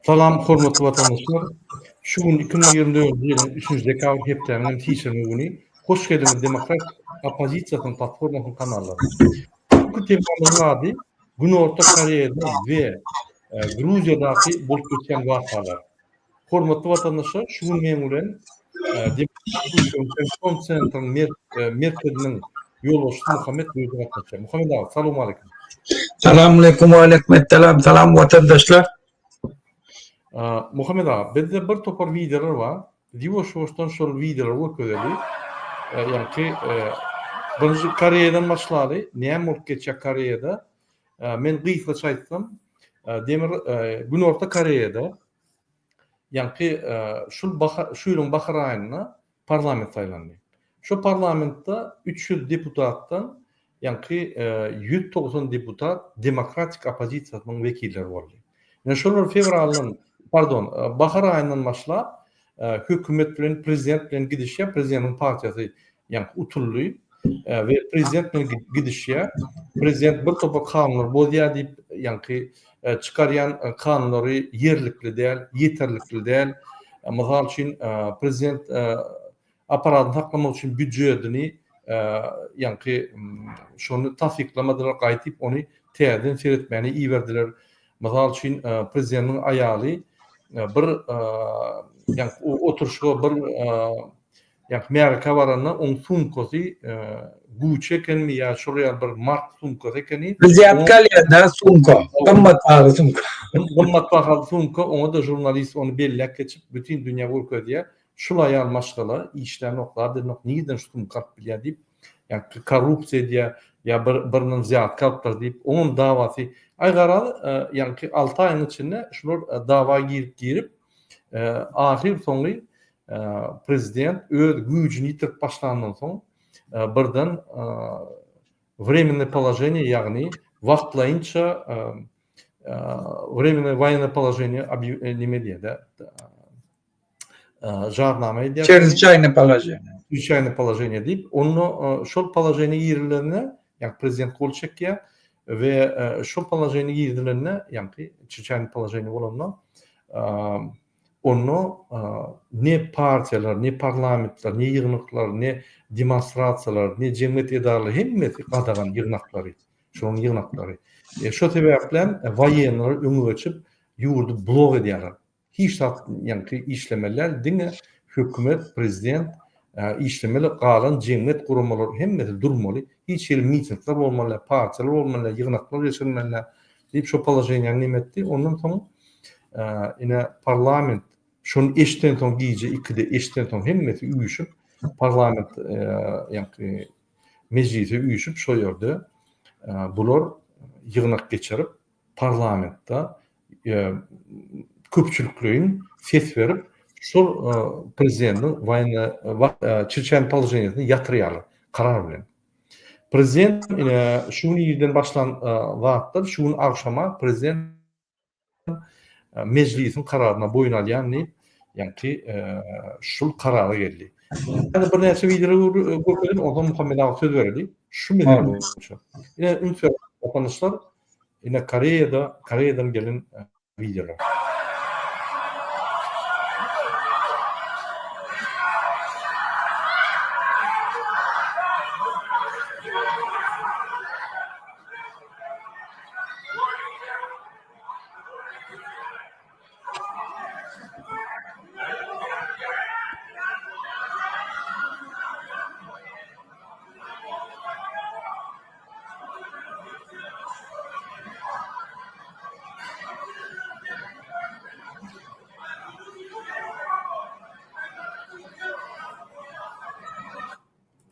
Salam hormatly vatandaşlar. Şu gün 2024 yılın 3. dekabr hepteminin teşekkür günü. Hoş geldiniz Demokrat Opozisiyanın platformasının kanallarına. Bu temamızın adı Güney Orta Kore'de ve Gruzya'daki bolup geçen vakalar. Hormatly vatandaşlar, şu gün memulen Demokrat Sentral merkezinin yoldaşı Muhammed Buyurdu katılacak. Muhammed abi, selamun aleyküm. Selamünaleyküm, aleykümselam, selam vatandaşlar. Muhammed abi, bizde bir topar videolar var. Divoştan şol videolar öküdeli. Yani ki birinci Kore'den başladı. Ne olup geçecek Kore'de? Men gıyıkla çaytdım. Demir Güney Orta Kore'de. Yani ki şu yılın bakır ayına parlament saylandı. Şu parlamentta 300 deputattan yani ki 190 deputat demokratik opozisiyanın vekilleri oldu. Yani şolar fevralın bahar ayından başla hükümet bilen prezident bilen gidişe prezidentin partiyası yani utullu ve prezident bilen gidişe prezident bir topa kanunlar bolýar diýip yani ki çıkaryan kanunları yerlikli değil, yeterlikli değil. Misal için prezident aparatını taklamak için büdjetini yani ki şunu tasdiklamadılar, qaytyp onu täzeden seretmeni iyi verdiler. Misal için prezidentin ayağı bir yani oturuşga bir yani Amerika varana on sumkosi guçeken mi ya şuraya bir mark sumkosi ekeni. Ziyatkaliyada sumko, qimmat sumko. Qimmat bahalı sumko, ona da jurnalist onu bellek geçip bütün dünya ülkede şulay almaşgalar işler noktalar nok niden sumkat bilýär diýip yani korrupsiya diye ya birinin ziyatkatlar diýip onun davası aygara yani ki 6 ayın içinde şular dava girip ahir soňy prezident öz güýjüni ýitirip başlandan soň birden временное положение, ягни вахтлайынча временное военное положение немеде жарнама ediyor. Чрезвычайное положение. Чрезвычайное положение deyip onu şol poложение ýerlerine yani prezident kol çekýär ve şol poложение ýerlerine yani çreзвычайное положение bolanlar onu ne partiyalar, ne parlamentler, ne yığınaklar, ne demonstratsiyalar, ne cemiyet edarları hemmeti qadagan yığınaklary. Şoň yığınaklary. Şo sebäplen waýenler öňe geçip ýurdu blok edýärler. Hiç yani işlemeler dine hükümet, prezident işlemeli qalan cemiyet gurulmalar hemmeti durmaly. Hiç ýer mitingler bolmaly, partiyalar bolmaly, yığınaklar geçirmeli diýip şo poложение nimetdi. Ondan soň ine parlament şonu eşitten soň giýje ikide eşitten soň hemmeti üýüşüp parlament yani meclise üýüşüp şo ýerde bular yığınak geçirip parlamentda köpçülüklerin ses verip şol prezidentin çirçen poложениесine ýatyrýarlar karar bilen. Prezident şunu ýerden başlan wagtda şunu akşama prezident meclisin kararına boyun alýan yani ki şul karara geldi. Yani bir näçe video görkedim, ondan Muhammed abi söz berdi. Şu meden bolýar. Ine ünsür vatandaşlar ine Koreýadan gelen videolar.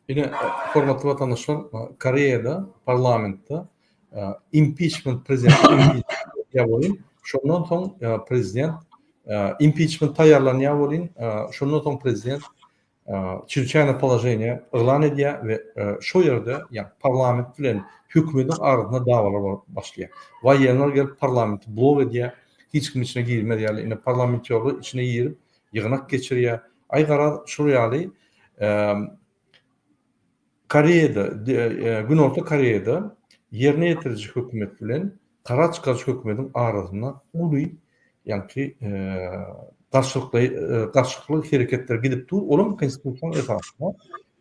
Yine hormatly vatandaşlar, Koreýada parlamentda impeachment prezident impeachment bolýan. Şondan soň prezident impeachment taýarlanýar bolýan. Şondan soň prezident çirçäne poложение elan edýär ve şo ýerde ýa parlament bilen hükümetin arasyna dawalar başlaýar. Waýenler gelip parlamenti blok edýär. Hiç kim içine girmedýär. Ine parlamentçiler içine girip ýygnak geçirýär. Aýgara şo ýaly Koreýada, Güney Orta Koreýada ýerine ýetirici hökümet bilen kara çykarjy hökümetin arasyna uly ýa-ni garşykly hereketler gidip dur. Olam konstitusiýanyň esasynda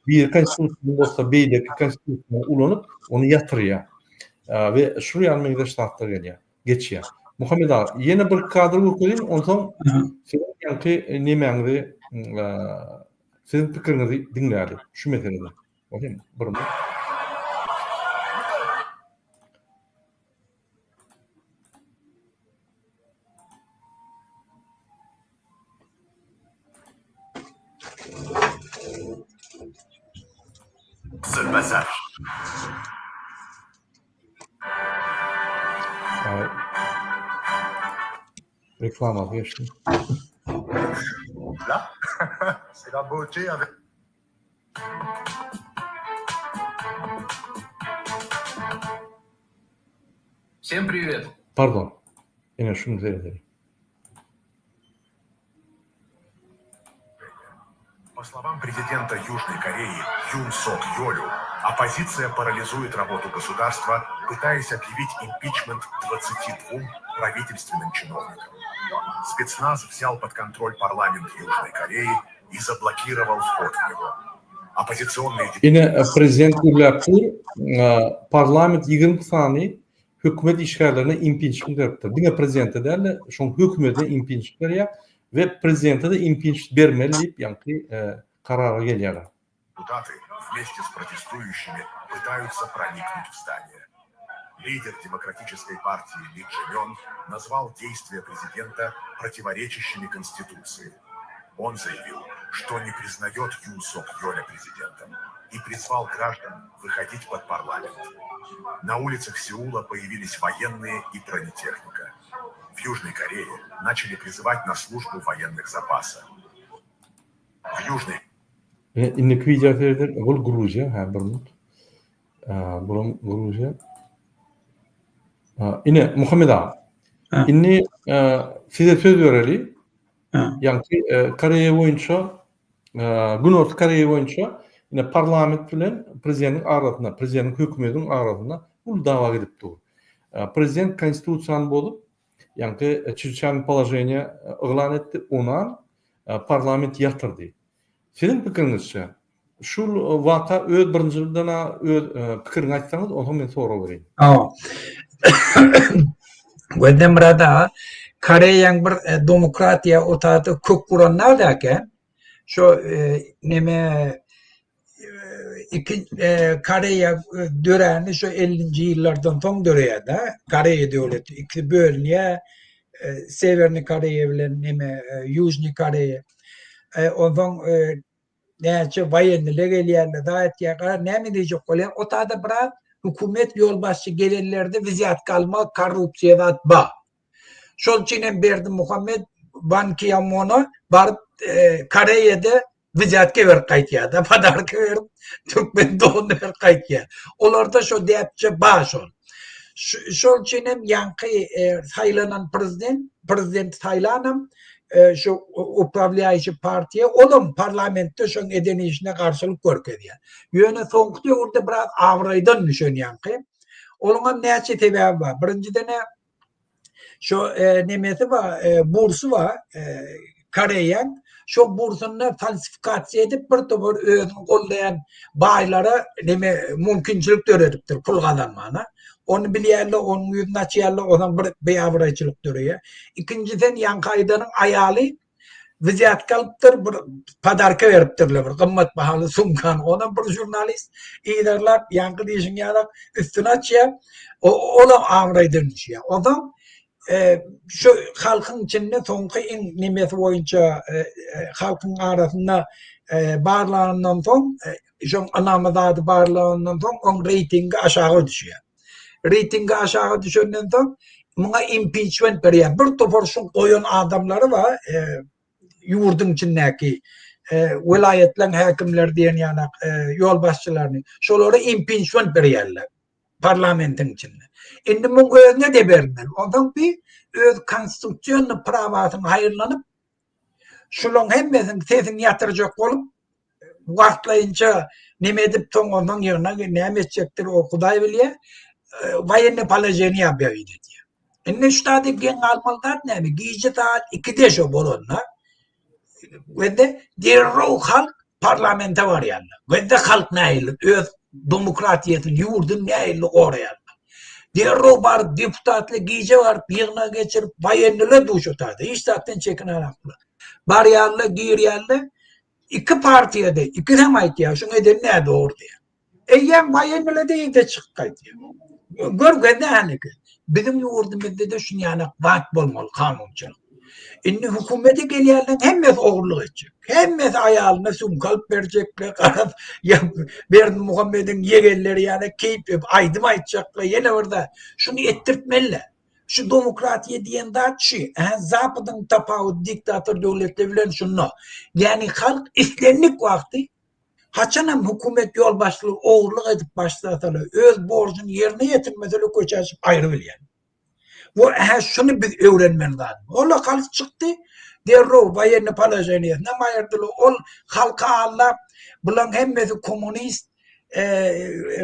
bir konstitusiýa bolsa beýleki konstitusiýa ulanyp onu ýatyrýar. Ve şu ýalmyňda ştatlar gelýär, geçýär. Muhammed ağa, ýene bir kadr gökerin, onsoň ýa-ni nemäňdi, sizin pikiriňizi diňlädik şu meselede. Oýan, bir Kızılbazar. reklama geçti. Là, c'est la beauté avec. Всем привет! Pardon. Yine şunu seyredelim. По словам президента Южной Кореи Юн Сок Йолю, оппозиция парализует работу государства, пытаясь объявить импичмент 22 правительственным чиновникам. Спецназ взял под контроль парламент Южной Кореи и заблокировал вход в него. Оппозиционные Yine prezident Gürlepur parlament 20 sani hükümet işgallerine impeachment yaptı. Yine prezidente derle şon hükümete impeachment berýär ve prezidente de impeachment bermeli diýip ýa-ni karara gelýär. депутаты вместе с протестующими пытаются проникнуть в здание. Лидер демократической партии Ли Чжэ-мён назвал действия президента противоречащими Конституции. Он заявил, что не признает Юн Сок Йоля президентом и призвал граждан выходить под парламент. На улицах Сеула появились военные и бронетехника. В Южной Корее начали призывать на службу военных запаса. В Южной İnnik video seyredir. Bul Gruziya, bir minut. Bulum Gruziya. Yine Muhammed ağa. Inni size söz vereli. Yani Koreya boyunça, Güney Koreya boyunça yine parlament bilen prezidentin arasında, prezidentin hükümetin arasında bu dava gidip dur. Prezident konstitusiýany bolup, yani çiçeğin poложение ilan etti, ona parlament yatırdı. Sizin pikirinizçe, şu vaka öz birincilden öz pikirini açsanız, onu men sonra vereyim. Wedem rada Koreýanyň bir demokratiýa otaty kök guranlar däken şo neme Koreýa döräni şo 50-nji ýyllardan soň döreýär-de. Koreýa döwleti iki bölünýär. Severni Koreýa bilen neme Ýužny Koreýa. Ondan näçe waýenler gelýärler, daýatýar, näme diýjek bolýar? Otada birat hükümet ýolbaşçy gelenlerde viziat kalma, korrupsiýa we atba. Şol üçin berdi Muhammed Ban Ki-moon'a baryp Koreýada viziatga berip gaýtýar, padarka berip türkmen dogunda berip gaýtýar. Olarda şo diýipçe baş ol. Şol üçin ýanky saýlanan prezident saýlanam şu upravляющий partiýa olam parlamentde şoň edeni işine garşylyk görkezýär. Ýöne soňky ýurda biraz awraýdan düşünýänki. Olaňa näçe sebäbi bar. Birinciden şu nemesi bar, bursy bar, Koreýa şu bursyny falsifikasiýa edip bir topar özüni gollayan baýlara neme mümkinçilik töredipdir pul gazanmana. Onu bilýärler, onu ýüzüne açýarlar, odan bir beýawraýçylyk döreýär. İkinciden ýankaýdanyň aýaly viziat kalypdyr, bir padarka beripdirler, bir gymmat bahaly sumkan. Odan bir jurnalist iýerler, ýanky diýişiň ýarak üstüne açýar, olam awraýdyryn düşýär. Odan şu halkyň içinde soňky nemesi boýunça halkyň arasynda barlanandan soň, şoň anamazady barlanandan soň on reytingi aşağı düşýär. Reytingi aşağı düşenden soň muňa impeachment berýär. Bir topar şu goýan adamlary bar, ýurdun içindäki vilayetleň häkimleri diýen ýanak ýolbaşçylaryny. Şolary impeachment berýärler parlamentin içinde. Indi muň gözüne de bermeli. Ondan bir öz konstitusiýonny prawasyny haýırlanyp şolaryň hemmesini sesini ýatyrjak bolup wagtlaýynça neme edip soň ondan ýerine näme etjekdir o Hudaý bilýär. Военный положение объявили. Enne ştada gen almaldan näme? Gije saat 2'de şo bolonna. Ve de derro halk parlamenta var yani. Ve de halk näýil? Öz demokratiýaty ýurdun näýil goraýar. Derro bar deputatly gije var, ýygyna geçirip baýanlylar duşatady. Hiç zaten çekin arakly. Bar ýaly, gir ýaly, iki partiýede, iki hem aýtýar, şoň eden näde ordy. Eýem baýanlylar diýde çykýar. Görgende haniki. Bizim ýurdumyzda da şunu ýanak wagt bolmaly kanunçylyk. Indi hukumete gelýärler hemmes oğurluk etjek. Hemmes aýalyna sumkalp berjekler. Garap ya Berdi Muhammed'in yegelleri ýani keýip aýdym aýtjaklar. Ýene orada şunu ettirtmeliler. Şu demokratiýa diýen zat şu. Zapadyň tapawut diktator döwletleri bilen şunu. Yani halk islenlik wagty haçanam hukumet yol başlığı oğurluk edip başlatalı öz borcunu yerine getirmeseli köçeşip ayrı bilyen. Bu şunu biz öğrenmeliyiz. Ola kalıp çıktı. Derro bayerine palajeniye. Ne mayardılı ol halka Allah bulan hemmesi komünist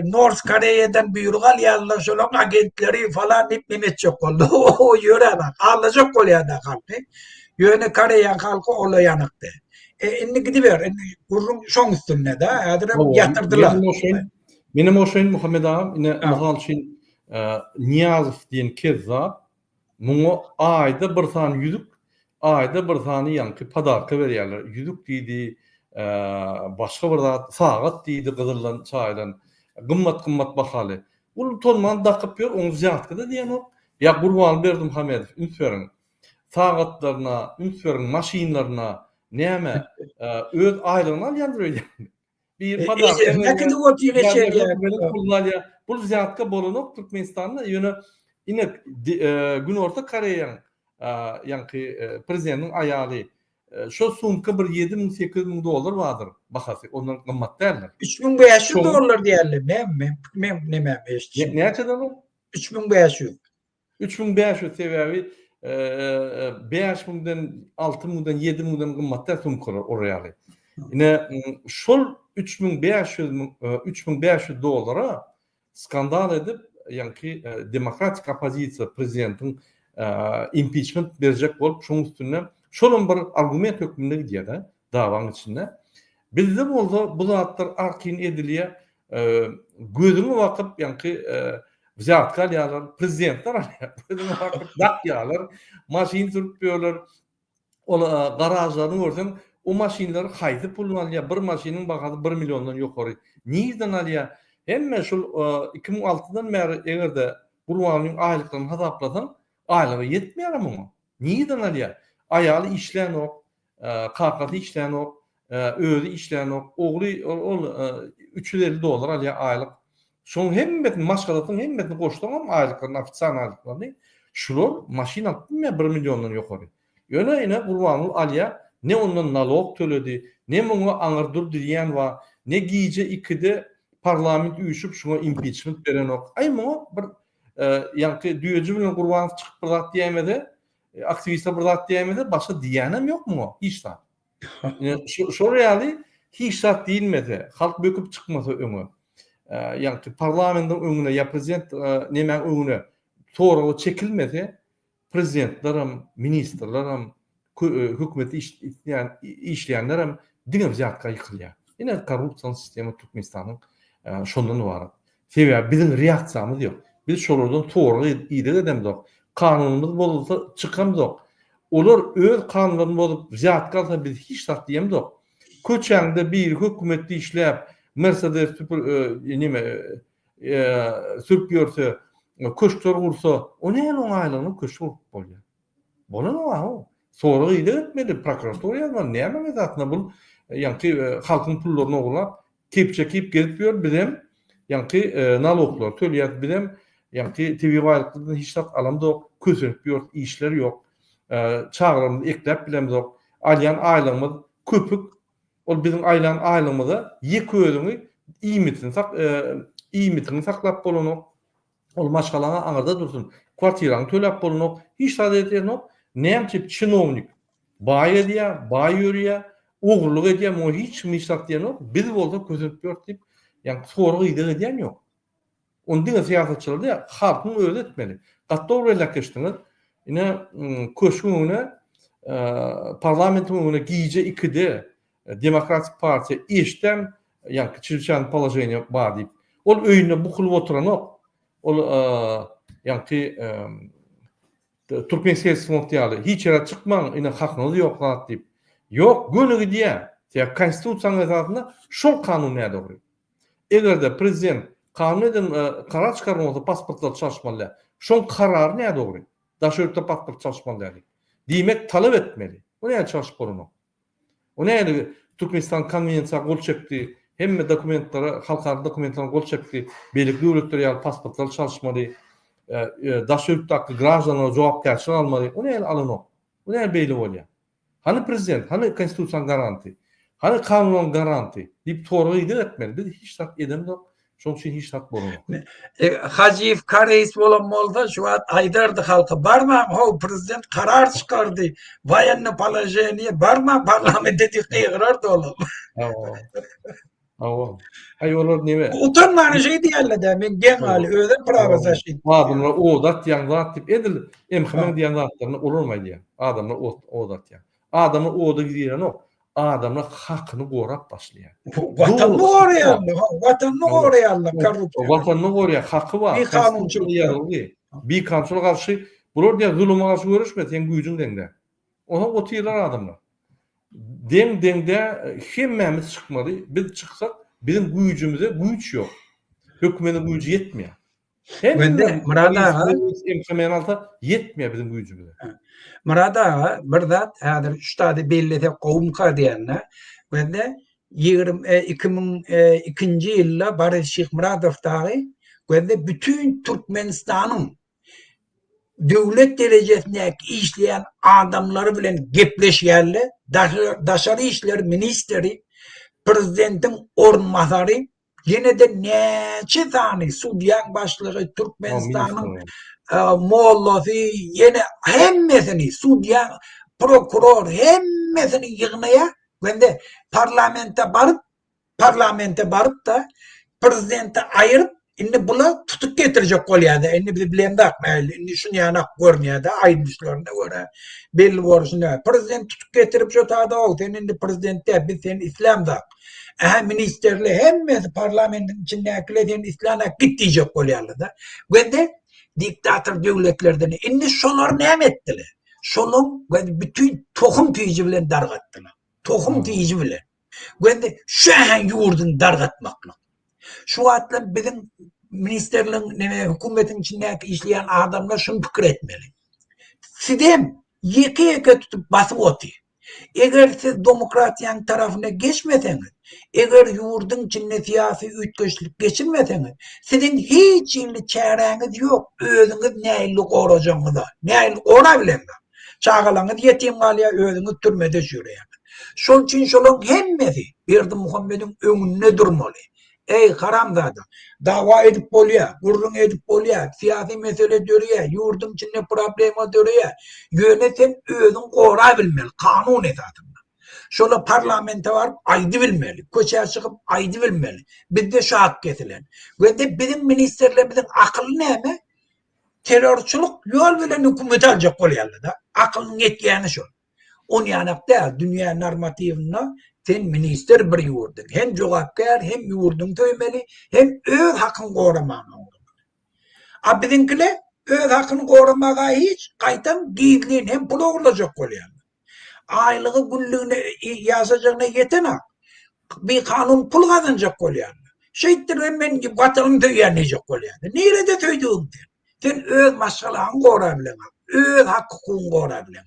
North Kore'den buyurgal yallah şolong agentleri falan ipnimet çok oldu. O yöre bak. Ağlayacak oluyor da halkı. Yöne Kore'ye halkı ola yanıktı. Inni gidiver, gurrun şoň üstüne de, adırım yatırdılar. Benim o şeyin Muhammed ağam, yine Mughal şeyin Niyazov diyen kezzat, muňa aýda bir tane yüzük, aýda bir tane ýanky padarka berýärler. Yüzük diýdi, başga bir zat, sagat diýdi gyzyldan, çaýdan, gymmat bahaly. Ul tolman dakyp ýör, oňy ziyatky da diýen o. Ya Gurban Berdi Muhammedow, ünsüriň sagatlaryna, ünsüriň maşinlaryna, näme öz aýlygyny alýandyr. Bir padarka näkide gotyne şeýle. Bu ziyatka bolanyp Türkmenistanda ýöne gün orta Koreýanyň ýanky prezidentiň aýaly şo sumka bir 7.000-8.000 dolar bardyr bahasy. Ondan gymmat däldir. 3.500 dolar diýerler. Näme eşitdi? Näçeden o? 3.500. 3.500 sebäbi 5.000'den 6.000'den 7.000'den gymmatda sumkalar orýaly. Ine şol 3.500 dolara skandal edip ýanky demokratik opozisiýa prezidentiň impeachment berjek bolup şoň üstüne şolun bir argument hökmünde gidýär dawaň içinde. Bizde bolsa bu zatlar arkin edilýär, gözüňe wakyp ýanky ziyatka alýarlar, prezidentler alýar, gözüňe wakyp dakýarlar, maşin sürüp ýörler, ola garajlaryny görsen o maşinleri haýdy pulun alýar, bir maşiniň bahasy 1 milyondan ýokary. Nirden alýar? Hemme şol 2006'dan beri egerde Gurbanlyň aýlyklaryny hasaplasan, aýlygy ýetmeýär muňa. Nirden alýar? Aýaly işlän ok, kakasy işlän ok, özü işlän ok, ogly ol 350 dolar alýar aýlyk. Şoň hemmetini maşgalatyň hemmetini goşdurmam aýlyklaryny, ofisial aýlyklaryny. Şular maşin alpmy 1 milyondan ýokary. Ýöne Gurbanly alýar, ne ondan nalog töledi, ne muňa aňyrdyr diýen we ne gije 2'de parlament üýüşüp şuna impeachment beren ok. Aýma bir ýanky düýeji bilen Gurban çykyp bir zat diýmedi, aktivistler bir zat diýmedi, başga diýenem ýokmu? Hiç zat. Şo reali hiç zat diýilmedi. Halk böküp çykmasa öňe. Ýanky parlamentiň öňüne ýa prezident nemen öňüne toragy çekilmedi. Prezidentlerim, ministrlerim, hükümeti işleyenlerim diňe ziyatka ýykylýar. Ine korrupsiýa sistemi Türkmenistanyň şondan ibaret. Sebäbi bizim reaksiýamyz ýok. Biz şolardan toğry ýygy edemdik. Kanunumyz bolsa çykamdyk. Olar öz kanunlaryny bolup ziyatka alsa biz hiç zat diýemdik. Köçäňde bir hökümetde işläp Mercedes sürüp ýörse, köşkler gursa, o näme oňaýlygyny köşk bolýar. Bolan o. Sonra ýygy etmedi prokuratoriýadan näme zatna bul ýanky halkyň pullaryny oglap kepçekip gelip ýör bizem ýanky naloglar töleýär bizem ýanky TV waýlyklardan hiç zat alamdyk, kösünüp ýör, işler ýok. Çağrymyzy eklep bilemdik. Alýan aýlygymyz köpük. Ol bizim aýlygymyza ýeki özüňi iýmitini saklap bolanyk. Ol maşgalaňa aňyrda dursun. Kwartiraňy tölep bolanyk, hiç zat etýän näme çinovnik baý edýär, baý ýörýär, oğurluk edýär, o hiç misat diýen ok. Biz bolsa kösünüp ýörtip, ýani sorugy ýygy edýän ýok. Ondan siyasetçiler de halkın öyle etmeli. Hatta oraya geçtiniz. Yine köşküne parlamentoyuna giyice ikide Demokratik Parti işten yani Çirçan Palajayını var deyip ol öyüne bu kılıp oturan o. Ol yani Türkmen siyasi muhtiyalı hiç yere çıkman yine hakkınız yok lan deyip. Yok gönügü diye. Ya konstitusiyanın esasında şol kanun ne doğru. Eğer de prezident kanun eden karar çıkarmasa pasportlar çalışmalı. Şol karar ne doğru. Daşörtü pasport çalışmalı. Demek talep etmeli. O ne çalışıp onu? O ne Türkmenistan konvensiyasına gol çekti. Hem dokumentlara, halkara dokumentlara gol çekti. Belirli devletler pasportlar çalışmalı. Daşörtü hakkı gражданlara cevapkärçilik almalı. O ne alın o? O ne belli oluyor? Hani prezident, hani konstitusiyan garanti, hani kanun garanti deyip toru etmeli. Biz hiç tak edem yok. Şoň üçin hiç tak bolmaly. Hajiyev Kareis bolan bolsa şu an aydardy halka barma o prezident karar çıkardı. Военно положение barma parlamente diýýär dolam. Ay olar neme? Utanmany şey diýerler de men gen gali özüm prava zaşit. Adamlar o dat ýa-da tip edil. Hemen diýen zatlaryny olurmaýdy. Adamlar o dat ýa. Adamlar o da gidiýär o. Adamlar hakyny gorap başlaýar. Vatanny goraýarlar, vatanny goraýarlar, korrupsiýa. Vatanny goraýar, hakky bar. Bir kanunçylyk ýaryldy. Bir kanunçylyk garşy, bular diýär zulüme garşy görüşme, sen güýjüň deňde. Ona otyrlar adamlar. Deňde hemmemiz çykmaly. Biz çyksak, bizim güýjümize güýç ýok. Hökümetin güýjü ýetmeýär. Bende Murad ağa yetmiyor bizim gücümüze. Murad ağa bir zat häzir üstadi bellete gowumka diýenler. Bende 2002-nji ýylda Barış Şykmuradov dagy bende bütün Türkmenistanyň döwlet derejesindäki işleyen adamlary bilen gepleşýärler. Daşary işler ministeri, prezidentin ornmasary yine de neçe tane Sudiyan başlığı Türkmenistan'ın Mollası yine hemmesini Sudiyan prokuror hemmesini yığmaya ve de parlamente barıp da prezidente ayırıp inni bula tutuk getirecek olýardy. Inni biz bilendi akmayly. Inni şunu ýanak görmýärdi. Aýdyşlaryna görä belli bolşunda. Prezident tutuk getirip jotardy o. Sen indi prezidentde biz sen İslamda. Ministerler hemmesi parlamentin içindekiler sen İslam'a git diýjek bolýarlar da. Ve de diktatör devletlerden inni şolar näme etdiler? Şolun bütün tohum tüýüji bilen dargatdylar. Tohum tüýüji bilen. Ve de şu an ýurdun dargatmakla. Şu atla bizim ministerlerin, hükümetin içindeki işleyen adamlar şunu fikir etmeli. Sidem yeke tutup basıp otuyor. Eğer siz demokratiyanın tarafına geçmeseniz, eğer yurdun içinde siyasi ütköçlük geçirmeseniz, sizin hiç illi çareniz yok. Özünüz neyli koracağınız da, neyli korabilen de. Çağalanız yetim kalıyor, özünüz türmede şuraya. Şol için şolun hemmesi Berdi Muhammed'in önünde durmalı. Ey haramzada, dava edip bolýar, gurrun edip bolýar, siyasi mesele dörýär, yurdun içinde problema dörýär. Ýöne sen özüň gora bilmeli, kanun esasında. Şola parlamente barıp aýdy bilmeli, köçe çykyp aýdy bilmeli. Bizde şu hak kesilen. Ve de bizim ministerlerimizin akyly näme? Terörçülük ýol bilen hökümet aljak bolýarlar da. Akylyň ýetgäni şol. On ýanakda dünýä normativine sen minister bir yurdun. Hem jogapkär, hem yurdun töýmeli, hem öz hakyny goramagy. A bizinkile öz hakyny goramaga hiç gaýtan giýilin hem pul ogurlajak bolýar. Aýlygy günlüğüne ýazajagyna ýetene bir kanun pul gazanjak bolýar. Şeýtdir men watanyny töýýärnejek bolýar. Nerede töýdüň? Sen öz maşgalagyny gora bilen, öz hakyny gora bilen.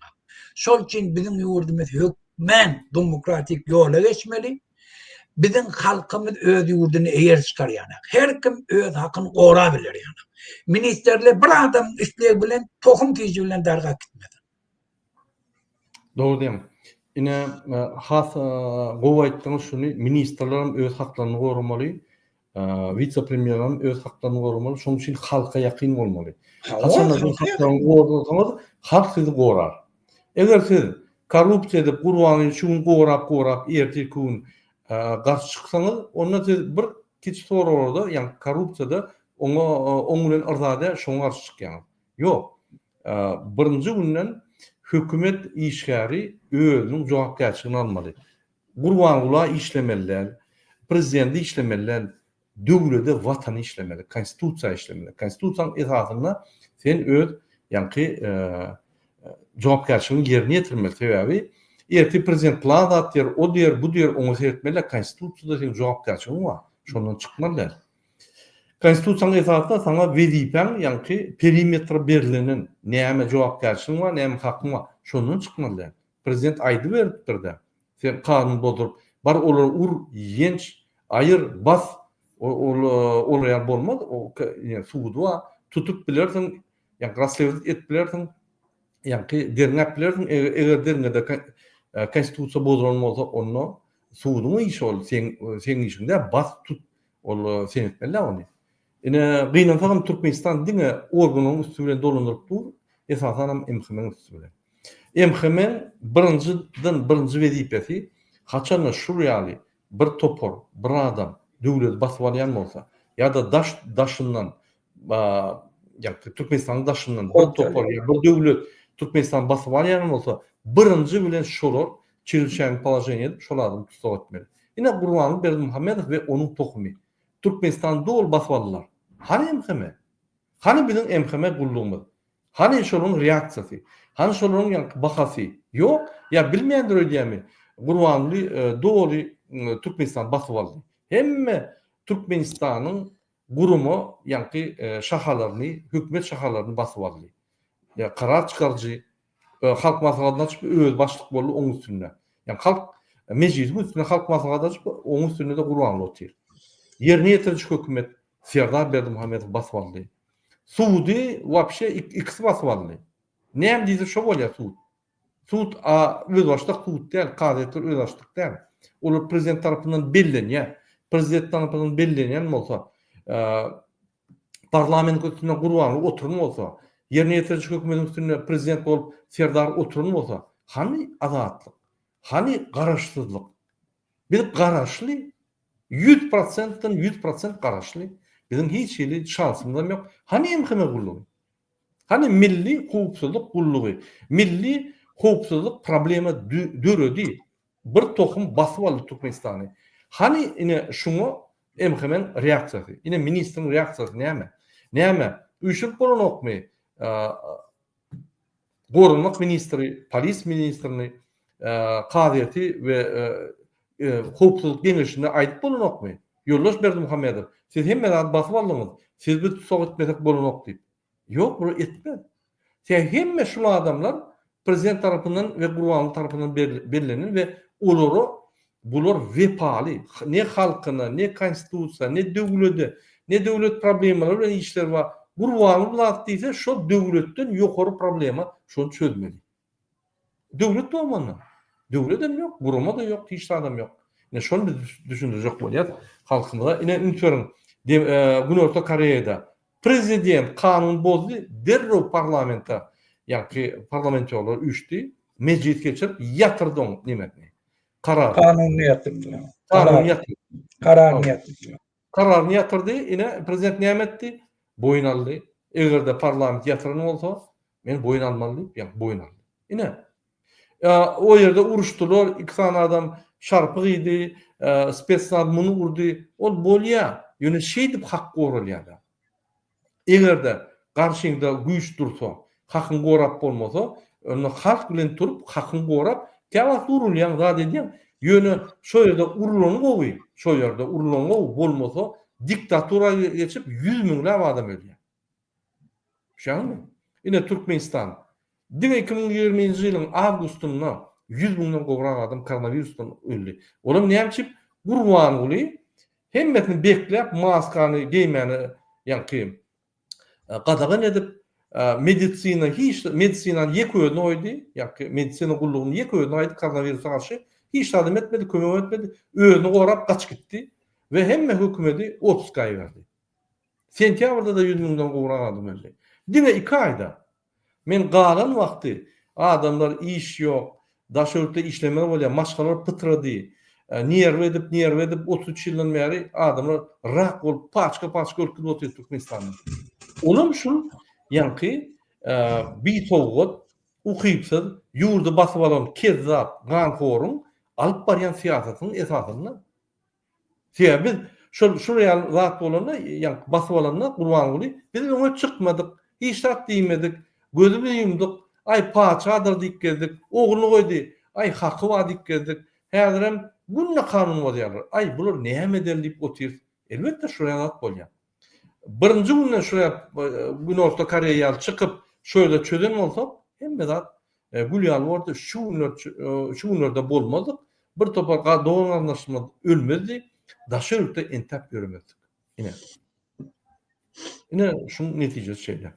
Şol üçin bizim ýurdumyz men demokratik yola geçmeli. Bizim halkımız öz yurdunu eğer çıkarýar. Her kim öz hakyny gora biler yani. Ministerler bir adam isleýär bilen tohum tüýüji bilen darga gitmedi. Doğru diýem. Ine has gowaýtdyňyz şuny ministerlerim öz haklaryny goramaly. Vice-premierim öz haklaryny goramaly. Şoň üçin halka ýakyn bolmaly. Haçan öz haklaryny goramaly, halk sizi gorar. Eger siz korrupsiýa edip gurbany şunu gorap erteki gün garşy çyksaňyz, onda siz bir kiç soralarda, ýani korrupsiýada Oňa bilen arzada şoňa garşy çykýan. Ýok. Birinji günden hökümet işgäri özüniň jogapkärçiligini almaly. Gurbangular işlemeliler, prezidenti işlemeliler, döwlete watany işlemeli, konstitusiýa işlemeli. Konstitusiýaň esasyna sen öz ýanky jogapkärçiligini ýerine ýetirmeli. Sebäbi erti prezident plan atýar, o diýer, bu diýer, oňa seretmeli, konstitusiýada sen jogapkärçiligin bar. Şondan çykmalylar. Konstitusiýaň esasyna sana wezipen ýanky perimetr berilenen näme jogapkärçiligin bar, näme hakyň bar. Şondan çykmalylar. Prezident aýdy beripdir-de. Sen kanun boldurup, bar olar ur, ýenç, aýyr, bas, olar ýa bolmaz, o suwdua tutup bilersiň, ýa rastlewlik etip bilersiň, ýa-ki derňäp bilersiň, eger derňede konstitusiýa bozulan bolsa, onu suwdumy iş ol, sen işinde bas tut, ol sen etmeli ony. Ine gynansaňam Türkmenistan diňe organyň üstü bilen dolandyryp dur, esasan hem MHM'nin üstü bilen. MHM birinci wezipesi haçan şuryaly bir topor, bir adam döwlet basyp alýan bolsa, ýa-da daşyndan ýa-da Türkmenistan daşyndan bir topor, bir döwlet Türkmenistan basyp alýan bolsa, birinji bilen şolar çelişen položeniýa edip şol adamy tutsak etmeli. Ine Gurbanguly Berdimuhammedow we onuň tokumy Türkmenistan dol basyp aldylar. Hani MHM? Hani bizim MHM gullugymyz? Hani şolun reaksiyasy? Hani şolun bahasy? Ýok, ýa bilmeýändir öýdämi? Gurbanguly doly Türkmenistan basyp aldy. Hemme Türkmenistanyň gurumy, ýa-ki şahalaryny, hökümet şahalaryny basyp aldy. Ýa karar çykarjy, halk maslahatyna çykyp öz başlyk boldy oň üstünde. Ýa halk mejlisiň üstünde halk maslahatyna çykyp oň üstünde de Gurbanguly otyr. Ýerine ýetirjik hökümet Serdar Berdimuhammedow basyp aldy. Suudi wapşe ikisi basyp aldy. Näme diýse şo bolýar Suud. Suud öz başlyk Suud däl, gazetler öz başlyk däl. Olar prezident tarapyndan bellenýär. Prezident tarapyndan bellenýän bolsa, parlament üstünde Gurbanguly oturun bolsa, ýerine ýetirjik hökümetiň üstünde prezident bolup Serdar oturun bolsa, hani azatlyk, hani garaşsyzlyk. Bir garaşly 100%'dan 100% garaşly. Bizim hiç ýeli şansymyz ýok. Hani MHM gullugy? Hani milli howpsuzlyk gullugy? Milli howpsuzlyk problema döredi. Bir tohum basyp aldy Türkmenistany. Hani ine şuňa MHM'nin reaksiyasy? Ine ministriň reaksiyasy näme? Näme? Üçüp bolanokmy? Gorunmak ministri, polis ministrini, kadiyeti we howpsuzlyk deňeşinde aýdyp bolanokmy? Ýoldaş Berdimuhammedow, siz hemmeler basyp aldyňyz. Siz bir tutsak etmesek bolanok diýip. Ýok, bu etmez. Sen hemme şu adamlar prezident tarapyndan we Gurbanguly tarapyndan belirlenen we olary bular wepaly. Ne halkyna, ne konstitusiýa, ne döwlete, ne döwlet problemleri bilen işler bar. Gurbanguly diýse şo döwletden ýokary problema şonu çözmeli. Döwlet bolmandan. Döwletem ýok, guruma da ýok, hiç adam ýok. Ne şonu düşündirjek bolýar halkymyza. Ine üntörüň Günorta Koreýada prezident kanun bozdy, derrew parlamentda, ýa-ki parlamentçiler üçdi, mejlis geçirip ýatyrdy nimetni. Kanuny ýatyrdy. Kararyny ýatyrdy. Ine prezident näme etdi? Boyun aldy. Egerde parlament ýatyryny bolsa, men boyun almaly diýip, boyun aldy. Ine o ýerde uruşdylar, iki tane adam şarpyk idi, spetsnaz muny urdy. Ol bolýar. Ýöne şey dip hak goralýar. Egerde garşyňda güýç dursa, hakyň gorap bolmasa, onu halk bilen turup hakyň gorap, käwat urulýan zat edýän, ýöne şo ýerde urulany gowy, şo ýerde urulany bolmasa, diktatura geçip 100 miňlap adam ölýär. Şaňmy? Ine Türkmenistan. Diňe 2020-nji ýylyň awgustynda 100 miňden gowrak adam koronavirusdan öldü. Olam näçip Gurbanguly hemmetini beklep maskany giýmeni ýa-ki qadagan edip medisina hiç medisinan ýeköýüne oýdy, ýa-ki medisina gullugyny ýeköýüne oýdy koronavirusa garşy hiç adam etmedi, kömek etmedi, özüni gorap gaçyp gitdi we hemme hökümeti otuzga berdi. Sentýabrda da 100 miňden gowrak adam öldü. Diňe 2 aýda men galan wagty adamlar iş ýok, daşörtde işleme bolýar, maşgalar pytrady, Nerve edip 33 ýyldan beri adamlar rak bolup paçka örküp oturup Türkmenistan'da. Olam şul ýanky bir towgat ukypsy ýurdu basyp alan kezzap, ganforun alyp barýan siýasatyň esasyny. Biz şuraya zat bolanda ýanky basyp alanda Gurban Guly biz öňe çykmadyk, hiç tat diýmedik, gözümi ýumdyk, ay paçadyr diýip geldik, ogluny goýdy, ay haky wa diýip geldik. Häzirem günne kanun bolýar. Ay bular näme eder diýip otyr. Elbetde şuraya zat bolýar. Birinci günden şuraya gün orta Koreýa çykyp şöyle çözen bolsak, hemme zat Gülýal orada şu günlerde bolmadyk. Bir topar doğan anlaşma ölmedi. Daşırıkta entap görmedik. Yine şunun neticesi şeyler.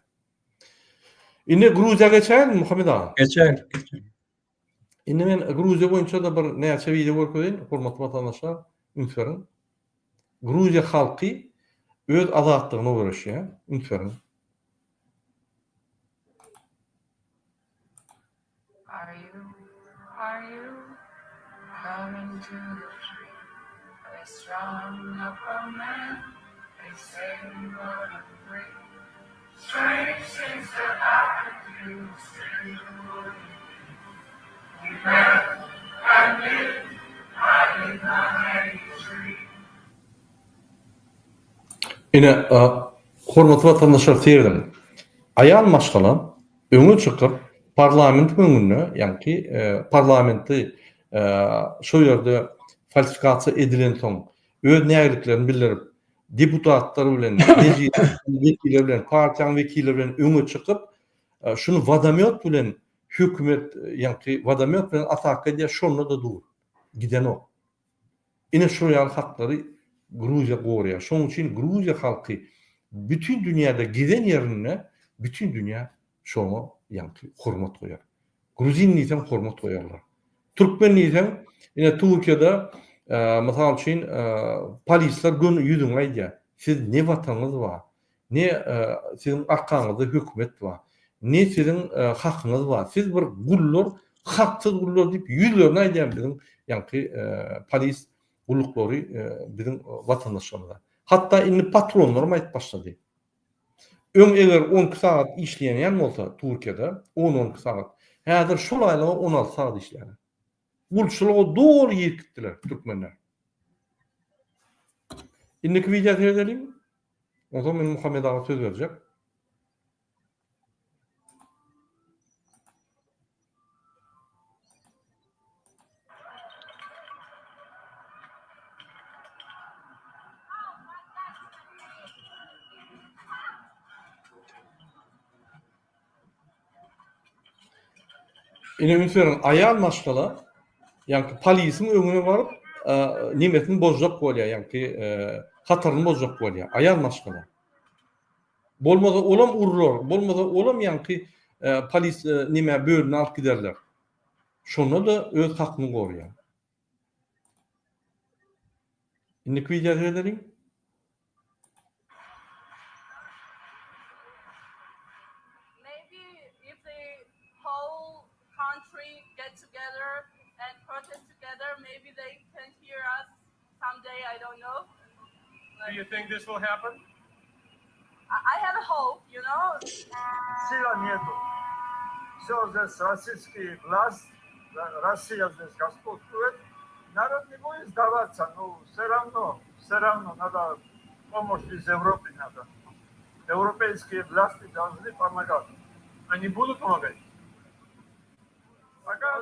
Yine Gruziya geçer mi Muhammed ağa? Geçer. Yine men Gruziya boyunca da bir näçe video görkedim, hormatly vatandaşlar, ümitlerim. Gruziya halky öz azatlygyna görüşýär, ümitlerim. Are you coming to the tree? They strung up a man, they say we wanna free. Strange things that happen to you, strange would we met and lived right in the hanging tree. Yine hormatly vatandaşlar seýerdim. Aýal maşgalan öňe çykyp parlament öňünde, ýanky parlamentli şu ýerde falsifikasiýa edilen soň öz nägerliklerini bildirip deputatlar bilen, wekiller bilen, partiýaň wekilleri bilen öňe çykyp şunu vadamyot bilen hökümet, ýanky vadamyot bilen atak edýär, şonu da dur. Giden o. Ine şu ýaly haklary Gruziya gorýar. Şoň üçin Gruziya halky bütün dünýäde giden ýerine bütün dünýä şoňa ýanky hormat goýar. Gruzin diýsem hormat goýarlar. Türkmen diýsem ine Türkiýede mysal üçin polisler gün ýüzüňe aýdýar. Siz ne watanyňyz bar? Ne siziň arkaňyzda hökümet bar? Ne siziň hakyňyz bar? Siz bir gullar, haksyz gullar diýip ýüzlerine aýdýar biziň ýanky polis gulluklary biziň watandaşlarymyza. Hatda indi patronlarym aýdyp başlady. Eger 12 saat işleýän bolsa Türkiýede 10-12 saat. Häzir şolaýla 16 saat işleýär. Gulçulugy dol ýerkitdiler türkmenler. Indiki video edelim. O zaman Muhammed ağa söz verecek. Ümitlerim aýal maşgala, ýanky polisiň öňüne baryp nimetini bozjak bolýar, ýanky hataryny bozjak bolýar. Aýal maşgala. Bolmasa olam urlar, bolmasa olam ýanky polis nime bölüni alyp giderler. Şonu da öz hakyny gorýar. Indiki video edelim. Together and protest together, maybe they can hear us someday. I don't know. Do you think this will happen? I have a hope, you know. Сила нету. Все здесь российский власть, Россия здесь господствует. Народ не будет сдаваться, но все равно надо помощь из Европы надо. Европейские власти должны помогать. Они будут помогать. Пока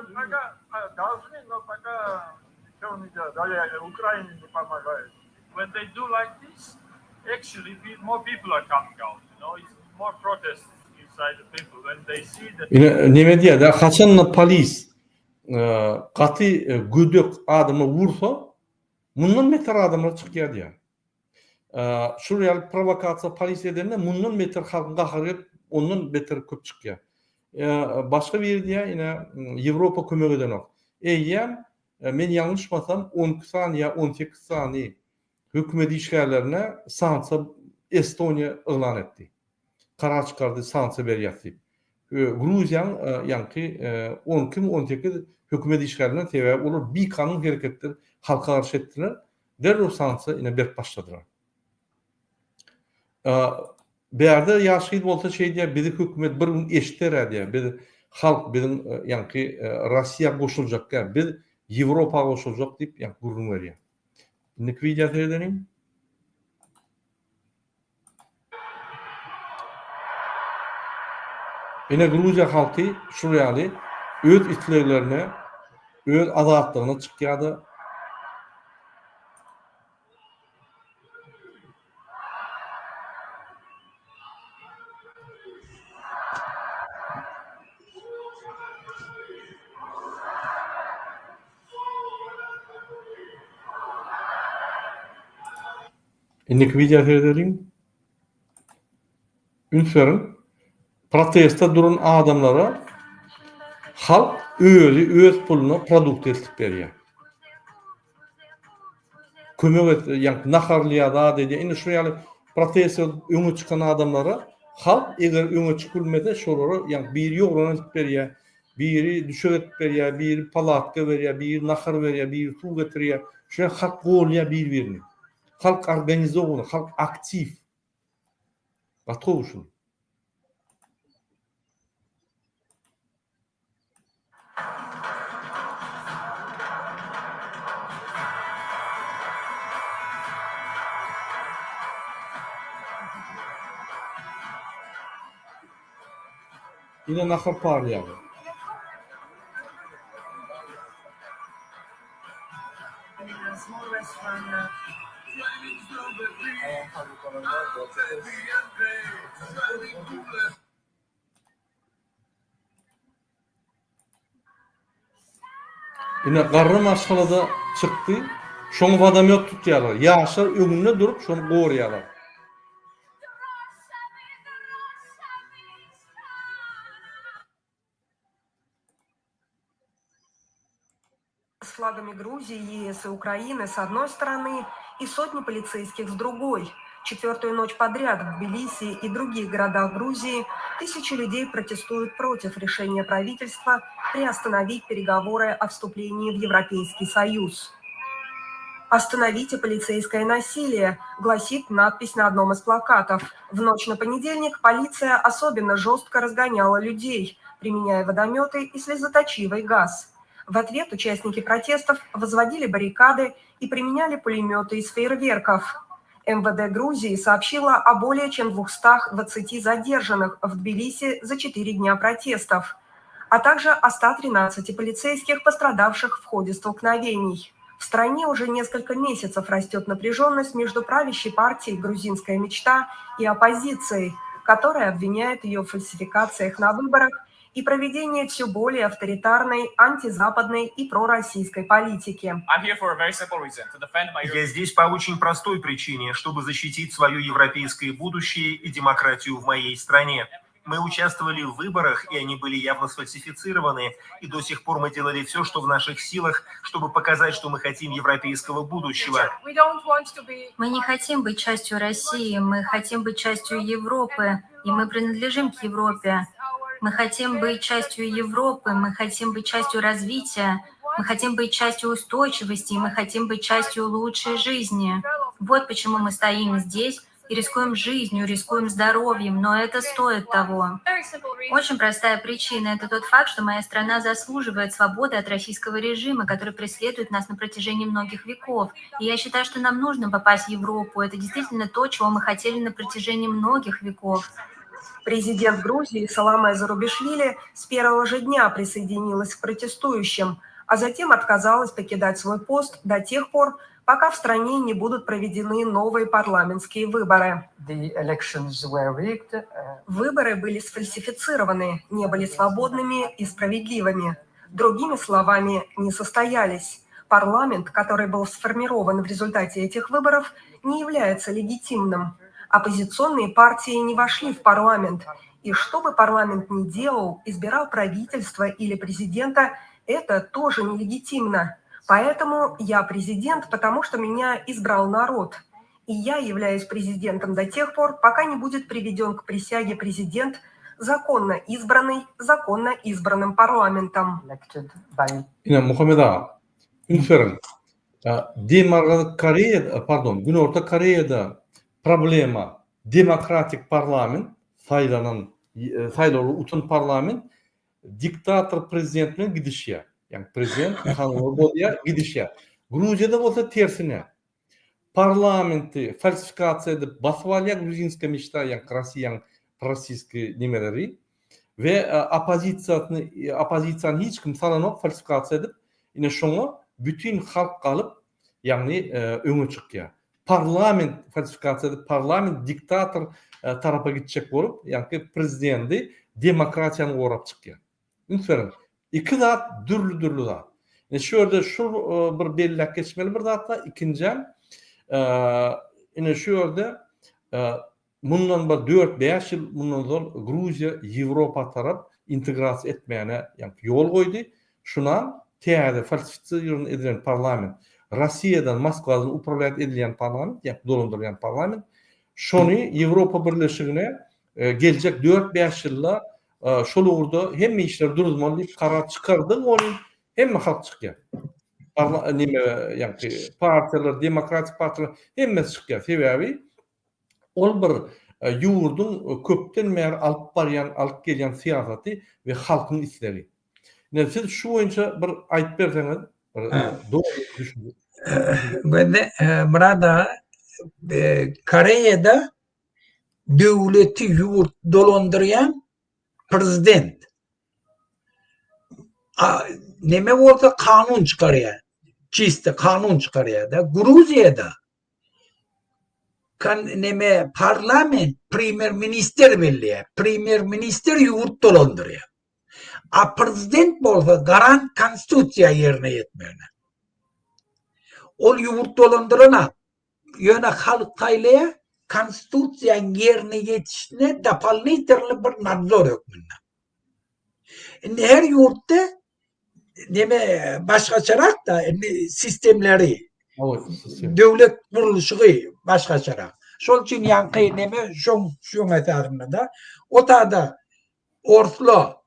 должны, но пока ничего не делают. Украине не помогает. When they do like this, actually more people are coming out. You know, it's more protests inside the people when they see that. Nime diýär? Haçanla polis gaty gödök adamy wursa, mundan beter adamlar çykýar diýär. Şu real provokasiýa polis edende mundan beter halk gaharyp, ondan beter köp çykýar. Başka bir diye yine Avrupa kömek eden o. Eyyem men yanlışmasam 12 saniye 18 saniye hükümet işgallerine sansa Estonya ilan etti. Karar çıkardı sansa beriyatı. Gruziýanyň ýanky 12-18 hökümet işgalinden sebäp olur bir kanun hereketler halka garşy etdiler. Derrol sansy ine berip başladylar. Berde ýaşyt bolsa şey diýär, bizi hökümet bir gün eşitler diýär. Biz halk bizim ýanky Rossiýa goşuljak, biz Ýewropa goşuljak diýip ýanky gurrun berýär. Indi video seyredelim. Ine Gruziya halky şurýaly öz itlerlerine, öz azatlygyna çykýardy. Indiki video seyredelim. Ünsörün protesta duran adamlara halk öz puluna produkt etip berýär. Kömek et, ýani naharlýada dedi. Indi şu ýaly protesta öňe çykan adamlara halk eger öňe çykylmasa şolara ýani biri ýograna etip berýär, biri düşük etip berýär, biri palatka berýär, biri nahar berýär, biri suw getirýär. Şeýle halk golýar bir-birini. Halk organize bolýar, halk aktiv. Batgow şol. Yine nahar parlayalım. Yine garry maşgalada çykdy. Şoňa badamyok tutýarlar. Ýaşlar öňünde durup şonu gorýarlar. С флагами Грузии, ЕС и Украины с одной стороны и сотни полицейских с другой. Четвертую ночь подряд в Тбилиси и других городах Грузии тысячи людей протестуют против решения правительства приостановить переговоры о вступлении в Европейский Союз. «Остановите полицейское насилие», гласит надпись на одном из плакатов. В ночь на понедельник полиция особенно жестко разгоняла людей, применяя водометы и слезоточивый газ. В ответ участники протестов возводили баррикады и применяли пулеметы из фейерверков. МВД Грузии сообщила о более чем 220 задержанных в Тбилиси за 4 дня протестов, а также о 113 полицейских, пострадавших в ходе столкновений. В стране уже несколько месяцев растет напряженность между правящей партией «Грузинская мечта» и оппозицией, которая обвиняет ее в фальсификациях на выборах и проведении все более авторитарной, антизападной и пророссийской политики. Я здесь по очень простой причине, чтобы защитить свое европейское будущее и демократию в моей стране. Мы участвовали в выборах, и они были явно сфальсифицированы, и до сих пор мы делали все, что в наших силах, чтобы показать, что мы хотим европейского будущего. Мы не хотим быть частью России, мы хотим быть частью Европы, и мы принадлежим к Европе. Мы хотим быть частью Европы, мы хотим быть частью развития, мы хотим быть частью устойчивости, и мы хотим быть частью лучшей жизни. Вот почему мы стоим здесь и рискуем жизнью, рискуем здоровьем, но это стоит того. Очень простая причина – это тот факт, что моя страна заслуживает свободы от российского режима, который преследует нас на протяжении многих веков. И я считаю, что нам нужно попасть в Европу. Это действительно то, чего мы хотели на протяжении многих веков. Президент Грузии Саламе Зарубишвили с первого же дня присоединилась к протестующим, а затем отказалась покидать свой пост до тех пор, пока в стране не будут проведены новые парламентские выборы. Выборы были сфальсифицированы, не были свободными и справедливыми. Другими словами, не состоялись. Парламент, который был сформирован в результате этих выборов, не является легитимным. Оппозиционные партии не вошли в парламент, и что бы парламент ни делал, избирал правительство или президента, это тоже нелегитимно. Поэтому я президент, потому что меня избрал народ. И я являюсь президентом до тех пор, пока не будет приведен к присяге президент, законно избранным парламентом. Yine Muhammed Ağa, Ünferin, Demokratik Koreya, pardon, Güney Orta Kore'de problema demokratik parlament, sayılalı utun parlament, diktatör prezidentine gidişe. Yani prezident kanunu boya gidişe. Gruziyada olsa tersine. Parlamenti falsifikasiya edip basvalya Gruzinska mishta, yani Rossiyan rossiyski nimeleri ve opozisiyanı hiç kim salanok falsifikasiya edip yine şonu bütün halk kalıp yani öňe çykýar. Parlament falsifikasiya edip parlament diktatör tarafa gidecek olup yani prezidenti demokratiýany gorap çykýar. Ünferin iki zat dürlü zat. Şurada şu bir bellek geçmeli bir zatla ikinci yine şurada bundan 4-5 yıl bundan sonra Gruziya Avrupa taraf integrasiya etmeyene yani yol koydu. Şuna teade falsifikasyon edilen parlament, Rossiyadan Moskvadan upravlayat edilen parlament, yani dolandırılan parlament, şonu Avrupa Birleşigine gelecek 4-5 yılla şol urda hemme işler duruzmalı karar çıkardı, onun hemme halk çıkıyor. Yani partiler, demokratik partiler hemme çıkıyor. Sebebi ol bir yurdun köpten mer alıp gelen siyaseti ve halkın isleri. Yani siz şu boyunca bir ayıp verseniz, doğru düşünün. Ben de burada Kore'de devleti yurt dolandıran prezident neme olsa kanun çıkarıyor. Çiste kanun çıkarıyor da Gruzya'da neme parlament premier minister belli. Premier minister yurt dolandırıyor. A prezident bolsa garant konstitusiya yerine yetmiyor. Ol yurt dolandırana yöne halk taylaya konstitusiyanın yerine yetişine dapalniterli bir nadzor hükmünde. Her yurtta neme başka çarak da sistemleri devlet kuruluşu başka çarak. Şol için yankı neme şun etarında da o da ortlu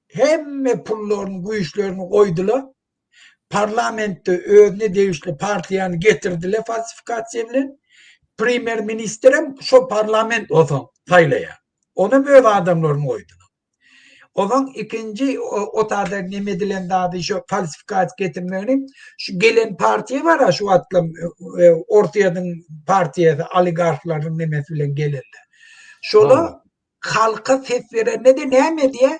hemme pullarını, güçlerini koydular. Parlamentte özne değişli partiyanı getirdiler falsifikasiya bilen. Premier ministerim şu parlament olsun taylaya. Onu böyle adamlarını koydular. Onun ikinci o tarzda nemedilen daha şu falsifikat getirmenin şu gelen partiye var ya şu atlam ortayadan partiye oligarkların nemesiyle gelirler. Şunu halka ses veren ne de ne diye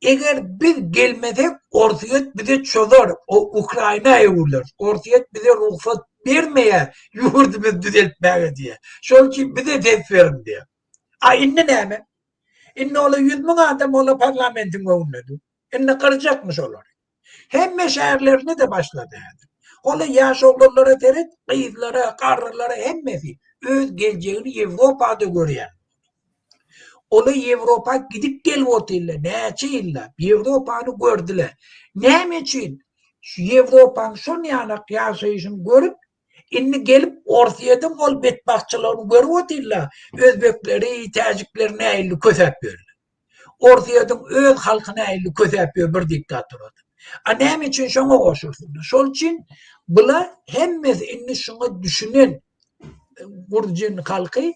eğer biz gelmesek ortaya bize çözür. O Ukrayna'ya vurulur. Ortaya bize ruhsat vermeye yurdumuz düzeltmeye diye. Şunun için bize ses verin diye. İnne ne mi? İnne ola 100.000 adam ola parlamentin önünde. İnne kıracakmış olur. Hem meşehirlerine de başladı. Ola yaş oğullara teret, kıyızlara, karılara hemmesi öz geleceğini Avrupa'da görüyor. Ola Avrupa gidip gel otille. Ne için? Avrupa'nı gördüler. Ne için? Avrupa'nın son yanak yaşayışını görüp inni gelip ortayadan ol betbakçılarını görüp otille. Özbekleri, Taciklerine eğildi kötüpüyorlar. Ortayadan öz halkına eğildi kötüpüyor bir diktatör. Ne için şuna koşursunuz? Şol için bula hemmez inni şuna düşünün Gürcün halkı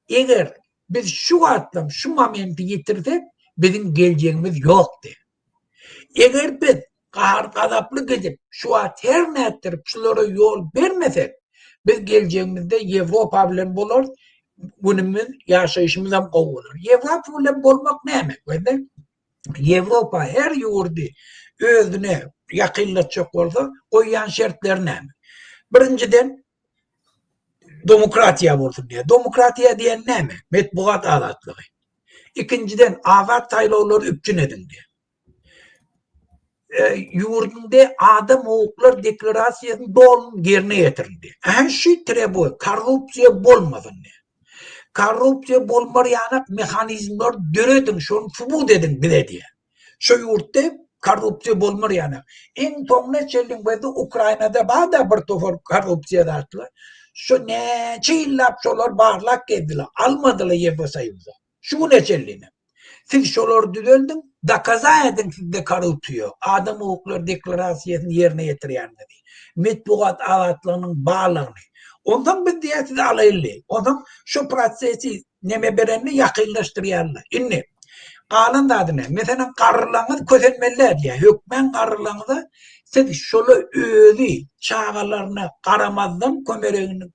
eğer biz şu atlam, şu momenti getirsek bizim geleceğimiz yoktu. Eğer biz kahar kadaplı gidip şu at her ne ettirip şulara yol vermesek biz geleceğimizde Avrupa bilen bulur, günümüz yaşayışımızdan kovulur. Avrupa bilen bulmak ne demek? Avrupa her yurdu özüne yakınlaşacak olsa koyan şartlar ne? Birinciden demokratiya olsun diye. Demokratiya diyen ne mi? Metbuat azatlığı. İkinciden avat tayloğulları üpçün edin diye. Yurdunda adam hukuklar deklarasiyasını doğrunun yerine getirin diye. Her şey bu. Korrupsiya bolmasın diye. Korrupsiya bolmar yanak mekanizmler döredin. Şunu subut edin bile diye. Şu yurtta korrupsiya bolmar yanak. En tonne çeldin böyle Ukrayna'da bağda bir tofor korrupsiya dağıttılar. Şu neçe illapçolar bağırlak geldiler. Almadılar Yevro sayımıza. Şu neçelliğine. Siz şolar düzeldin, dakaza edin sizde karıtıyor. Adam hukukları deklarasyasını yerine getiriyenleri. Metbuat alatlarının bağlarını. Ondan bir diye size alaylı. Ondan şu prosesi neme berenini yakınlaştırıyorlar. İnni. Kanun da adına. Mesela karırlarınız közenmeler diye. Hükmen karırlarınızı siz şolu özü çağalarına karamazdan,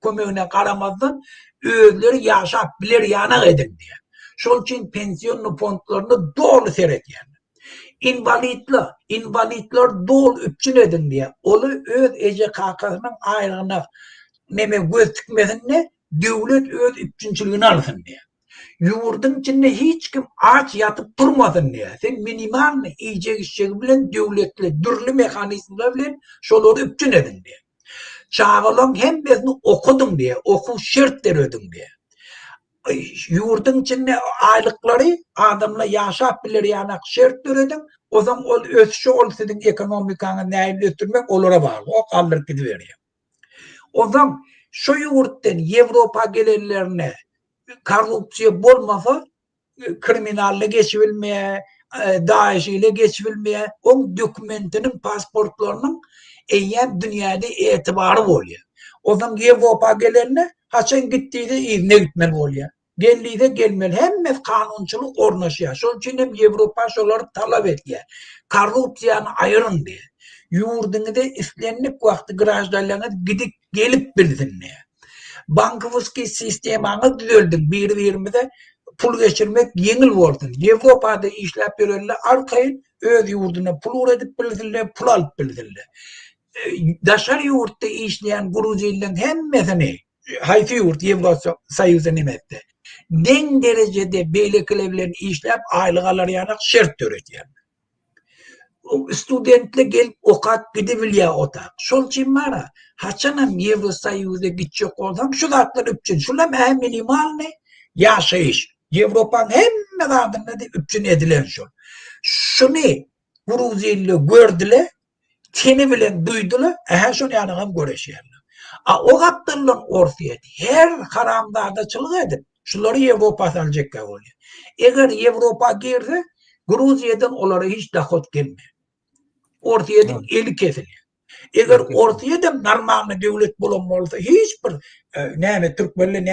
kömeğine karamazdan özleri yaşap bilir yanak edin diye. Şol için pensiyonlu fondlarını doğru seyrediyen. İnvalidler doğru üpçün edin diye. Olu öz ece kakasının ayrığına neme göz tıkmasını devlet öz üpçünçülüğünü alsın diye. Yurdun içinde hiç kim aç yatıp durmasın diye. Sen minimal yiyecek içecek bilen devletle, dürlü mekanizmalar bilen şoları üpçün edin diye. Çağılan hem bezini okudun diye, oku şartlar ödün diye. Yurdun içinde aylıkları adamla yaşap bilir yanak şartlar ödün. O zaman o ölçü olsaydı ekonomikanı neyle ötürmek olara bağlı. O kalır gidiveriyor. O zaman şu yurttan Avrupa gelenlerine korrupsiya bolmasa kriminalle geçirilmeye, DAEŞ ile geçirilmeye, o dokümentinin, pasportlarının eyyem dünyada itibarı oluyor. O zaman Avrupa gelenine haçan gittiği de izne gitmeli oluyor. Geldiği de gelmeli. Hem kanunçuluk ornaşıyor. Şunun için hem Avrupa şoları talep ediyor. Korrupsiyanı ayırın diye. Yurdunu da istenlik vakti grajdalarına gidip gelip bilsin diye. Bankavuzki sistemanı düzeldin. Bir pul geçirmek yengil olsun. Avrupa'da işlep verenler arkayın öz yurduna pul edip bildirler, pul alıp bildirler. Daşar yurtta işleyen Gruziyalıların hemmesini hayfi yurt Avrupa sayısı nimette. Den derecede beylekilevlerin işlep aylıqalar yanak şert töretiyor. Studentle gelip okat gidebiliyor otak. Şol için bana haçanam Avrupa sayısı gidecek olsam şu zatlar üpçün. Şulam minimal ne? Yaşayış. Avrupa'nın hem adımda da üpçün edilen şu. Şunu Gruziyalı gördüler, seni bilen duydular, şunu yanıqam göreşiyorlar. O kaptırlan ortaya her haramdağdaçılık edip, şunları Avrupa salacak oluyor. Eğer Avrupa girdi, Gruziyadan onlara hiç dakot gelmiyor. Ortaya eli kesiliyor. Eğer ortaya da normal devlet bulunmalısa hiçbir Türkmenli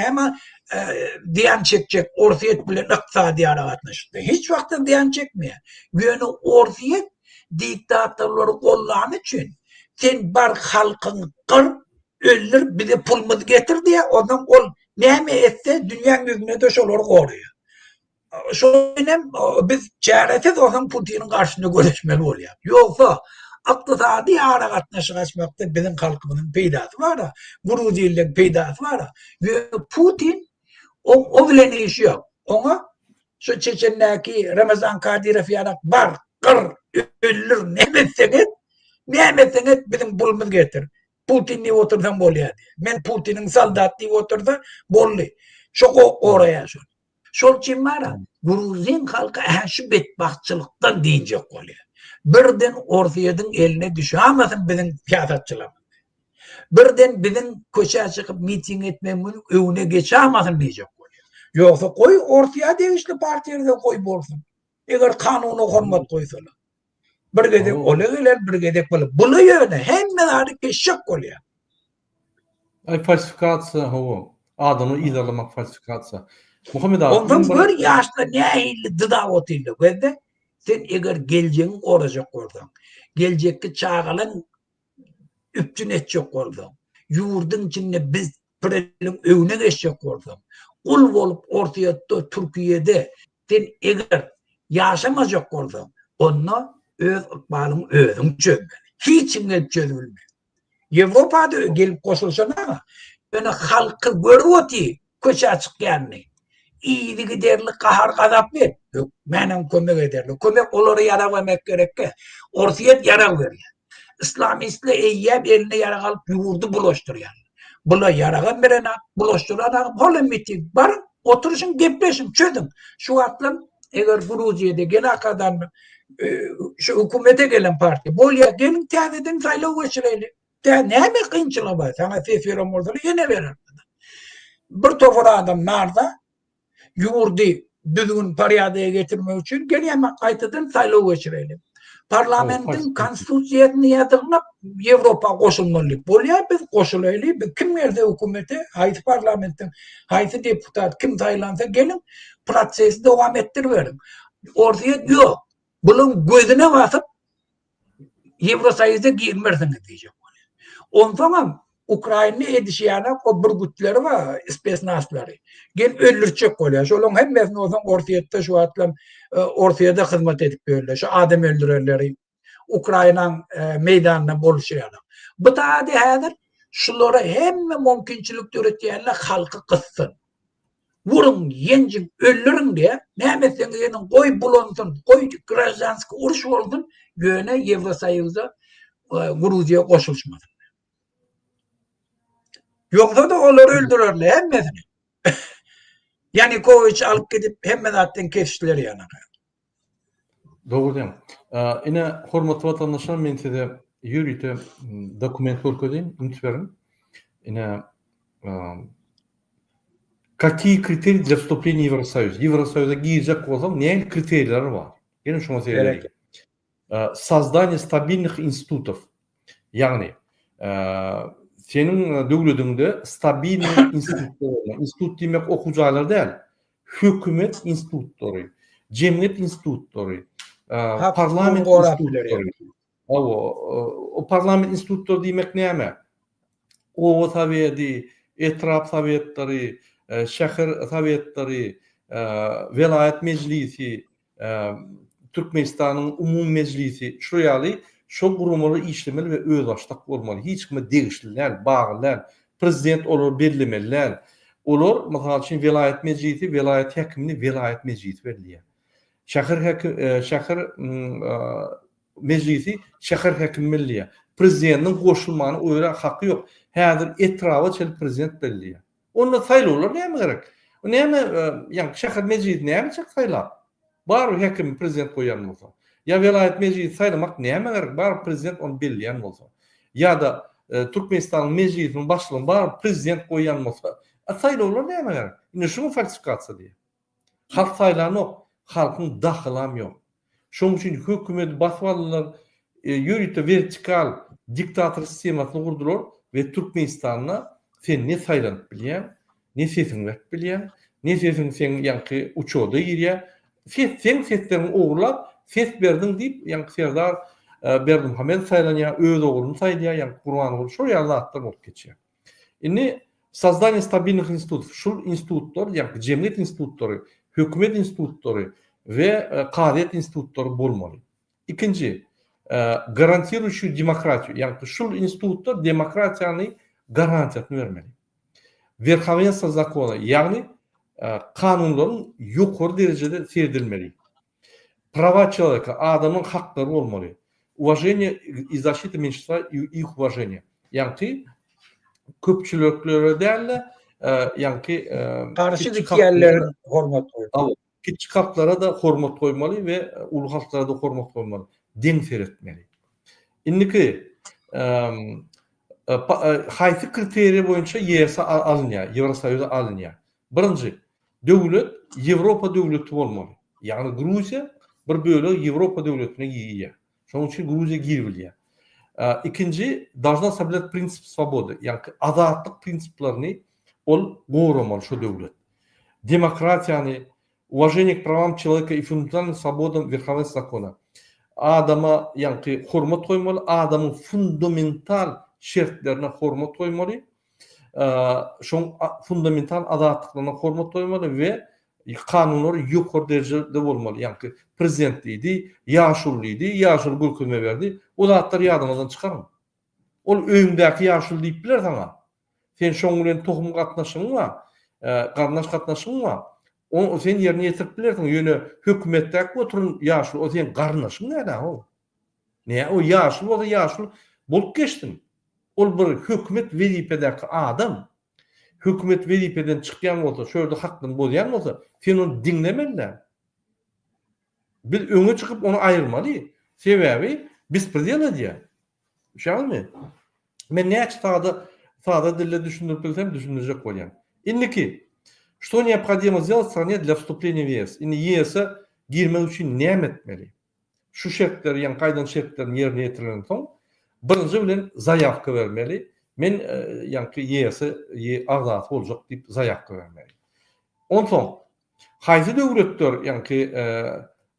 diyan çekecek ortaya bile iqtisadi aratmıştı. Hiç vakti diyan çekmiyor. Yani ortaya diktatörleri kullanı için sen bar halkın kır öldür bir de pulmuz getir diye ondan ol neyme etse dünyanın yüzüne de şoları koruyor. Şöyle biz çaresiz o zaman Putin'in karşısında görüşmeli oluyor. Yoksa iktisadi harekatlaşık açmakta bizim halkımızın peydası var da, Gruziyalı'nın peydası var da. Ve Putin o bile ne işi yok. Ona şu Çeçen'deki Ramazan Kadyrov yanak bar, kır, öldür, nemetseniz bizim bulumuz getir. Putin diye otursan bol ya diye. Ben Putin'in saldat diye otursa bollu. Çok oraya şu. Şol için var ya, Gruzin halkı şu bedbahtçılıktan deyinecek oluyor. Birden ortayadan eline düşemezsin bizim siyasetçilerimiz. Birden bizim köşeye çıkıp miting etmemizin önüne geçemezsin diyecek oluyor. Yoksa koy ortaya değişli partiyerde koy bolsun. Eğer kanunu hürmet koysalar. Bir gedek oluyorlar, bir gedek böyle. Bunu yöne hemen keşek oluyor. Ay falsifikatsa hava. Adamı idalamak falsifikatsa. Muhammed abi. Ondan bir yaşta ne eğildi dıda otuyla. Böyle sen eğer geleceğin olacak oradan. Gelecekki çağılan üpçün edecek oradan. Yurdun içinde biz prelim önüne geçecek oradan. Ul olup ortaya Türkiye'de sen eğer yaşamayacak oradan. Onunla öz ıkbalın özün çözmeli. Hiçin gelip çözülmeli. Avrupa'da gelip koşulsan ama yani halkı görüyor ki köşe açık yani. İyiydi giderli kahar gazap ver. Yok, benim kömek ederli. Kömek onları yara vermek gerek ki. Ortaya yara veriyor. İslamist'le eyyem eline yara kalıp yurdu bulaştırıyor. Bula yara verene, bulaştıran hala miting var. Oturuşun, gepleşin, çözün. Şu atlan eğer Gruziye'de gene kadar şu hükümete gelen parti. Bolya gelin tezeden sayılı geçirelim. Ne mi kıyınçılı var? Sana ses veren orada yine verir. Bir tofur adam nerede? Yurdu düzgün pariyadaya getirmek için gene hemen kaytadan saylaw geçirelim. Parlamentin falsifiye. konstitusiýasyny ýazygyp Ýewropa goşulmaly. Bolýar biz goşulaýly. Kim berde hökümete, haýsy parlamentin, haýsy deputat kim taýlansa gelin prosesi dowam etdirberin. Ortaya diyor. Bunun gözüne basyp Ýewrosoýuzda girmersiňiz diýjek. Ondan Ukraina edişýana o burgutları var, spesnaslary. Gel öldürçek bolýar. Şolun hemmesini ozan ortaýatda şu atlam ortaýada hyzmat edip berler. Şu adam öldürenleri Ukraina'nın meydanyna boluşýar. Bu taýda häzir şulara hemme mümkinçilik töretýärler halky kıssın. Vurun, yenjin, öldürün diye. Nämeseňizden goý bulunsun, goý gражданский uruş bolsun, göne Ýewrosoýuzda Gruziýa goşulşmady. Yoksa da onları öldürürler hemmesini. Yani Koviç alıp gidip hemme zaten kesiştiler yani. Doğru diýem. Ine hormatly vatandaşlar, men size ýürüýte dokument görkezeyim, unutmayın. Ine какие критерии для вступления в Евросоюз? Евросоюза girecek bolsam näme kriteriýleri var? Gene şoňa söýleýin. Создание стабильных институтов. Yani senin döwletinde stabilny institutlar, institut demek okujalar değil, hökümet institutları, cemiyet institutları, parlament institutları. O parlament institutları demek näme? O tabiýety, etraf soветleri, şäher soветleri, velayet meclisi, Türkmenistanyň umum meclisi, şu ýaly şu gurumary işlemeli ve özbaşlyk bolmaly. Hiç kime degişliler, baglar, prezident olur bellemeler. Olur, mesela için velayet meclisi, velayet hekimini velayet meclisi berliýär. Şäher meclisi, şäher hekimi berliýär. Prezidentin goşulmany öýre haky ýok. Häzir etrafy çel prezident berliýär. Onda saýlawlar näme gerek? O näme, ýani şäher meclisi näme çek saýlar? Bar hekim prezident goýan bolsa. Ya velayet meclisi saylamak näme gerek? Bar prezident onu belleýän bolsa. Ya da Türkmenistanyň meclisiniň başlygyny bar prezident goýan bolsa. Saýlawlar näme gerek? Ine şunu falsifikasiýa diýer. Halk saýlanok, halkyň dahylamy ýok. Şoň üçin hökümet baswalylar ýürüýte vertikal diktator sistemasyny gurdular we Türkmenistanyna sen ne saýlanyp bilýän, ne sesin berip bilýän, ne sesin sen ýanky uçoda girýär. Sen setlerini oğurlap, ses berdin diýip, ýa-ni Serdar Berdimuhammed saýlanýar, öz oğluny saýlaýar, ýa-ni Gurban oğlu, şol ýazatlar bolup geçýär. Indi создание стабильных институтов, şol institutlar, ýa-ni cemiyet institutları, hökümet institutları we qadiyet institutları bolmaly. İkinci, garantiruющий demokratiýu, ýa-ni şol institutlar demokratiýany garantiýasyny bermeli. Верховенство закона, ýa-ni kanunların yukarı derecede seyredilmeli. Prava человека, adamın hakları olmalı. Уважение и защита меньшинства и их уважение. Yani köpçülüklere değerli, yani karşıdaki yerlerin hormat koymalı. Küçük halklara da hormat koymalı ve ulu halklara da hormat koymalı. Den seyretmeli. İndiki haýsy kriteriýa boýunça ýerse alınýar, Ýewrosoýuzda alınýar. Birinji, döwlet Ýewropa döwleti bolmaly. Ýani Gruziýa bir bölegi Ýewropa döwletine giýýär. Şoň üçin Gruziýa girilýär. İkinji, должна соблюдать принцип свободы. Yani azatlyk prinsiplaryny ol goýramaly şu döwlet. Demokratiýany, уважение к правам человека и фундаментальным свободам, верховенство закона. Adama yani hormat koymalı, adamın fundamental şertlerine hormat koymalı. Şoň fundamental azatlyklaryna hormat koymaly we kanunlary ýokary derejede bolmaly. Yani prezidentliği, ýaşulligi, ýaşul gülküme berdi. O zatlar ýadyndan çykarma. Ol öňdäki ýaşul diýip biler sana. Sen şoň bilen tohum gatnaşyň var, garnaş gatnaşyň var. O sen ýerine ýetirip bilersiň. Ýöne hökümetdäki oturun ýaşul, o sen garnaşyň näde o? Ne o ýaşul, o da ýaşul bolup geçdin. Ol bir hökümet wezipedäki adam. Hökümet wezipeden çykýan bolsa, şöýde hakdan bolýan bolsa, sen onu dinlemeler. Biz öňe çykyp onu aýyrmaly. Sebäbi bespredel edýär. Şähermi? Men näçe sada dille düşündirip bilsem düşündirjek bolýan. Indiki Что необходимо сделать стране для вступления в ЕС? Indi ЕС'e girmek için ne etmeli? Şu şartlar, yani kaydan şartların yerine getirilen soň, birinci bilen zayavka vermeli. Men yani YS'e azat boljak diýip zayavka vermeli. Ondan haýsy döwletler, yani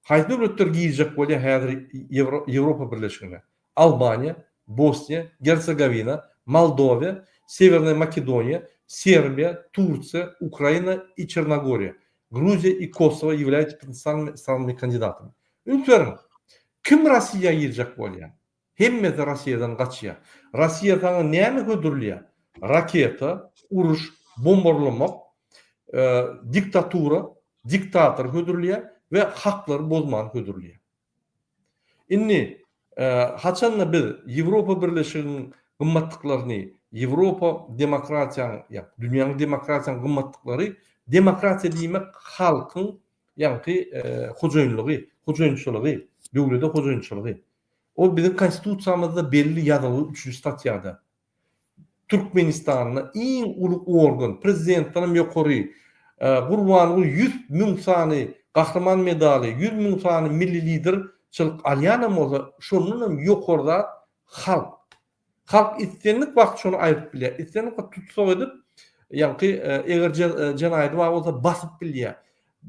haýsy döwletler giýjek bolýar häzir Ýewropa Birleşigine? Albaniya, Bosniya, Herzegovina, Moldova, Severная Makedония, Сербия, Турция, Украина и Черногория. Грузия и Kosovo являются потенциальными странами кандидатами. Ünütlerim, kim Rossiya girecek bolýar? Hemmesi Rossiyadan gaçýar. Rossiya taňa näme hödürlýär? Raketa, uruş, bombarlamak, diktatura, diktator hödürlýär we haklary bozman hödürlýär. Indi haçanla biz Ýewropa Birleşiginiň gymmatlyklaryny, Ýewropa demokratiýaň, dünýäniň demokratiýaň gymmatlyklary, demokratiýa diýmek halkyň ýa-ni hojaýynlygy, hojaýynçylygy, döwlete hojaýynçylygy. O bizim konstitusiýamyzda belli ýazyly 3-nji statýada. Türkmenistanyň iň ulug organ, prezidentden ýokary, gurbanyň 100.000 sany gahrman medaly, 100.000 sany milli liderçilik alýanam bolsa, şonun ýokarda halk. Halk itdenlik wagt şonu aýryp bilýär. Itdenlik wagt tutsak edip, ýa-ni eger janaýdy bolsa basyp bilýär.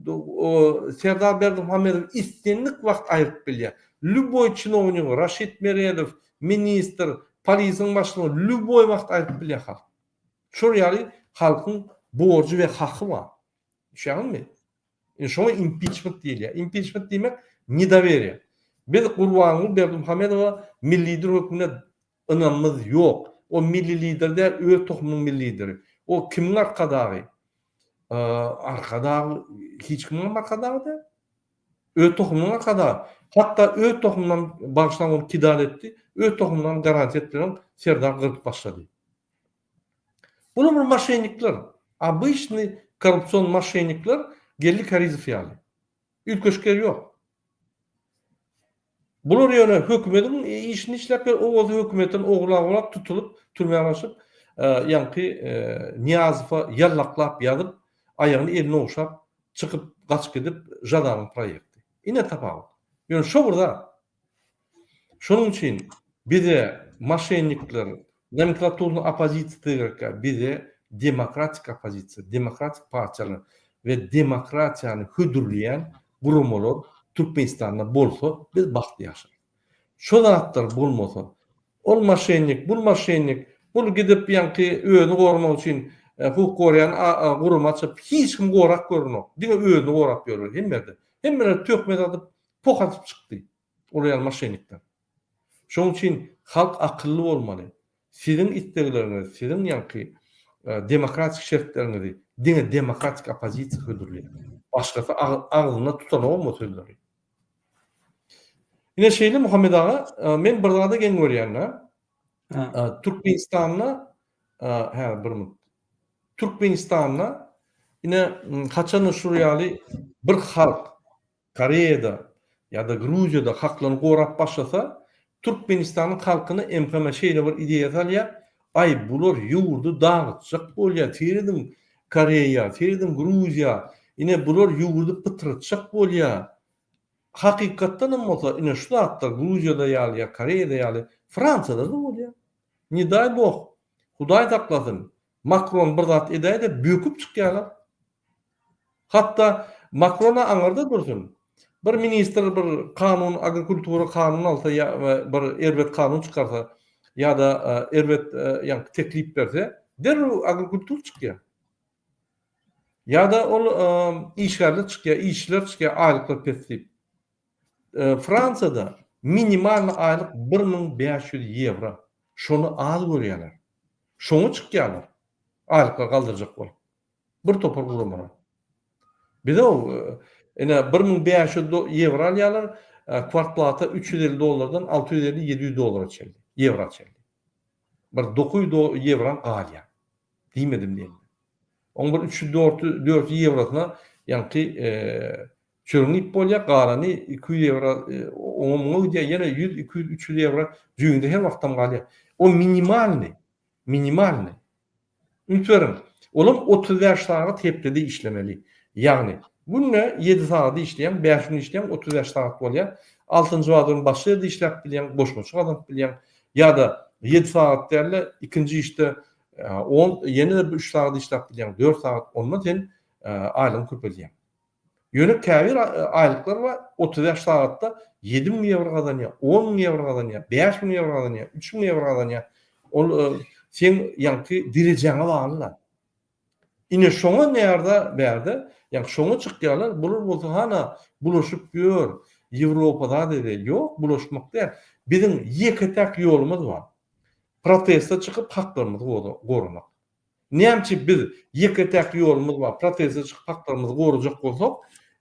O Serdar Berdimuhammedow itdenlik wagt aýryp bilýär. Любой чиновник, Рашид Мередов, министр, polisiň başlygy, любой wagt aýryp bilýär halk. Şol ýaly halkyň borjy we haky bar. Şaňmy? Şoňa impeachment diýilýär. Impeachment diýmek nedoverие. Biz Gurbanyň Berdimuhammedowa milli lider hökmüne ynanmaz ýok. O milli lider der, öz tohumynyň milli lideri. O kimler arkadagy? Arkadagy hiç kim arkadagy? Öz tohumynyň arkadagy. Hatta öz tohumdan başlanan kidal etdi. Öz tohumdan garanti etdiren Serdar Gırp başladı. Bunlar maşennikler. Обычный korrupsiyon maşennikler geldi karizi fiyalı. Ülkeşker yok. Bunlar yani hükümetin işini işlerken o hükümetin oğlak tutulup türmeye başıp Niyazıfa yallaklap yadıp ayağını eline oşap çıkıp kaç gidip Jadan'ın proyekti. Yine tapağı. Yani şu burada şunun için bir de maşennikler nomenklaturun opozisiýasy bir de demokratik opozisiýa, demokratik partiýalar ve demokratiýany hödürleýän gurumlar Türkmenistanda bolsa biz baxtly ýaşar. Şo zatlar bolmasa, ol maşennik, bul gidip ýa-ni öňü gormak üçin hukuk gorayan gurum açyp hiç kim gorak görnok. Diňe öňü gorap ýörür hemmerde. Hemmere tökmet atyp pok atyp çykdy. Olaýan maşennikler. Şoň üçin halk akylly bolmaly. Sizin istekleriniz, sizin ýa-ni demokratik şertlerinizi diňe demokratik opozisiýa hödürleýär. Başgasy agzyna tutana bolmasynlar. Yine şeyli Muhammed ağa, men bir zada gen görýän, Türkmenistanyna yine haçan şuryaly bir halk Koreýada ýa-da Gruziýada haklaryny gorap başlasa, Türkmenistanyň halkyny emkeme şeýle bir ideýa salýar. Ay bular ýurdu dağıtjak bolýar. Terdim Koreýa, terdim Gruziýa. Yine bular ýurdu pytratjak bolýar. Hakykatdan bolsa, ine şu zatlar Gruziýada ýaly, Koreýada ýaly, Fransada da bolýar. Ne daý bok. Hudaý taklasyn. Macron bir zat edäýde böküp çykýarlar. Hatta Macron'a aňarda dursun. Bir minister bir kanun, agrikultura kanunu alsa bir erwet kanun çykarsa ýa-da erwet ýa-ni teklip berse, derrew agrikultur çykýar. Ýa-da ol işgärlik çykýar, işler çykýar, aýlyklar pesip. Fransada minimal aýlyk 1500 euro. Şonu az görýärler. Şoňa çykýarlar. Aýlyklar galdyrjak bolup. Bir topar gurumana. Bir de o 1500 euro alýarlar, kwartlata $350 $650-700 çeldi. Euro çeldi. Bir 900 euro galýa. Diýmedim diýen. Oňa 300-400 eurosyna ýa-ni çörünip bolýar, galany 200 euro, oňa ýene 100-200-300 euro jüýünde her wagtdan galýar. O minimalny. Ünütlerim. Olam 35 saat tepkide işlemeli. Yani günne 7 saat işleyen, 5 gün işleyen 35 saat bolýar. 6-njy wagtyny başlaýdy işläp bilýän, boşma çykadan bilýän ýa-da 7 saat derle ikinji işte 10 ýene de 3 saat işläp bilýän 4 saat ondan sen aýlyk köpelýär. Ýöne käbir aýlyklar var 35 saatda 7.000 euro kazanýar, 10.000 euro kazanýar, 5.000 euro kazanýar, 3.000 euro kazanýar. Ol sen ýanky direjeňe baglylar. Ine şoňa näerde berde, ýani şoňa çykýarlar, bular bolsa hana bulaşyp gör, Ýewropada dedi. Ýok, bulaşmak däl. Bizim ýeketek ýolumuz bar. Protesta çykyp haklarymyzy gorumak. Näçe biz ýeketek ýolumuz bar, protesta çykyp haklarymyzy gorujak bolsak,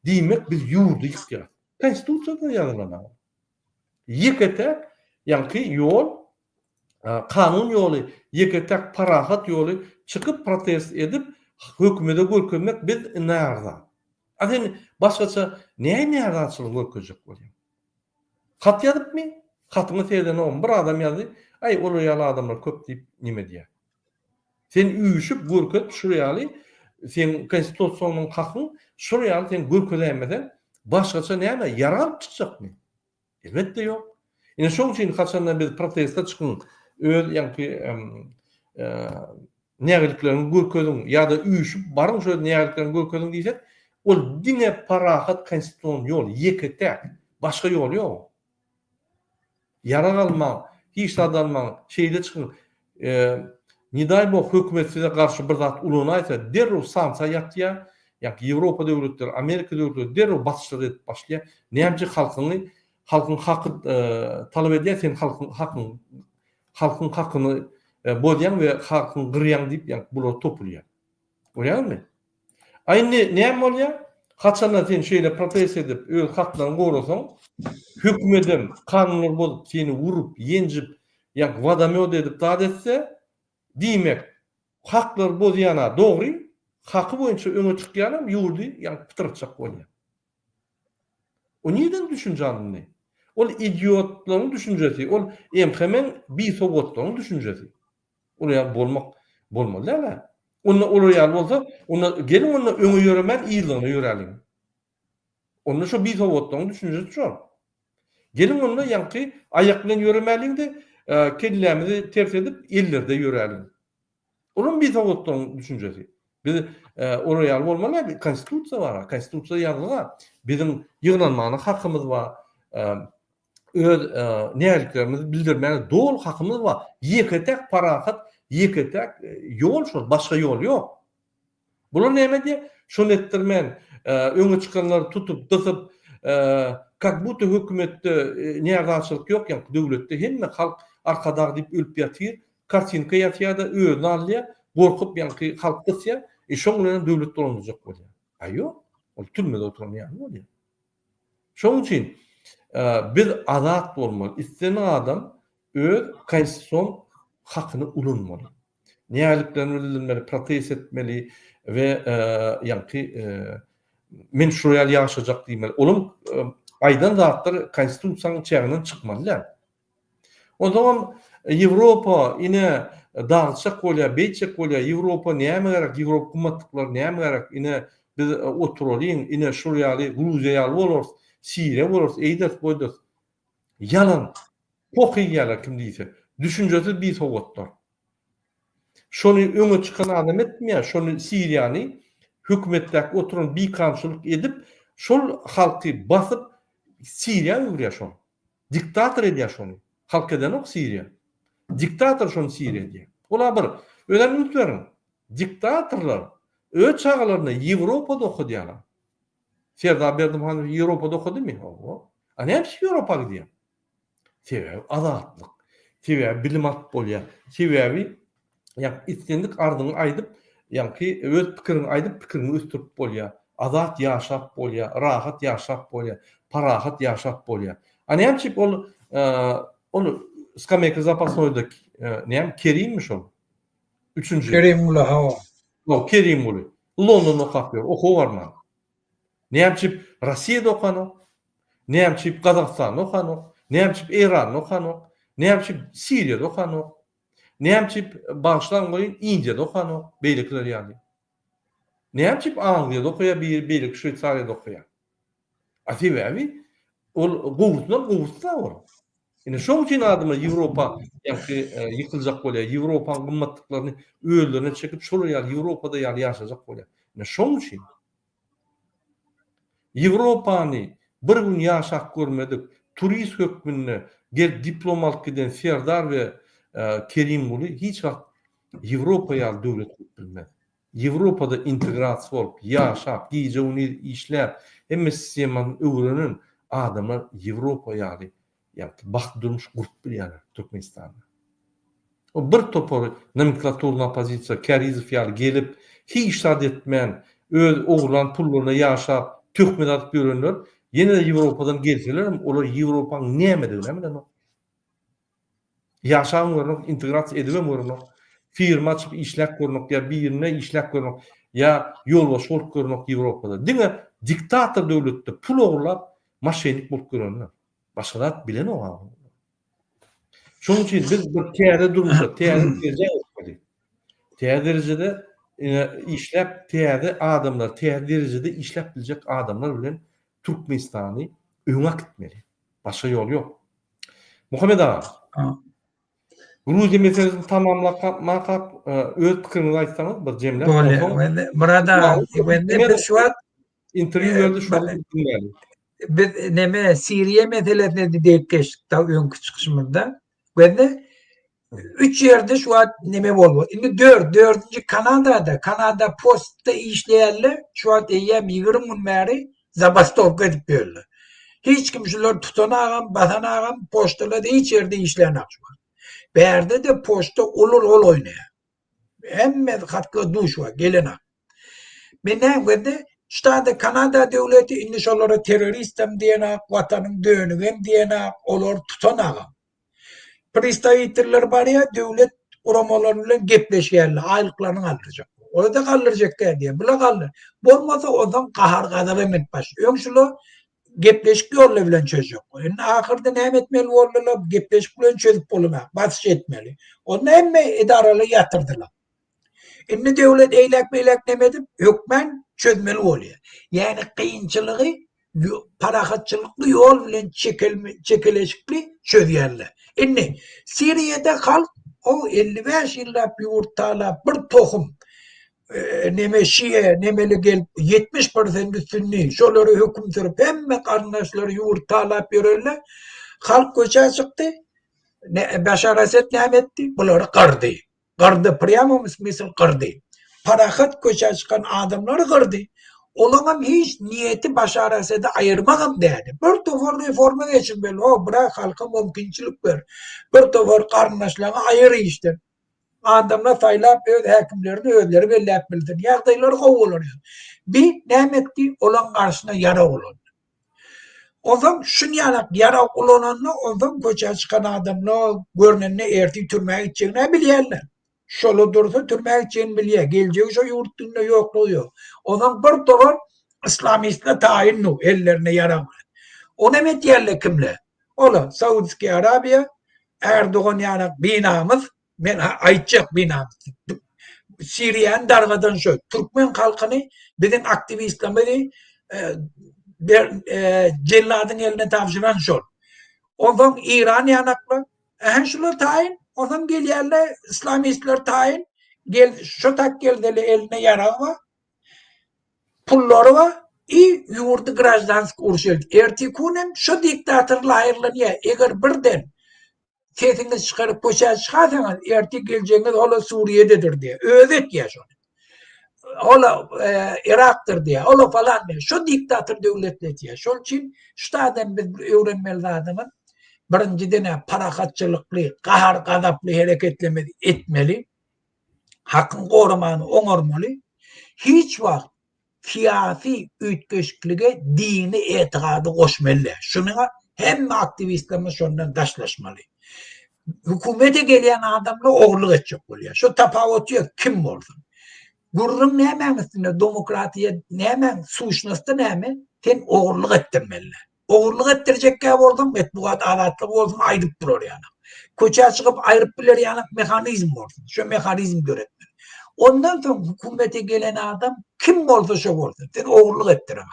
diýmek biz ýurdy ýykýar. Konstitusiýada ýazylan. Ýeketek ýanky ýol, kanun ýoly, ýeketek parahat ýoly çykyp protest edip hökümete görkezmek biz näerde? Adyn başgaça näme açylyp görkezek bolýar? Hat ýazypmy? Hatymy terden on bir adam ýazdy. Ay olar ýaly adamlar köp diýip nime diýär. Sen üýüşüp görkez şurýaly, sen konstitusiýanyň hakyny şurýaly sen görkezemeden başgaça näme ýaralyp çykjakmy? Elbetde ýok. Ine şoň üçin haçandan biz protesta çykyn, öz ýanky nägeliklerini görkezin ýa-da üýüşüp baryň şo nägeliklerini görkezin diýsek, ol diňe parahat konstitusiýon ýol, ýeketek, başga ýol ýok. Yara alma, hiç adamman şeyde çykyn. Ne daý bu hökümet size garşy bir zat uluny aýtsa, derru sanksiýa ýatýar. Ýa-ni Ýewropa döwletleri, Amerika döwletleri derru başçylyk edip başlaýar. Näme halkyny haky talap edýär, sen halkyň hakyny bodyan we hakyny gyrýan diýip ýa-ni bular topulýar. Görýärmi? Aýny näme bolýar? Haçandan sen şeýle protest edip öz haklaryny gorasaň, hükmedim kanunlar bolup seni vurup, yenjip, ýa vadamyod edip taýat etse, diýmek haklar bolýana dogry, haky boýunça öňe çykýanam ýurdy, ýa pytyrjak bolýar. O niýeden düşünjäni? Ol idiotlaryň düşünjesi, ol hemen bir sowatlaryň düşünjesi. Ol ýa bolmaly. Onda olur ýaly bolsa, onda gelin onda öňe ýöremen ýylyny ýörelim. Onda şo bir sowatlaryň düşünjesi şo. Gelin onda ýanky aýak bilen ýöremäliginde kellämizi ters edip ellerde ýörelim. Onun bir sowatlaryň düşünjesi. Biz oraya bolmaly, bir konstitusiýa bar. Konstitusiýa ýazylgan. Bizim ýyglanmanyň hakymyz bar. Öz näliklerimizi bildirmäge dol hakymyz bar. Ýeketek parahat, ýeketek ýol şol, başga ýol ýok. Bular näme diýär? Şonu etdirmen, öňe çykanlary tutup, dysyp, как будто hökümetde näçilik ýok, ýa döwletde hemme halk arkadagy diýip ölüp ýatyr, kartinka ýatýar da özüni alýar, gorkup ýa-ni halk dysýar, şoň bilen döwlet dolanjak bolýar. Aýo, ol türmede oturan ýaly bolýar. Şoň üçin biz azat bolmaly. Istenen adam öz konstitusiýon hakyny ulanmaly. Näliklerini bildirmeli, protest etmeli we ýa-ni men şuraya ýaşajak diýmeli. Olum aýdan zatlar konstitusiýanyň çäginden çykmalylar. O zaman Ýewropa ine dağılçak bolýar, beýçek bolýar. Ýewropa näme gerek? Ýewropa hukumatlyklary näme gerek? Ine biz oturalyn, ine şuryaly, Gruziýaly bolar, Siriýa bolar, eýder boýdus. Yalan. Pokyýarlar kim diýse. Düşünjesi bir sowatlar. Şonu öňe çykan adam etmeýär, şonu Siriýany hökümetdäki oturan bir kamçylyk edip, şol halky basyp Siriýa ýurýar şol. Diktator edýär şonu. Halk eden ok Siriýa. Diktator şonu Siriýa diýär. Olar bir ölen ümitlerin. Diktatorlar öz çağlaryny Ýewropada okudýarlar. Serdar Berdimuhamedow Ýewropada okudymy? O. Ana hepsi Ýewropaga gidýär. Sebäbi azatlyk. Sebäbi bilim alyp bolýar. Sebäbi ýa istendik ardyny aýdyp, ýa-ni öz pikirini aýdyp pikirini östürip bolýar. Azat ýaşap bolýar, rahat ýaşap bolýar, parahat ýaşap bolýar. Ana hepsi ol skameyka zapasnoýda näme Kerimmiş ol. 3-nji. Kerimullah ha. O Kerimul. Londonda okapýar, okuwarman. Näme Rossiýada okan, näme Kazakstanda okan, näme Iran okan, näme Siriýada okan, näme bagşlan goýun Indiýada okan, beýlekler ýaly. Näme çip Angliýada okuýar, beýlik Şweytsariýada okuýar. Sebäbi ol gowrutsa ol. Ine şoň üçin adamlar Ýewropa ýa-ki ýykyljak bolýar, Ýewropaň gymmatlyklaryny öýlerine çekip şol ýaly Ýewropada ýaly ýaşajak bolýar. Ine şoň üçin Ýewropany bir gün ýaşap görmedik. Turist hökmünde gel diplomat giden Serdar we Kerimoğlu hiç wagt Ýewropa ýaly döwlet bilmez. Ýewropada integrasiýa bolup ýaşap, giýje uny işläp, hemme sistemany öwrenen adamlar Ýewropa ýaly baht durmuş grup bilýärler Türkmenistanda. O bir topor nomenklaturna opozisiýa Karizow ýaly gelip hiç sad etmän, öz oglan pullaryna ýaşap, töhmet atyp ýörenler, ýene de Ýewropadan gelseler, olar Ýewropaň nämedigini bilen. Ýaşam görnok, integrasiýa edibem görnok, firma açyp işläp görnok ýa birine işläp görnok ýa ýolbaş bolup görnok Ýewropada. Diňe diktator döwletde pul oglap, maşenik bolup görenler. Başgalar bilen o. Şoň üçin biz bir täze durmuşa, täze derejede, täze derejede işläp, täze adamlar, täze derejede işläp biljek adamlar bilen Türkmenistany öňe gitmeli. Başga ýol ýok. Muhammed ağa. Gruziya meselesini tamamlamak öz pikirini aýtsaňyz bir jemlep. Burada bir şuat interview berdi şu dinleyelim. Biz neme Siriye meselesine deyip geçtik ta öňkü çykyşymyzda. Bende 3 ýerde şu an neme bolbo. Indi 4-nji Kanada postda işleýärler. Şu an eýem 20 gün bäri zabastovka edip berler. Hiç kim şular tutanagam, basanagam postalarda hiç ýerde işleýän şu an. Berde de posta olur oynaya. Hemme hatla duş var, gelena. Menen gördü, işte Kanada devleti indi şolara teröristem diýenak, watanın dönügem diýenak, olar tutanagam. Pristaýitler bar ya, devlet uramalar bilen gepleşýärler, aýlyklaryny aldyrjak. Orada kaldıracak diye, bula kaldır. Bolmasa odan kahar gadar emet baş. Öňşular gepleşik ýolla bilen çözjek. Indi ahyrda näme etmeli bolmaly? Gepleşik bilen çözüp bolmak, basyş etmeli. Onu hemme edaraly ýatyrdylar. Indi devlet eýlek demedi, hökmen çözmeli bolýar. Yani kıyınçılığı parahatçılıklı yol bilen çekeleşikli çözýärler. Indi Siriýede halk o 55 ýyllap ýurtala bir tohum neme Şiye, nemeli gelip 70% Sünni, şolary höküm sürüp hemme kardeşleri yurtalap ýörerler. Halk köçe çykdy. Başar Esed näme etdi? Bulary qırdy. Qırdy, prямо misal qırdy. Parahat köçe çykan adamlary qırdy. Olaňam hiç niyeti Başar Esed'i ayırmagam dedi. Bir tofar reforma geçirmeli. O bırak halka mümkinçilik ver. Bir tofar kardeşlerine ayır işte. Adamlar saylap öz hakimlerini özleri bellep bildir. Ýagdaýlar gowular. Bir näme etdi? Olan karşısına yara olan. Ozan şun yanak yara olananla ozan köçe çıkan adamlar görnenine erti türmäge gitjegini bilýärler. Şolu dursa türmäge gitjegini bilýär. Geljegi şo ýurtunda ýokluyor. Ozan bir tofar İslamistler taýinli ellerine yara. O näme etýärler kimler? Ola Saudi Arabiya, Erdoğan yanak binamız men aýtjak binamız. Siriýany dargadan şo. Türkmen halkyny biziň aktivistlerimiz celladyň eline tapşyran şol. Ondan İran ýanaklar, şular taýin, ondan gelýärler, İslamistler taýin, şo tak geldiler eline ýarawa, pullary var, ýurdy grajdansk uruş eldi. Erti kunem şo diktatorlar aýrylýar. Eger birden sesiniz çıkarıp köçe çıkarsanız erti geleceğiniz ola Suriye'dedir diye. Özet ya şunu. Ola Irak'tır diye. Ola falan diye. Şu diktatör devletler diye. Şol için şu adam biz öğrenmeli adamın birinciden parahatçılıklı, kahar gadaplı hareketlemeli etmeli. Hakkın korumanı oňarmaly. Hiç vakt siyasi ütköşklüge dini etiqadı koşmalı. Şuna hem aktivistlerimiz şundan taşlaşmalı. Hükümete gelen adamla oğurluk edecek oluyor. Şu tapavotçuya kim bolsun? Gurrun näme üstüne demokratiye näme suçnasty näme? Sen oğurluk ettirmeli. Oğurluk ettirecekkä bolsun, metbuat adatlyk bolsun, aýdyp durar ýani. Köçe çykyp aýryp biler ýani mehanizm bolsun. Şu mehanizm göretmeli. Ondan soň hükümete gelen adam kim bolsa şo bolsun. Sen oğurluk ettiremem.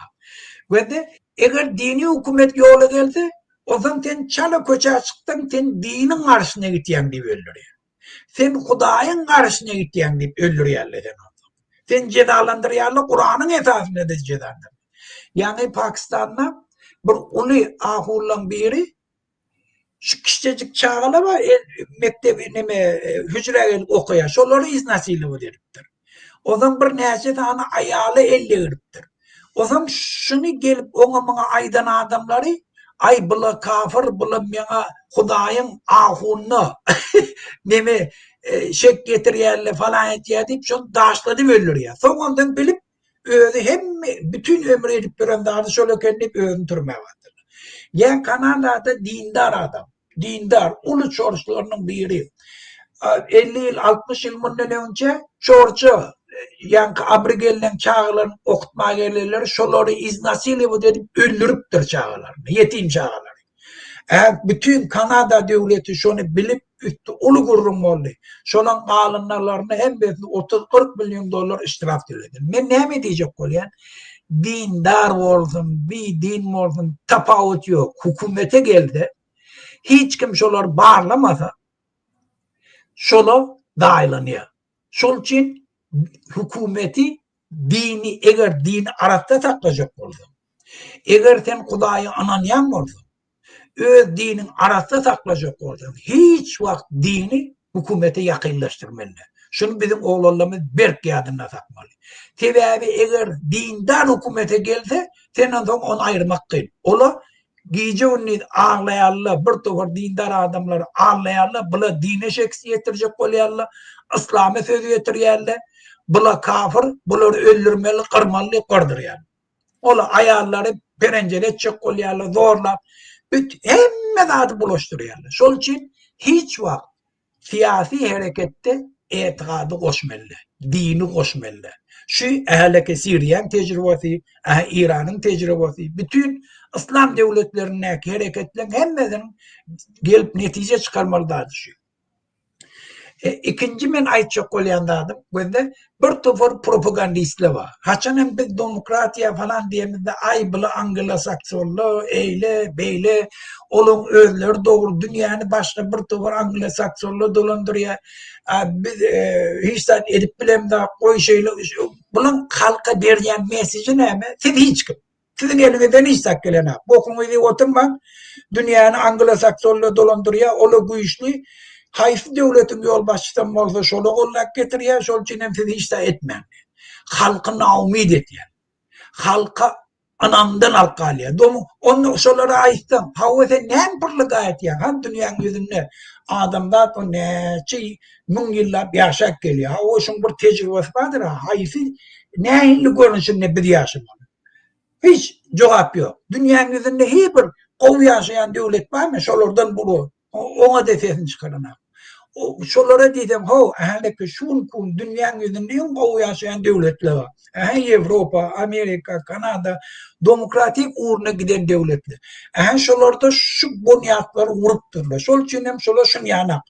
Ve de eğer dini hükümet yolu gelse o zaman sen çala koça çıktın sen dinin karşısına gittiyen diye öldürüyor. Sen Hudayın karşısına gittiyen diye öldürüyorlar sen. Sen cezalandırıyorlar Kur'an'ın esasında da cezalandırıyor. Yani Pakistan'da bir ulu ahurlan biri şu küçücük çağla var mektep neme hücre okuyor. Şoları iznasiyle bu deriptir. O zaman bir neyse tane ayalı elle örüptür. O zaman şunu gelip ona aydan adamları ay bula kafir bula mena Hudayın ahunna neme şek getiriyerle falan etiye deyip şunu daşladı öldürüyor. Sonradan bilip hem bütün ömrü edip duran şöyle kendini öldürmeye vardır. Yani Kanada'da dindar adam. Dindar. Ulu çorçlarının biri. 50 yıl 60 yıl bundan önce çorçu yani abrigellen çağlarını okutmaya gelirler. Şoları iznasiyle bu dedip öldürüptür çağlarını. Yetim çağlarını. Bütün Kanada devleti şunu bilip ulu gururum oldu. Şonun alınlarını hem de 30-40 milyon dolar iştiraf edilir. Ben ne mi diyecek oluyor? Dindar olsun, bir din olsun, tafavut yok. Hükümete geldi. Hiç kim şolar bağırlamasa şolar dağılanıyor. Şol için hükümeti dini eğer dini aratta saklayacak oldu. Eğer sen Kudayı ananyan oldu. Öz dinin aratta saklayacak oldu. Hiç vakit dini hükümete yakınlaştırmalı. Şunu bizim oğullarımız berk yadına takmalı. Sebebi eğer dindar hükümete gelse senden sonra onu ayırmak kıyın. Ola gece onu ağlayarlar, bir tovar dindar adamları ağlayarlar, bula dine şeksi getirecek oluyorlar, İslam'a sözü getiriyorlar, bula kafir, buları öldürmeli, kırmalı, kırdırıyorlar. Ola ayarları perencele edecek oluyorlar, zorlar. Hemen adı buluşturuyorlar. Şol için hiç vakit siyasi harekette etikadı koşmalı, dini koşmalı. Şu ehleke Suriye'nin tecrübesi, İran'ın tecrübesi, bütün İslam devletlerindeki hareketlerin hemmenin gelip netice çıkarmalıdır şu. İkinci ben aytacak olayandadım. Böyle bir topar propagandistler var. Haçanın biz demokratiya falan diyemizde ay bile Anglo-Saksonlu, eyle, beyle, olun özler doğru dünyanı başka bir topar Anglo-Saksonlu dolandırıyor. Biz hiç edip bilem de koy şeyle bunun halka verilen mesajı ne mi? Siz hiç kim. Sizin elinizden hiç saklayana. Bokunuzu oturmak dünyanı Anglo-Saksonlu dolandırıyor. Olu bu işli hayfi devletin yol başçıdan olsa şolu olarak getiriyor, şol için siz hiç de etmeyin. Halkına umid ediyor. Halka anamdan halka alıyor. Onu şolara ayıttım. Havvete nem pırlı gayet ya. Hem dünyanın yüzünde adamlar o neçe min yıllar yaşak geliyor. O şun bir tecrübesi vardır. Hayfi ne hilli görünüşünde bir yaşamalı. Hiç cevap yok. Dünyanın yüzünde hiçbir kov yaşayan devlet var mı? Şolardan bulu. Ona defesini çıkarana. Şolara dedim, ehleke şun kun dünyanın yüzünde en kov yaşayan devletler var. Avrupa, Amerika, Kanada, demokratik uğruna giden devletler. Şolarda şu bunyatları vurup dururlar. Şol için hem şolar şun yanak.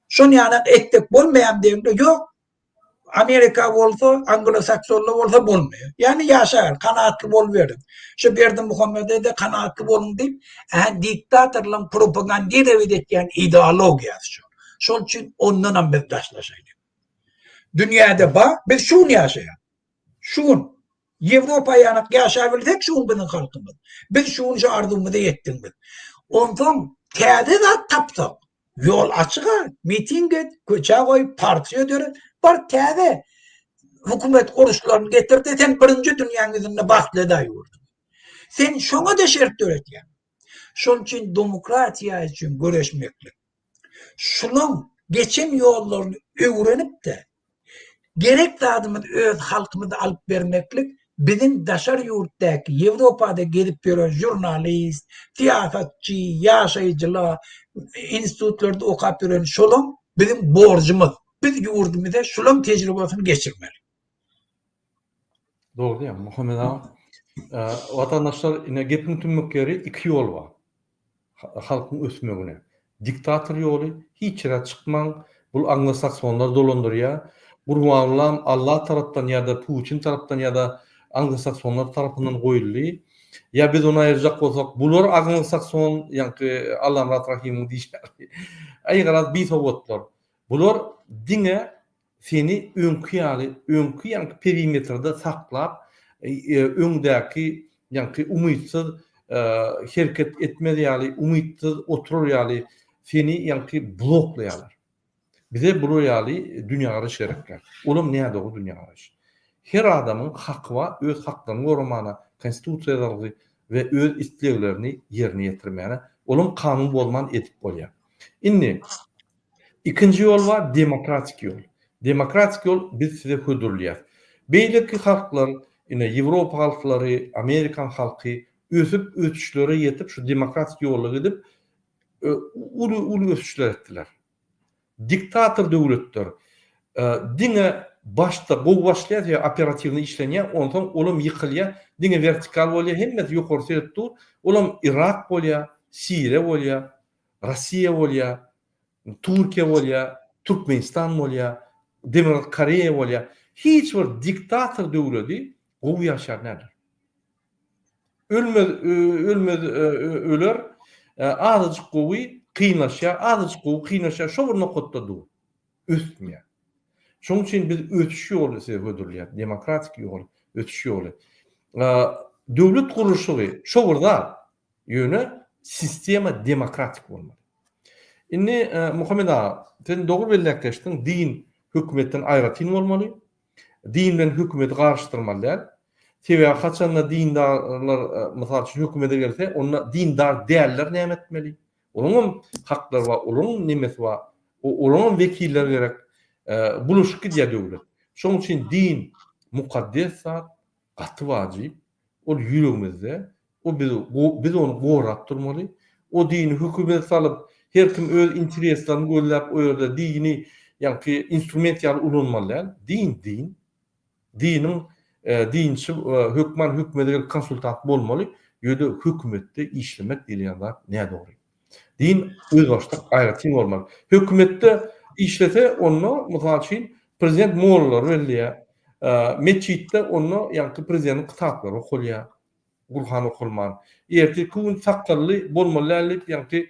Şun yanak ettik bulmayan devletler yok. Amerika olsa, Anglo-Saksonlu olsa bulmuyor. Yani yaşar, kanaatlı oluverin. Şu Berdi Muhammed'e de kanaatlı olun deyip, diktatörlerin propagandayı revidetken ideologiyası şu. Şol için onunla biz taşlaşaydık. Dünyada bak, biz şunu yaşayan. Şun. Avrupa yanık yaşayabildik şun bizim halkımız. Biz şunu şu ardımızda yettik biz. Ondan tedi de taptık. Yol açık, miting et, köçe koy, partiye dörün. Bir tedi hükümet kuruşlarını getirdi, sen birinci dünyanın yüzünde bakle da yurdun. Sen şuna da şert öğretiyen. Şunun için demokratiya için görüşmeklik. Şunun geçim yollarını öğrenip de gerekli adımı öz halkımıza alıp vermeklik bizim daşar yurttaki Avrupa'da gelip gören jurnalist, siyasetçi, yaşayıcılar, enstitütlerde okuyup gören şunun bizim borcumuz. Biz yurdumuzda şunun tecrübesini geçirmeli. Doğru değil mi? Muhammed Ağa. Vatandaşlar yine gepin tümükleri iki yol var. Halkın ösmegine. Diktatör yolu hiç yere çıkman. Bu Anglo-Saksonlar dolandırıyor. Gurbanlam Allah tarapdan ya da Putin tarapdan ya da Anglo-Saksonlar tarapından goýuldy. Ya biz ona aýyrjak bolsak, bular Anglo-Sakson ýa-ni Allah Rat Rahim diýişler. Aýgyrat bir sowatlar. Bular diňe seni öňkü ýa-ni perimetrde saklap, öňdäki ýa-ni umytsyz hereket etmeli ýaly, umytsyz oturur ýaly seni ýa-ni bloklaýarlar. Bize bu ýaly dünýäge şerekler. Olam näde o dünýäge? Her adamın hakkı var, öz haklarını gorumana, konstitusiýalardy ve öz isleglerini yerine getirmene, olam kanun bolman etip bolýar. Indi ikinji ýol var, demokratik ýol. Demokratik ýol biz size hödürlýär. Beýleki halklar, ine Ýewropa halklary, Amerikan halky ösüp ötüşlere yetip şu demokratik ýolla gidip uly ötüşler etdiler. Diktator döwletler diňe başta gow başlaýar ýa operativni işlenýär, ondan olam ýykylýar, diňe vertikal bolýar, hemmet ýokary seretdir. Olam Irak bolýar, Siriýa bolýar, Rossiýa bolýar, Türkiýe bolýar, Türkmenistan bolýar, Demokrat Koreýa bolýar. Hiç bir diktator döwleti gow ýaşar nädir? Ölmez öler, azıcık gowy kıynaşa, azıcık gowy kıynaşa, şo bir noktada dur. Ötmýär. Şoň üçin biz ötüş ýoly hödürlýär, demokratik ýol, ötüş ýoly. Döwlet gurulşy şo birda ýöne sistema demokratik bolmaly. Indi Muhammed ağa, sen dogry belläkleşdiň, din hökümetden aýratyn bolmaly. Din bilen hökümeti garşdyrmaly. Sebäbi haçanda dindarlar mysal üçin hökümete gelse, onda dindar däller näme etmeli? Olaryň haklary bar, olaryň nimesi bar, olaryň wekilleri gerek. Buluşuk gidýär döwlet. Şoň üçin din mukaddes zat, gaty wajyp. O ýüregimizde, o biz onu gorap durmaly. O dini hökümet salyp, her kim öz intereslerini gözläp o ýerde dini ýa-ni instrument ýaly ulanmaly. Din. Dinin dinçi hökümete konsultant bolmaly. Ýöne hökümetde işlemek diýilýär näde dogry. Din öz başda aýratyn bolmaly. Hökümetde işlete onu mysal üçin prezident mollalar berýär. Meçitde onu ýa-ni prezidentin kitaplary okulýar. Gurhan okulman. Erteki gün sakally bolmaly ýa-ni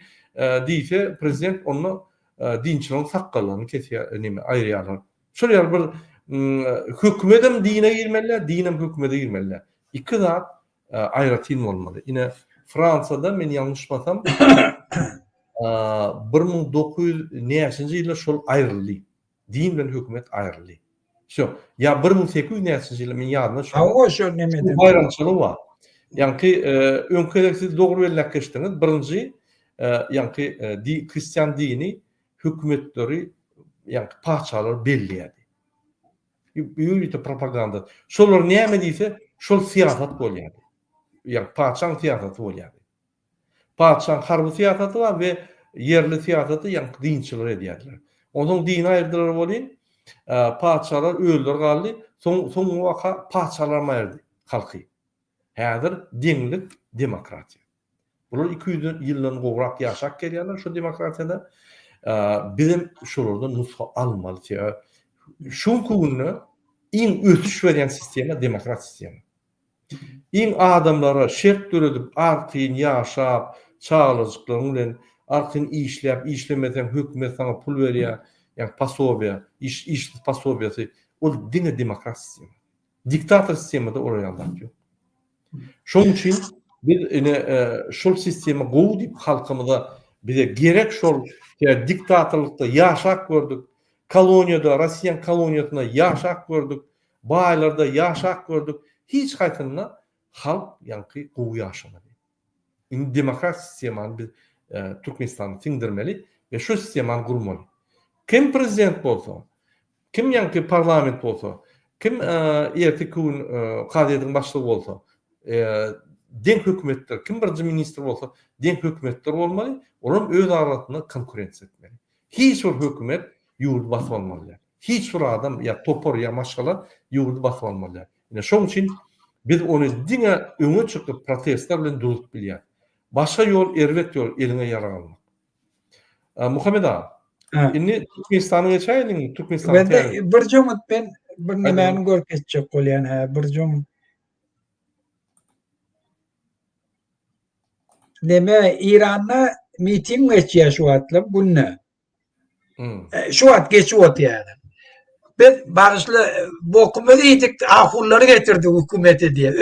diýse prezident onu dinçiliň sakallaryny kesýär, näme aýrýarlar. Şol bir hökümetem dine girmeliler, dinem hökümete girmeliler. İki zat aýratyn bolmaly. Ine Fransada men ýalňyşmasam 1900-nji ýylda şol aýryldy. Din bilen hökümet aýryldy. Şo, ýa 1800-nji ýylda men ýadyma şo. O şo nemeden? Bayramçylyk bar. Ýa-ni öňkedeksiz dogry belläkleşdiňiz. Birinji ýa-ni Hristiýan dini hökümetleri ýa-ni paçalar belliýärdi. Ýürüýte propaganda. Şolar näme diýse, şol siýasat bolýardy. Ýa paçaň siýasaty bolýardy. Paçaň harby siýasaty bar we yerli siýasaty ýa dinçiler edýärler. Onuň dini aýrdylar bolýan, paçalar öldür galdy, soň waka paçalar maýardy halky. Häzir diňlik demokratiýa. Bular 200 ýyldan gowrak ýaşap gelýärler şu demokratiýada. Bizim şolardan nusha almaly. Şu günü in ötüş veren sistema demokrat sistema. İn adamlara şert döredip artyn ýaşap, çağırjyklaryň bilen artyn işläp, işlemesen hökümet sana pul berýär, ýa pasobiýa, iş pasobiýasy, o diňe demokrat sistema. Diktator sistemada oraýanlar ýok. Şoň üçin biz şol sistema gowy diýip halkymyza bize gerek şol diktatorlukda ýaşap gördük. Koloniýada, Russiýan koloniýasyna ýaşap gördük. Baýlarda ýaşap gördük. Hiç haýtynda halk ýa-ni gowy ýaşamady. Indi demokrat sistemany biz Türkmenistanda siňdirmeli we şu sistemany gurmaly. Kim prezident bolsa, kim ýa-ni parlament bolsa, kim erteki gün gadydyň başlygy bolsa, deň hökümetler, kim birinji ministr bolsa, deň hökümetler bolmaly, olam öz aralarynda konkurensiýa etmeli. Hiç bir hökümet ýurdu basy almaly. Hiç bir adam ýa topor ýa maşgala ýurdu basy almaly. Ine şoň üçin biz onu diňe öňe çykyp protestler bilen durup bilýär. Başga ýol, erwet ýol eline ýaragalmak. Muhammed ağa, Ha. Inni Türkmenistan'a geçeydin, Türkmenistan'a Ve gelin. de bir cumhur ben bir Aynen. nimeni görkezecek bolýan ha bir cumhur. Neme İran'da miting geçýär şu atla bunne. Şu at geçiyor yani. Ben barışlı bokumu dedik ahulları getirdi hükümete diye.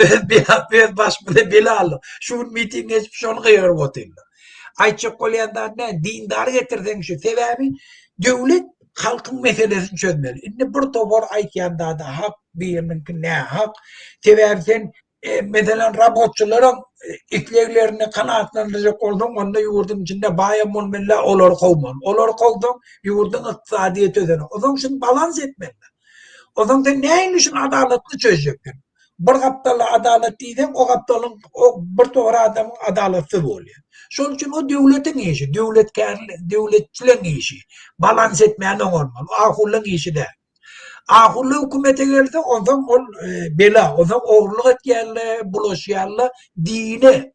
Ben başımda bela aldım. Şu miting geçmiş onu kıyırıp oturdu. Ayçık kolyandan ne dindar getirden şu sebebi devlet halkın meselesini çözmeli. Şimdi bir topar aytýanda da hak birinin ne hak sebebi sen mesela robotçuların ikleglerini kanaatlandıracak oldun, onda yurdun içinde bayan olmalı, olar kovman. Olar kovdun, yurdun iktisadiyeti ödene. O zaman şimdi balans etmeli. O zaman sen neyin için adaletli çözeceksin? Bir kaptalı adalet değilsen, o kaptalın, o bir doğru adamın adaletsiz oluyor. Şunun için o devletin işi, devletçilerin işi. Balans etmeyen olmalı. Ahulun işi de. Ahullu hükümete geldi, o zaman o bela, o zaman oğurluk etkenle, bulaşıyarla, dini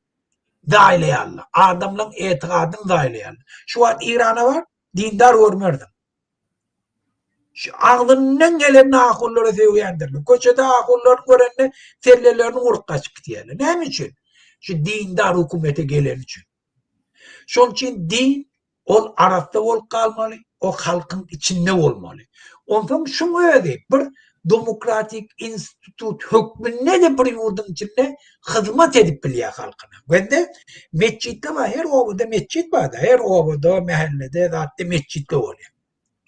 dahileyarla, adamların etikadını dahileyarla. Şu an İran'a var, dindar görmerdim. Ağzından gelen ahulları seviyendirler. Köçede ahulları görenle sellelerini vurup kaçık diyelim. Ne için? Şu dindar hükümete gelen için. Şunun için din, o arafta ol kalmalı, o halkın içinde olmalı. Ondan şunu öyle bir demokratik institut hükmüne de bir yurdun içinde hizmet edip biliyor halkına. Ben de mescitte var, her ovada mescit var da, her ovada, mahallede zaten mescitte oluyor.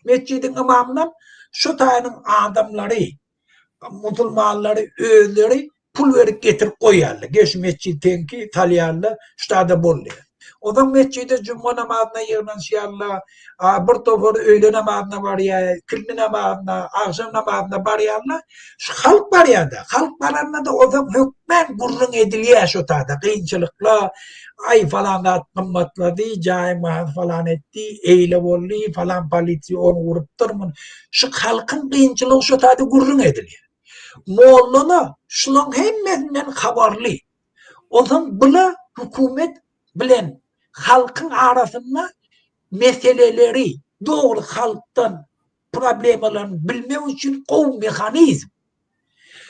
Mescidin imamından şu tanenin adamları, Müslümanları, özleri pul verip getirip koyarlar. Geç mescidinki talyarlar, şurada buluyor. O zaman mescide cuma namazına yığınlaşıyarlar, bir topar öğle namazına varıyor, kirli namazına, akşam namazına varıyorlar. Şu halk var ya da, halk varanda da o zaman hükmen gurrun ediliyor şu tarzda, kıyınçılıkla, ay falan da kımmatladı, cayma falan etti, eyle oldu falan polisi onu vurup durmun. Şu halkın kıyınçılığı şu tarzda gurrun ediliyor. Moğolluna şunun hemmesinden haberli. O zaman buna hükümet bilen halkın arasında meseleleri doğru halktan problemlerini bilmek için o mekanizm.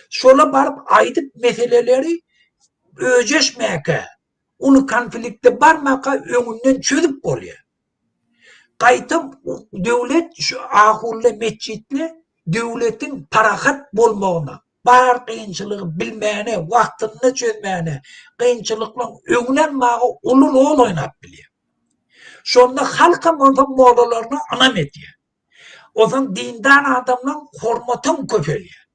Şöyle barıp aydıp meseleleri öceşmeye, onu konflikte barmaka önünden çözüp oluyor. Kaytıp devlet şu ahulle mescitle devletin parahat bulmağına, bar kıyınçılığı bilmeyene, vaktini çözmeyene, kıyınçılıkla önlenmeye ulun oğul oynap biliyor. Sonra halka modalarını anam ediyor. O zaman dindar adamla hormatım köpeliyor.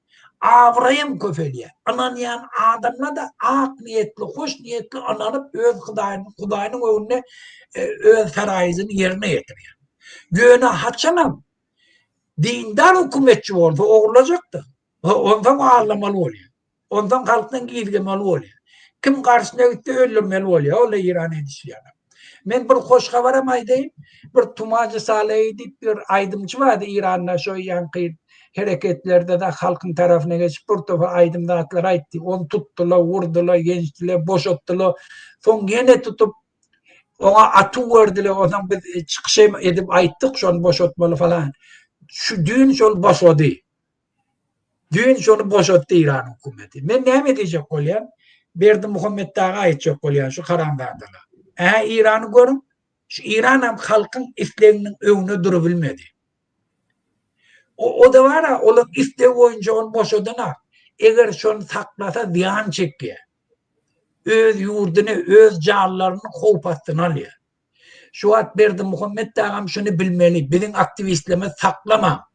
Avrayım köpeliyor. Ananayan adamla da ak niyetli, hoş niyetli ananıp öz Kudayının önüne öz ferayizini yerine getiriyor. Göğüne haçanam dindar hükümetçi oldu, olacaktı. Ondan ağırlamalı oluyor. Ondan halktan giydirmeli oluyor. Kim karşısına gitti öldürmeli oluyor. Öyle İran edişi yani. Ben bir hoş haberim aydayım. Bir Tumacı Salih'i bir aydımcı vardı İran'da şu yankı hareketlerde de halkın tarafına geçip bir topa aydımdatlar aytti. Onu tuttular, vurdular, gençtiler, boşalttılar. Son yine tutup ona atı verdiler. Ondan bir çıkış edip ayttık şu an boşaltmalı falan. Şu düğün şöyle boşaldı. Düğün şöyle boşalttı İran hükümeti. Ben ne diyecek olyan? Berdi Muhammed Dağ'a aytacak olyan şu karandadılar. İran'ı görün. Şu İran halkın isteklerinin önüne durabilmedi. O da var ya, onun istek boyunca onu boşadına, eğer şunu saklasa ziyan çekiyor. Öz yurdunu, öz canlarını kovpasını alıyor. Şu at Berdi Muhammed Dağ'ım şunu bilmeli, bizim aktivistlerimiz saklama.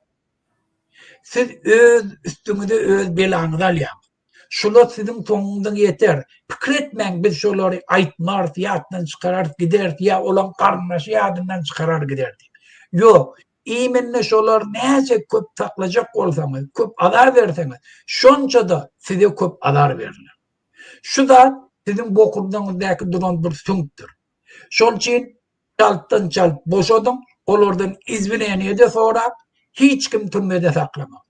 Siz öz üstünüzde öz belanızı alıyor. Şular sizin sonundan yeter. Fikretmeyin biz şuları aytmar, yadından çıkarar gider, ya olan karnaşı yadından çıkarar gider. Yok. İmenle şular neyse köp saklayacak olsanız, köp adar verseniz, şunca da size köp adar verirler. Şu da sizin bokurduğunuzdaki duran bir süngtür. Şunun için çalttan çalt boşadın, olurdan izbileyene de sonra hiç kim türmede saklamaz.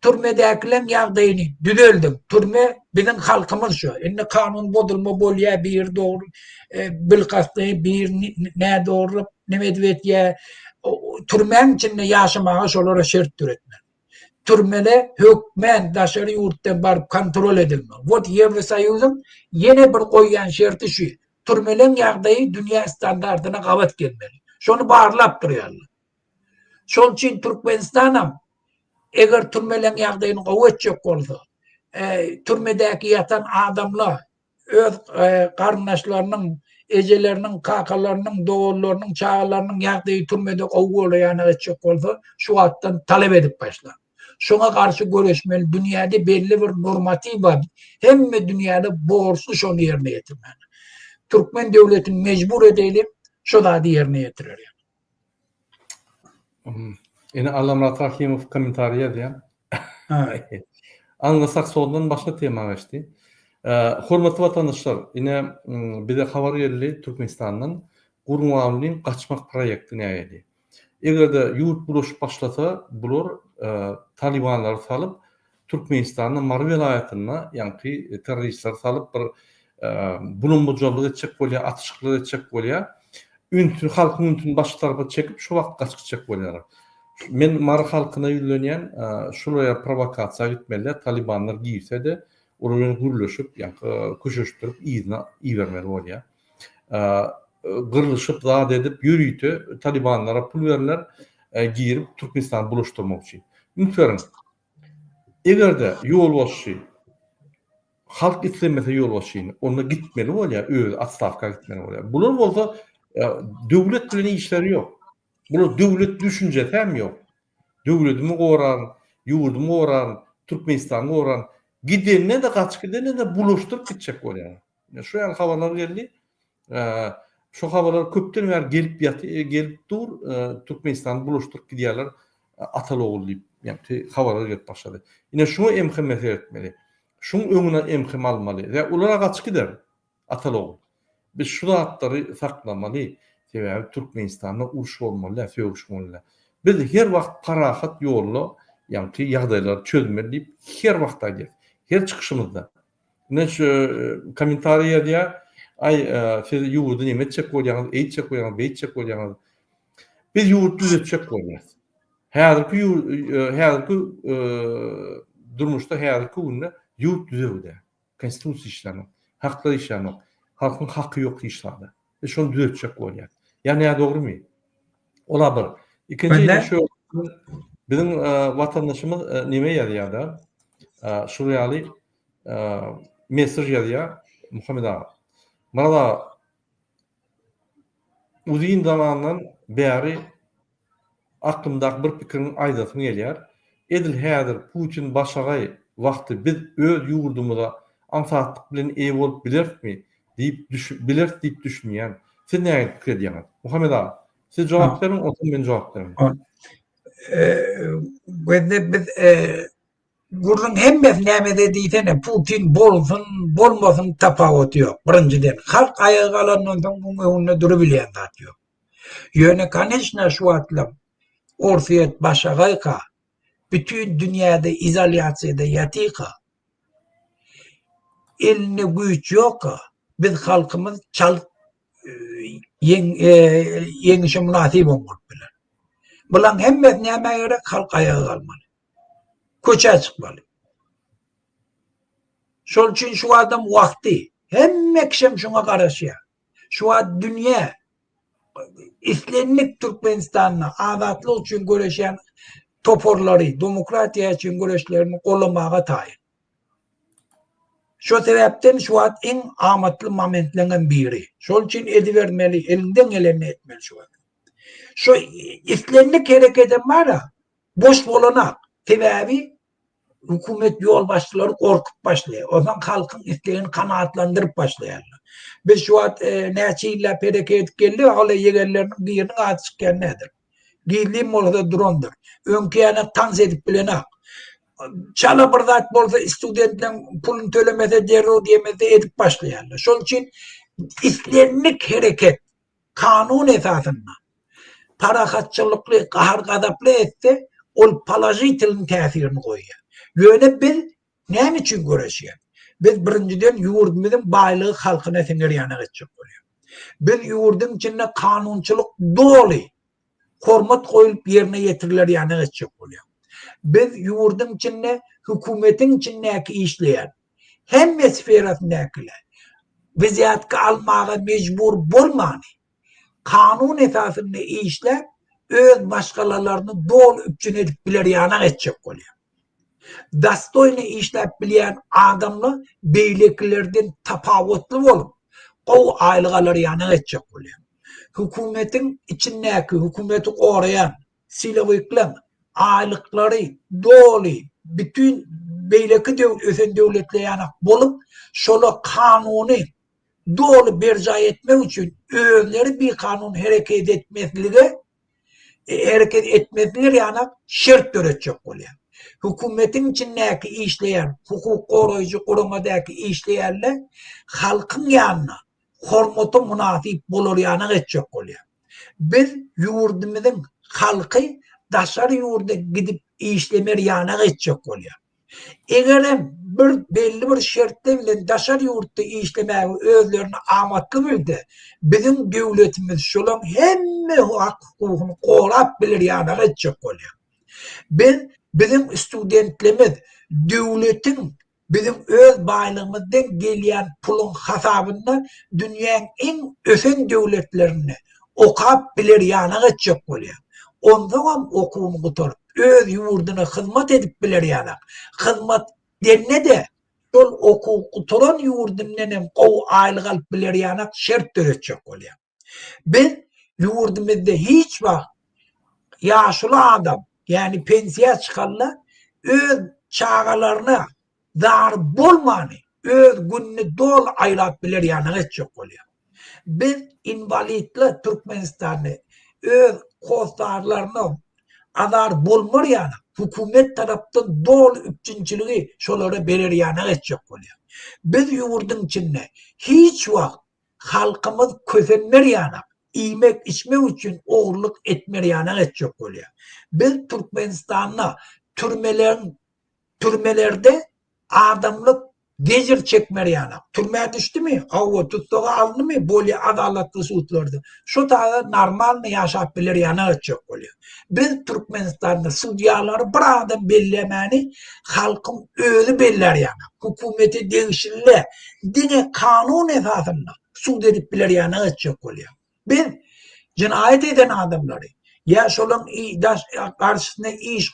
Türmedekilen yağdayını düzeldim. Türme bizim halkımız şu. Şimdi kanun bozulma bolya bir doğru bilkastı bir ne doğru ne medvetiye türmen içinde yaşamağa şolara şert türetme. Türmede hükmen daşarı yurttan barıp kontrol edilme. Vot Yevrosoyuzun yine bir koyyan şerti şu. Türmelerin yağdayı dünya standartına kavat gelmeli. Şonu bağırlap duruyorlar. Şol için Türkmenistan'ım eğer türmelerin yağdayını kavat çok oldu. Türmedeki yatan adamlar öz kardeşlerinin, ecelerinin, kakalarının, doğullarının, çağlarının yağdayı türmede kavat çok oldu. Şu hattan talep edip başlar. Şuna karşı görüşmeli. Dünyada belli bir normatif var. Hem de dünyada borçlu şunu yerine getirmeli. Türkmen devletini mecbur edelim, şu da yerine getirir. Yine Alamrat Rahimov komentariye diye. Anlasak sonundan başka tema geçti. Hürmetli vatandaşlar, yine bir de haber yerli Türkmenistan'ın Gurmuavli'nin kaçmak proyektine geldi. Eğer de yurt buluş başlata bulur Talibanlar salıp Türkmenistan'ın Mar vilayetine yani teröristler salıp bir bulunmuculuğu edecek bolya, atışıklığı edecek bolya, halkın üntün baş tarafa çekip şu vakt kaçacak bolyalar. Men Mar halkına yülleniyen şuraya provokasiya gitmeliler, Talibanlar giyse de oraya gürleşip yani kuşuşturup iyi vermeli bolya. Gırılışıp zat edip yürüytü Talibanlara pul verirler girip Türkmenistan buluşturmak için. Ünferin eğer de yol başı halk istemese yol başını ona gitmeli ol ya atstavka gitmeli ol ya. Bunun olsa devlet bilen işleri yok. Bunu devlet düşüncesi hem yok. Devletimi koran, yurdumu koran, Türkmenistan'ı koran gidenine de kaç gidene de buluşturup gidecek ol ya. Şu yan havalar geldi. Şu havalar köpten ver gelip dur Türkmenistan'ı buluşturup gidiyorlar Ataloğlu deyip yani havalar gelip başladı. Yine şunu emhem etmeli. Şunun önüne emhem almalı. Ve onlara kaç gider Ataloğlu. Biz şu dağıtları saklamalı. Türkmenistan'da uruş olmalı, söğüş olmalı. Biz her vakt parahat yollu yani yağdaylar çözmeli deyip her vakta gel. Her çıkışımızda. Ne şu komentariye diye siz yurdu nimetçek koyacağınız, eğitçek koyacağınız, beyitçek koyacağınız. Biz yurdu düzetçek koyacağız. Her durmuşta her günde yurt düzevde. Konstitusiya işlerine, haklar işlerine, halkın hakkı yok işlerde. Ve şunu düzetçek koyacağız. Yani ya doğru mu? Ola bir. İkinci şu bizim vatandaşımız nime yazıyor da Şuriyali mesaj yazıyor Muhammed Ağa. Bana da uzun zamandan beri aklımdaki bir fikrin aydasını geliyor. Edil häzir Putin başagay vakti biz öz yurdumuza ansatlyk bilen eý bolup bilermi deyip düşünýän. Siz näme pikir edýäňiz? Muhammed Ağa, siz jogap berin, otuň men jogap berin. Biz Gurrun hemmet näme diýsene Putin bolsun, bolmasyn tapawuty ýok. Birinciden halk ayağa alandan soň bu öňünde durup bilýän zat ýok. Ýöne конечно şu atlam Orfiyet başagayka bütün dünyada izolasyada yatyka. Eline güç yok. Biz halkımız yeňişe münasip bolup biler. Bulan hemmet näme gerek halk ayağa kalmaly. Köçe çıkmalı. Şol için şu adam vakti. Hemmekşem şuna karışıyor. Şu an dünya İslenlik Türkmenistan'la azatlık için görüşen toporları, demokratiya için görüşlerini kollamağa tayin. Şu sebepten şu an en amatlı momentlerden biri. Şol için edivermeli, elinden geleni etmeli şu an. Şu İslenlik hareketi var ya, boş bolanak. Sebebi hükümet yol başçıları korkup başlıyor. O zaman halkın isteğini kanaatlandırıp başlayarlar. Biz şu an neçiyle hareket geldi, hala yegerlerin birini açıkken nedir? Giydiğim orada drondur. Önkiyana tanz edip bilene. Çala bırdat bolsa studentlerin pulunu tölemese derro diyemese edip başlayarlar. Şol için İslenlik hareket kanun esasında parakatçılıklı, kahar gadaplı etse ol palajitilin tesirini koyuyor. Yöne biz ne için görüşüyor? Biz birinciden yurdumuzun baylığı halkına sinir yana geçecek oluyor. Biz yurdun içinde kanunçuluk dolu. hormat koyup yerine getiriler yani geçecek oluyor. Biz yurdun içinde, hükümetin içindeki işleyen hem sferasındakiler vaziyatga almağa mecbur bolmany. Kanun esasında işler öz başkalarını doğal üpçün edip biler yana geçecek oluyor. Dastoyni işlep bilen adamlı beyliklerden tapavutlu olup o aylıgaları yana geçecek oluyor. Hükümetin içindeki hükümeti koruyan silavikler aylıkları dolu bütün beyleki ösen devletle yanak bolup şola kanunu dolu berca etmek için özleri bir kanun hareket etmezliği yanak şart görecek oluyor. Hükümetin içindeki işleyen, hukuk koruyucu kurumadaki işleyenler halkın yanına hormatu münasip bulur yana geçecek oluyor. Biz yurdumuzun halkı daşar yurda gidip işlemer yana geçecek oluyor. Eğer belli bir şartla bilen daşar yurtta işlemeyi özlerini amatlı bildi, bizim devletimiz şolan hemme hak hukukunu korap bilir yana geçecek oluyor. Bizim studentlerimiz devletin bizim öz baylığımızdan gelen pulun hesabından dünyanın en ösen devletlerini okap bilir yana geçecek oluyor. Ondan okuğunu kuturup öz yurduna hizmet edip bilir yana. Hizmet denne de yol okuğu kuturan yurdumdan kov aylık alıp bilir yana şart görecek oluyor. Ben yurdumuzda hiç bak yaşlı adam yani pensiya çıkarlar öz çağalarına dar bolmanı öz gününü dol ayrap bilir yana geçecek oluyor. Biz invalidli Türkmenistan'ı öz kostarlarına adar bolmur yana hükümet taraftan dol üpçünçülüğü şolara belir yana geçecek oluyor. Biz yurdun içinde hiç vakt halkımız közenler yana yemek içmek için oğurluk etmer yana geçecek oluyor. Biz Türkmenistan'la türmelerde adamlık gecir çekmer yana. Türmeye düştü mü? Avu tuttuğu alındı mı? Böyle adaletli suçlardı. Şu da normal yaşap bilir yana geçecek oluyor. Biz Türkmenistan'da sudyaları bir adam bellemeni halkın özü beller yana. Hükümeti değişirle dine kanun esasında sud edip bilir yana geçecek oluyor. Biz cinayet eden adamları ya şolun karşısında iş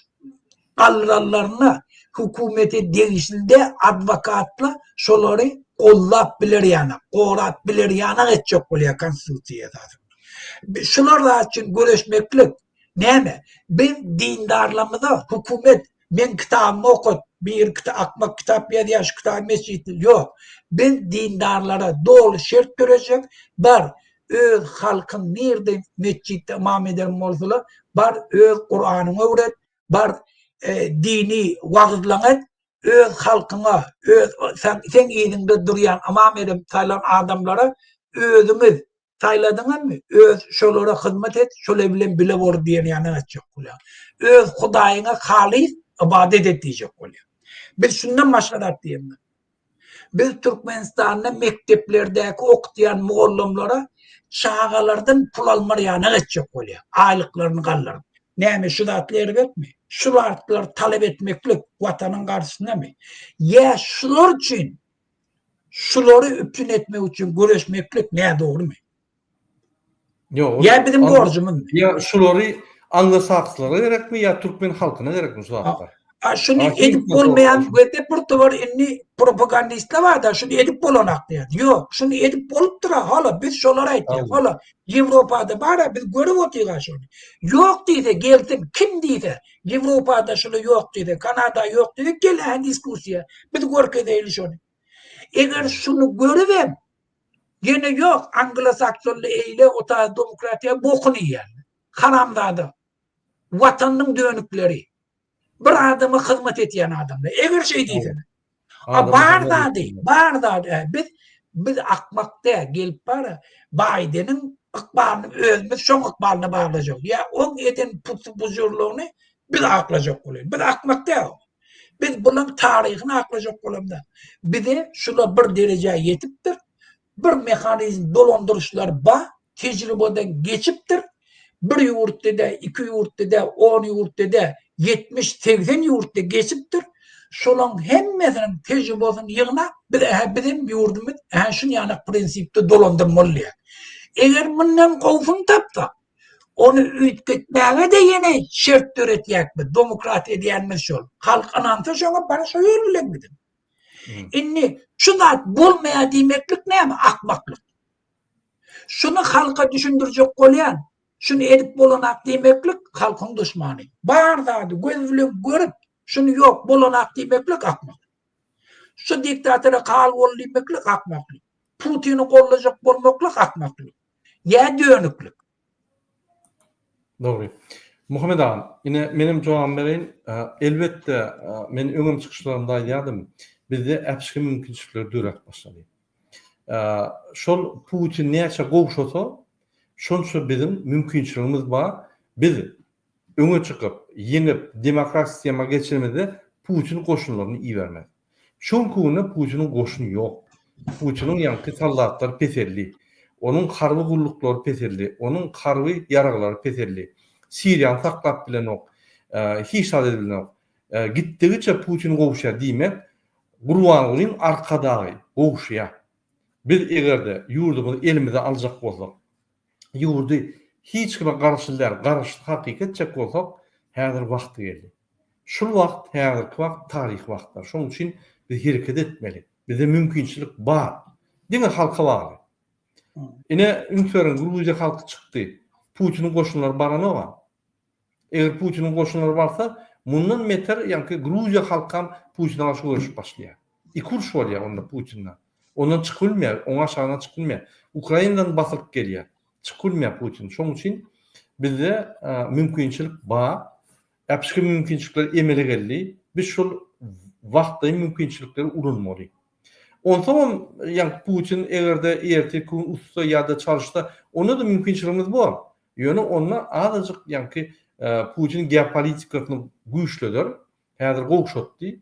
kaldırarlarına hükümeti değişilde advokatla şoları kollap bilir yana, korat bilir yana geçecek oluyor konstitusiye esasında. Şunlar için görüşmeklik ne mi? Ben dindarlığımda hükümet ben kitabımı okut, bir akmak kitap ya diye şu kitap mescidi yok. Ben dindarlara doğru şart görecek, bar öz halkın nerede mescitte imam ederim olsalar, bar öz Kur'an'ını öğret, bar dini vaazlanet, öz halkına, sen iyiliğinde duruyan imam ederim sayılan adamlara özümüz sayladınız mı? Öz şolara hizmet et, şöyle bile vur diyen yana açacak oluyor. Öz Hudayına halis ibadet et diyecek oluyor. Biz şundan başka diyeyim ben. Biz Türkmenistan'da mekteplerdeki okuyan muallimlere çağalardan pul almaya yana geçecek oluyor. Aylıklarını kalırlar. Neymiş şu dağıtları etmiyor. Şu dağıtları talep etmeklik vatanın karşısında mı? Ya şular için şuları üptün etmek için görüşmeklik ne doğru mu? Yok. Ya bizim borcumuz. Ya şuları Anglo-Sakslara gerek mi ya Türkmen halkına gerek mi şu dağıtlar? Şunu edip olmayan ve burada var inni propagandistler var da şunu edip olanak diyor. Yok şunu edip olup dura hala biz şolara ettik. Hala Avrupa'da var biz görüp oturuyoruz şunu. Yok diye gelsin kim diye Avrupa'da şunu yok diye Kanada yok diye gelen diskusiya. Biz görke değil şunu. Eğer şunu görüvem yine yok Anglo-Saksonlu eyle o tarz demokratiya bokunu yani. Haramdadı. Vatanın dönükleri. Bir adamı hizmet eten adamlar. Eğer şey değilse. Barda biz akmakta gelip para Biden'in akbalını ölmüş, son akbalını bağlayacak. Ya on eden buzurluğunu biz aklayacak oluyor. Biz akmakta o. Biz bunun tarihini aklayacak oluyor. Bir de şuna bir dereceye yetiptir. Bir mekanizm dolandırışlar tecrübeden geçiptir. bir yurtda da, 2 yurtda da, 10 yurtda da, 70-80 yurtda geçipdir. Şolan hemmesinin tecrübesini yığına bizim yurdumuz şunu yani prinsipte dolandırmalıya. Eğer bundan kovfun tapsa, onu ütketmeye de yine şert öğretiyek mi? Demokrat ediyenmiş şol. Halk ananta şuna bana şu yol bilemedim. İnni şu zat bulmaya demeklik ne mi? Akmaklık. Şunu halka düşündürecek olayan, şunu edip bulanak demeklik halkın düşmanı. Bardadı, gözlük görüp, şunu yok bulanak demeklik akmaklık. Şu diktatörü kal ol demeklik akmaklık. Putin'i kollayacak bulmaklık akmaklık. Ya dönüklük. Doğru. Muhammed ağam, yine benim cevabım vereyim. Elbette men öňüm çykyşlarymda aýdýardym. Bizde äpşiki mümkinçilikler dörak başlady. Şol Putin näçe gowşasa, şonça bizim mümkinçiligimiz bar. Biz öňe çykyp, ýeňip demokratik sistema geçirmede Putin goşunlaryny iýermek. Şonkuny Putinin goşuny ýok. Putinin ýanky sallatlar peterli. Onun harby gullukları peterli, onun harby yaraglary peterli. Siriýany taklap bilen ok, hiç şad bilen ok. Gitdigiçe Putin gowşa diýmek, Gurbanulyň arkadagy gowşya. Biz egerde ýurdumuzy elimize aljak bolsak, ýurdy hiç kime garşylar, garşy hakykat çek bolsak, häzir wagty geldi. Şol wagt, häzirki wagt taryh wagtlar. Şonuň üçin biz hereket etmeli. Bize mümkinçilik bar. Diňe halka bagly. Ine ünferin Gruziya halkı çıktı. Putin'in koşunları barana var. Eğer Putin'in koşunları varsa, bundan meter yani Gruziya halkı Putin'e aşı görüşüp başlıyor. İkurş var ya onda Putin'den. Ondan çıkılmıyor, ona aşağına çıkılmıyor. Ukrayna'dan basılıp geliyor. Çıkılmıyor Putin. Şunun için bizde mümkünçilik var. Yapışkı mümkünçilikler emele geldi. Biz şu vaxtda mümkünçilikleri urunmalıyız. Ondan yani Putin egerde erteki gün usta ya da çalışsa ona da mümkinçiligimiz var. Yani onlar azıcık yani Putin geopolitikasyny güýçlidir. Häzir gowşatdy.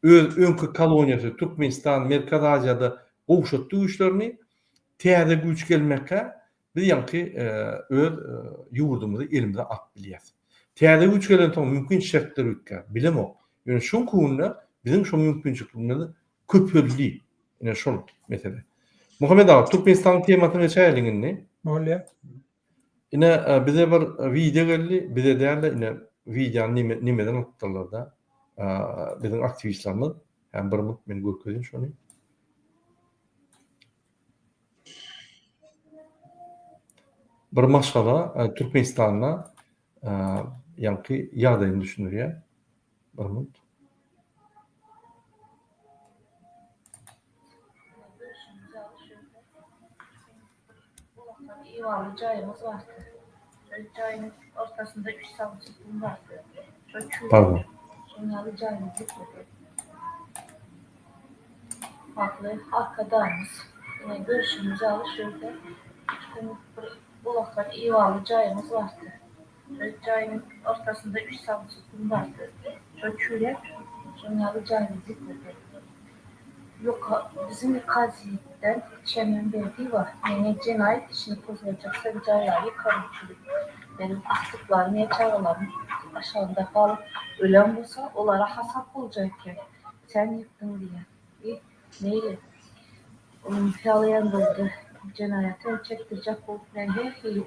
Öz öňkü koloniýasy Türkmenistan, Merkez Aziýada gowşatdy güýçlerini täze güýç gelmekkä biz yani öz ýurdumuzy elimize alyp bilýäs. Täze güýç gelen soň mümkin şertler ötkä bilemok. Yani şu konuda bizim şu mümkinçiliklerimiz köpürli. Yine şol mesele. Muhammed ağa, Türkmenistan temasyny çäýeliňni. Bolýar. Yine bize bir video geldi. Bize değerli yine video nimeden noktalar da bizim aktivistlerimiz. Yani bir mut men görkezin şonu. Bir maşgala Türkmenistan'la yankı ýagdaýyny düşünürýär. Bir mut. Yuvarlı çayımız vardı. Çayın ortasında 3 salçıklığım vardı. Pardon. Sonralı çayımızı koyduk. Haklı arkadayız. Yine görüşümüzü alışırdı. Bulaklar yuvarlı çayımız vardı. Çayın ortasında 3 salçıklığım vardı. Çöçüyle sonralı çayımızı koyduk. Yok, bizim Kazi'den Çemin Belediye var. Yani cinayet işini bozacaksa bir cayları yıkarım. Benim aktıklarım, yeterlerim aşağıda kalıp ölen olsa onlara hasap olacakken sen yıktın diye. Neyle? Onun piyalayan oldu. Cinayeti çektirecek olup her şeyi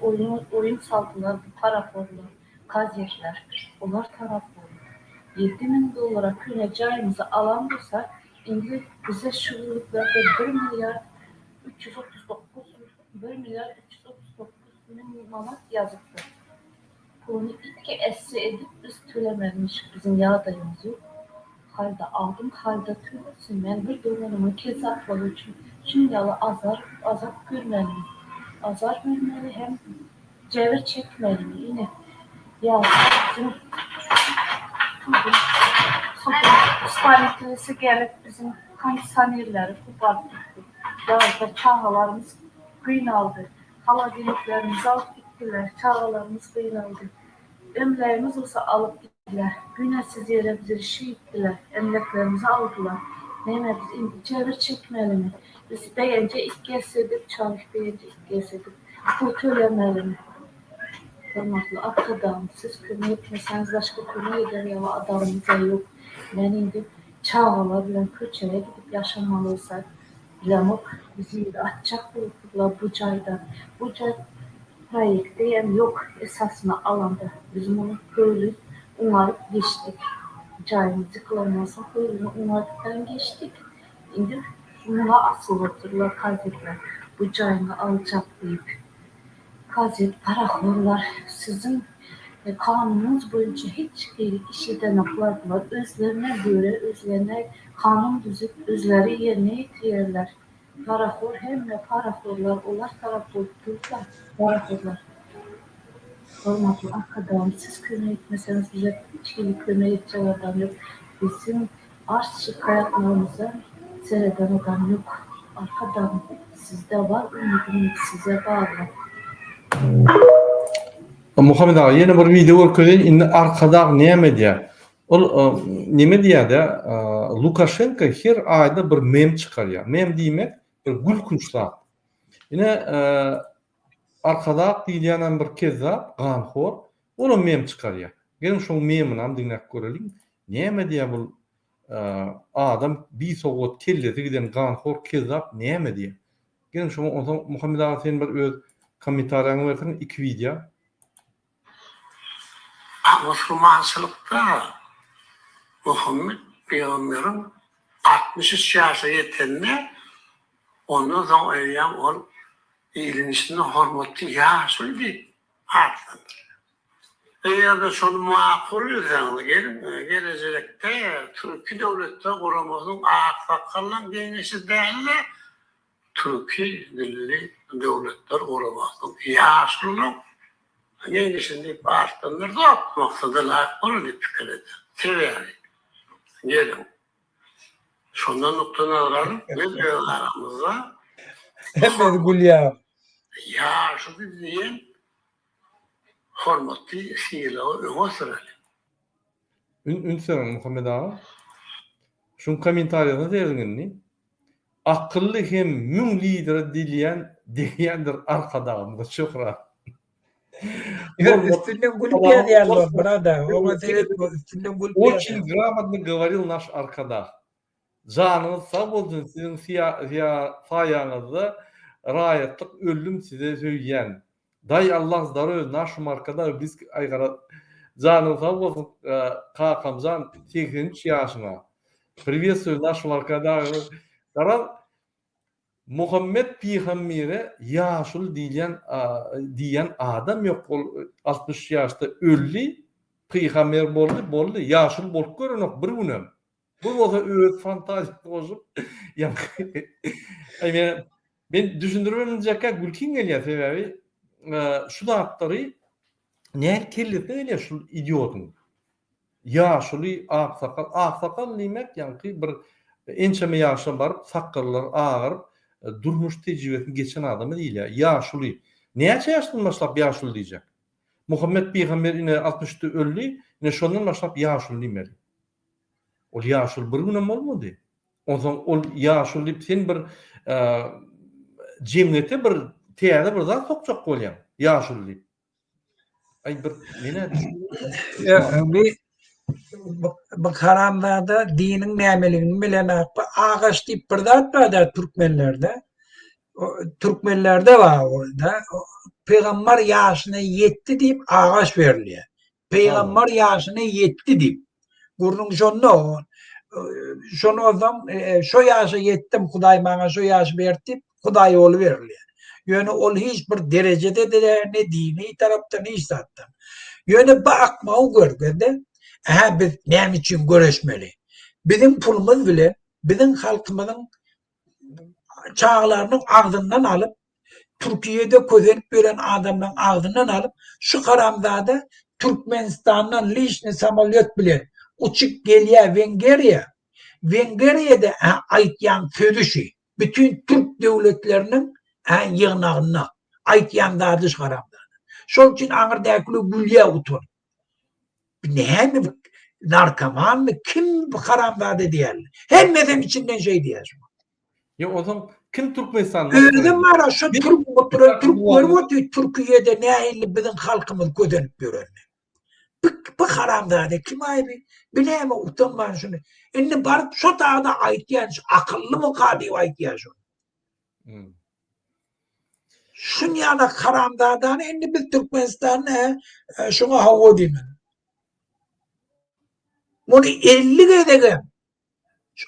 oyun saldılar, taraf oldular. Kaziyeşler, onlar taraf oldu. $7.000 küne cayımızı alan olsa İngiliz bize şu yıllarda 1 milyar 339 bin manat yazıktı. Bunu iki esse edip biz tülememiş bizim yağdayımız yok. Halda aldım, halda tülesin. Ben bir dönemimi kezatları için şimdi azap görmeli. Azar görmeli hem cevir çekmeli yine. Ya bizim İspanyolisi gelip bizim kondisionerleri kubarttı. Yazda çağalarımız kıynaldı. Halageliklerimizi alıp gittiler. Çağalarımız kıynaldı. Ömlerimiz olsa alıp gittiler. Günahsız yere bizi şey ettiler. Emlaklarımızı aldılar. Neyme biz indi çevir çekmeli mi? Biz beyince ilk gelsedik, çalış beyince ilk gelsedik. Bu söylemeli mi? Hörmetli arkadaşım, siz köme etmeseniz başka köme eder ya adamımıza yok. Ben indi çağla bilen köçeye gidip yaşamalıysak bilemok bizi atacak bulutlar bu caydan. Bu cay proyekte hem yok esasına alanda. Bizim onu böyle umarıp geçtik. Cayımızı kılamazsa böyle umarıptan geçtik. Şimdi buna asılıdırlar kazetler. Bu cayını alacak deyip. Kazet, paraxorlar sizin kanununuz boyunca hiç kişiden yapılardılar. Özlerine göre, özlerine kanun düzüp, özleri yerine yetirirler. Paraxor hem de paraxorlar, onlar taraf olurlar. Paraxorlar. Hörmetli arkadaşım, siz köme etmeseniz bize hiç köme edecek adam yok. Bizim arşik hayatlarımıza seyreden adam yok. Arkadaşım, sizde var, ümidimiz size bağlı. Muhammed ağa yeni bir video görkeyin indi arkada näme diýär? Ol näme diýär-de Lukashenko her aýda bir mem çykarýar. Mem diýmek bir gülkünçlap. Ine arkada diýýän bir kezzap, ganhor, ola mem çykarýar. Gelin şu memini ham dinläp görelim. Näme diýär bu adam bir sogat kellesi giden ganhor kezzap näme diýär? Gelin şu Muhammed ağa sen bir öz kommentaryňy bersen iki video. Müslümançılıkta Muhammed Peygamber'in 63 yaşa yetenine onu da eyyam ol ilinişine hormatı yaşıydı artandır. Eğer de şunu makul yüzden gelecekte Türkiye devlette kuramazın aksakallan genişi değerli Türkiye dilli devletler kuramazın yaşlılığın genişinde artandır da maksadı layık olur diye fikir eder. Severi. Gelin. Şundan noktadan alalım. Ne diyor aramızda? Hepimiz gül ya. Yaşlı diyen hormatlı fiilağı öne sürelim. Ün Muhammed ağa. Şun kommentaryny derdiňini akıllı hem müň lider diýendir arkadağımda çok rahat. Üstünden gülüp diyorlar brada. Ona seyret üstünden gülüp Очень грамотно говорил наш arkadaş. Canınız sağ olsun, sizin sayanızda rayetlik ölüm size söyleyen. Day Allah zdarı našim arkadaş biz aygara canınız sağ olsun Kakamcan 83 yaşına. Приветствую нашего arkadaş. Daran Muhammed Peygamber'e yaşıl diyen adam yok. 60 yaşta öldü. Peygamber boldy. Yaşıl bolup görünok bir günem. Bu bolsa öz fantaziyasy bozup. Ben düşündürmemizjekkä gülkin gelýär sebebi şu zatları näme kelletdi ele şu idiotyň. Yaşly aksakal diýmek ýa-ni bir ençeme ýaşa baryp sakallar agyryp durmuş tecrübesini geçen adamı değil ya. Yaşlı. Näçe ýaşdan başlap yaşlı diýjek? Muhammed Peygamber ine 60'da öldü. Ne şondan başlap yaşlı diýmeli. Ol yaşlı bir günem bolmady. Ondan ol yaşlı diýip sen bir jemnete bir teýärde bir zat sokjak bolýan. Yaşlı diýip. Ay bir mene düşünýär. Bu karanlarda dinin nämeligini bilen ağaç diýip bir zat bar Türkmenlerde. Türkmenlerde var orada. Peygamber yaşına yetti diýip ağaç berilýär. Peygamber yaşına yetti diýip. Gurrun şonu adam şu yaşa yettim Hudaý maňa şu yaş berdi, Hudaý ol berilýär. Ýöne ol hiç bir derecede de ne dini tarapdan hiç zatdan. Ýöne bakmagy görgende biz näme üçin göreşmeli? Bizim pulumuz bilen bizim halkymyzyň çağlarynyň agdyndan alyp Türkiýede közenip beren adamlaryň agdyndan alyp şu karamzada Türkmenistandan liçni samolyot bilen uçup gelýär Wengeriýede aýtýan sözüşi bütün Türk döwletleriniň ýygnagyna aýtýan zady karamda. Şol üçin aňyrdakyly gülýär otur. Näme narkoman mı kim bu karamda diýerler. Hemmeden içinden şey diýer. Ya o zaman Kim Türkmenistan Özüm var şu Bir- Türkler var Türkiye'de ne illi bizim halkımız gödenip görür. Bu haramda kim ayrı? Bileme utanman şunu. Şimdi barıp şu dağda ait yani akıllı mı kadi ait yani şu. Hmm. Şun yana haramdadan şimdi biz Türkmenistan'ı şuna hava diyeyim. Bunu 50 edeceğim.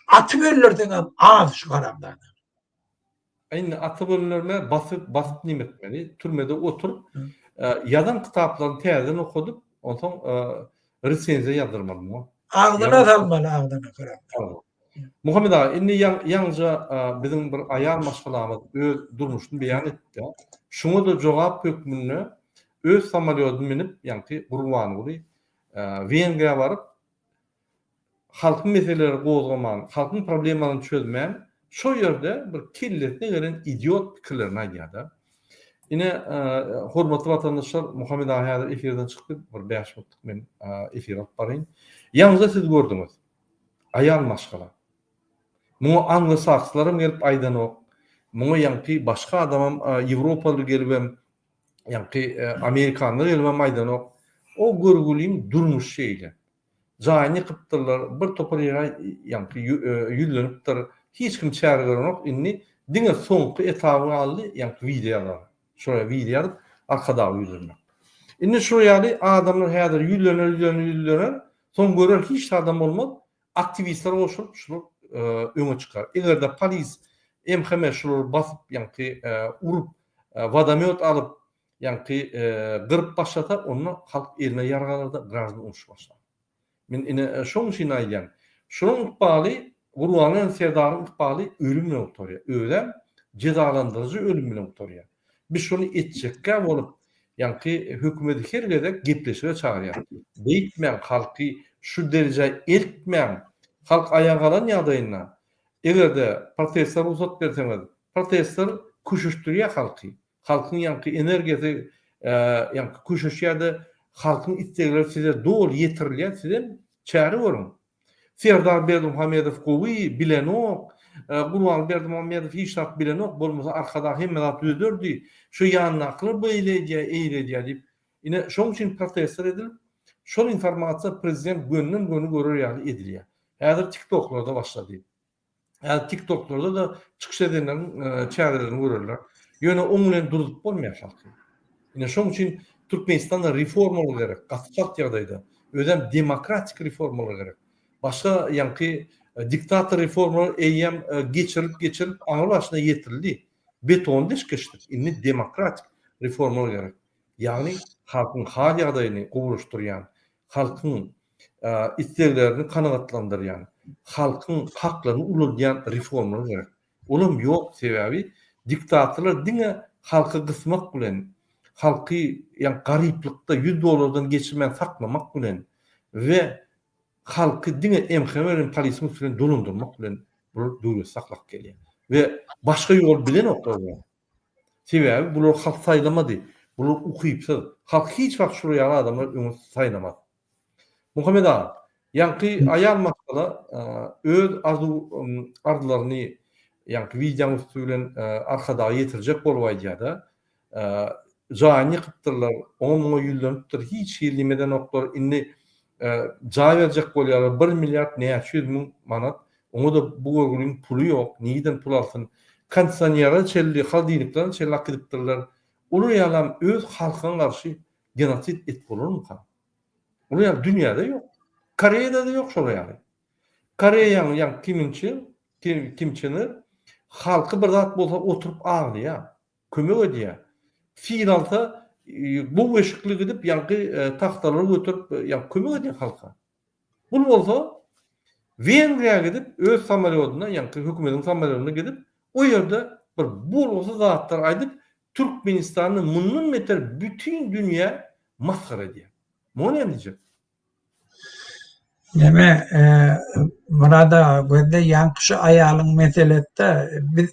Atı verirlerden az şu haramdadan. Aynı atı bölümlerine basıp nimetmeli. Türmede oturup yadan kitaplarını terden okuduk. Ondan resenze yazdırmadım o. Ağzına salmalı ağzına haram. Muhammed ağa, inni yalnızca bizim bir ayar maşgalamız öz durmuşunu beyan etti. Şuna da cevap hükmünü öz samolyotun minip, yani Gurvan uli, Vengriya varıp, halkın meseleleri gozgaman, halkın problemlerini çözmeyen, şu yerde bir killetine gelen idiot fikirlerine geldi. Yine hormatly vatandaşlar, Muhammed ağa hazır efirden çıktı, bir 5 minutlık men efir alıp barayın. Yalnızca siz gördünüz. Ayar maşgala. Muňa anglasakslarym gelip aýdanok. Muňa ýanky başga adamam Ýewropaly gelibem, ýanky Amerikanlar gelibem aýdanok. O görgülim durmuş şeýle. Jaýny kypdyrlar, bir topar ýere ýanky ýüllenipdir. Hiç kim çäregerenok. Inni diňe soňky etaby aldy, ýanky videolar. Şoňa video arkada ýüllenmek. Inni şu ýaly adamlar häzir ýüllener, soň görer hiç adam bolmaz. Aktivistler oluşup şunu öňe çykar. Egerde polis emheme şular basyp ýanky urup vadamyot alyp ýanky gyryp başlatar, onu halk eline ýargalarda grazny uruş başlar. Men ine şoň üçin aýdýan. Şonuň ykbaly Gurwanyň serdaryň ykbaly ölüm bilen oturýar. Ölüm cezalandyrıcı ölüm bilen oturýar. Biz şonu etjekkä bolup ýanky hökümeti hergede gepleşige çagyrýar. Beýtmän halky şu derece eltmän halk ayagalan ýagdaýynda egerde protestler uzat berseňiz, protestler kuşuşdurýar halky. Halkyň ýanky energiýasy ýanky kuşuşýarda halkyň istekleri size dol ýetirilýär, size çäre bolan. Serdar Berdimuhamedow gowy bilenok, Gurban Berdimuhamedow hiç wagt bilenok bolmasa arkada hemme zat öldürdi. Şu ýanlakly beýledýär, eýledýär diýip. Ine şoň üçin protestler edilip, şol informasiýa prezident gönnün görür ýaly edilýär. Häzir TikTok'larda başlady. Yani TikTok'larda da çıkış edenlerin çärelerini görürler. Ýöne oň bilen durup bolmaýar halky. Ine şoň üçin Türkmenistan'da reformalar gerek. Gatçak ýagdaýda ödem demokratik reformalar gerek. Başga ýanky diktator reformalar eýem geçirilip aňyr başyna ýetirildi. Beton diş geçdik. Inni demokratik reformalar gerek. Ýagny halkyň hal ýagdaýyny gowuruşdurýan, halkyň isteklerini kanagatlandyrýan, halkyň haklaryny uludýan reformalar gerek. Olam ýok sebäbi diktatorlar diňe halky gysmak bilen, halky ýa garyplykda $100 geçirmän saklamak bilen we halky diňe emhemlerin polisin üstüne dolundurmak bilen bu döwlet saklap gelýär. Ve başga ýol bilen oklar. Sebäbi bular halk saýlamady. Bular ukypsy. Halk hiç wagt şu ýaly adamlar öňe saýlamady. Muhammed ağa, ýanky aýal masala öz arzularyny ýanky wideoň üstünden arkada ýetirjek bolup aýdýar-da. Jaýny kypdyrlar, oňa ýüllenipdir, hiç ýerlemeden oklar inni jaý berjek bolýar 1 milyard näçe müň manat. Oňa da bu görgüliň puly ýok. Niýeden pul alsyn? Kondisionera çelli, haldynikden çelli akdypdyrlar. Ulu ýalam öz halkyna garşy genosit et bolurmy? Ulu ýalam dünýäde ýok. Koreýada da ýok şol ýaly. Koreýanyň kimçini halky bir zat bolsa oturup agdýar, kömek edýär. Finalda bu beşikli gidip ýanky tahtalary götürüp ýa kömek edýär halka. Bu bolsa Vengriýa gidip öz samolyotuna ýanky hökümetiň samolyotyna gidip o ýerde bir bolsa zatlar aýdyp Türkmenistanyny mundan beter bütün dünýä maskara edýär. Muny diýjek? Deme burada böyle yankışı ayalyň meselette biz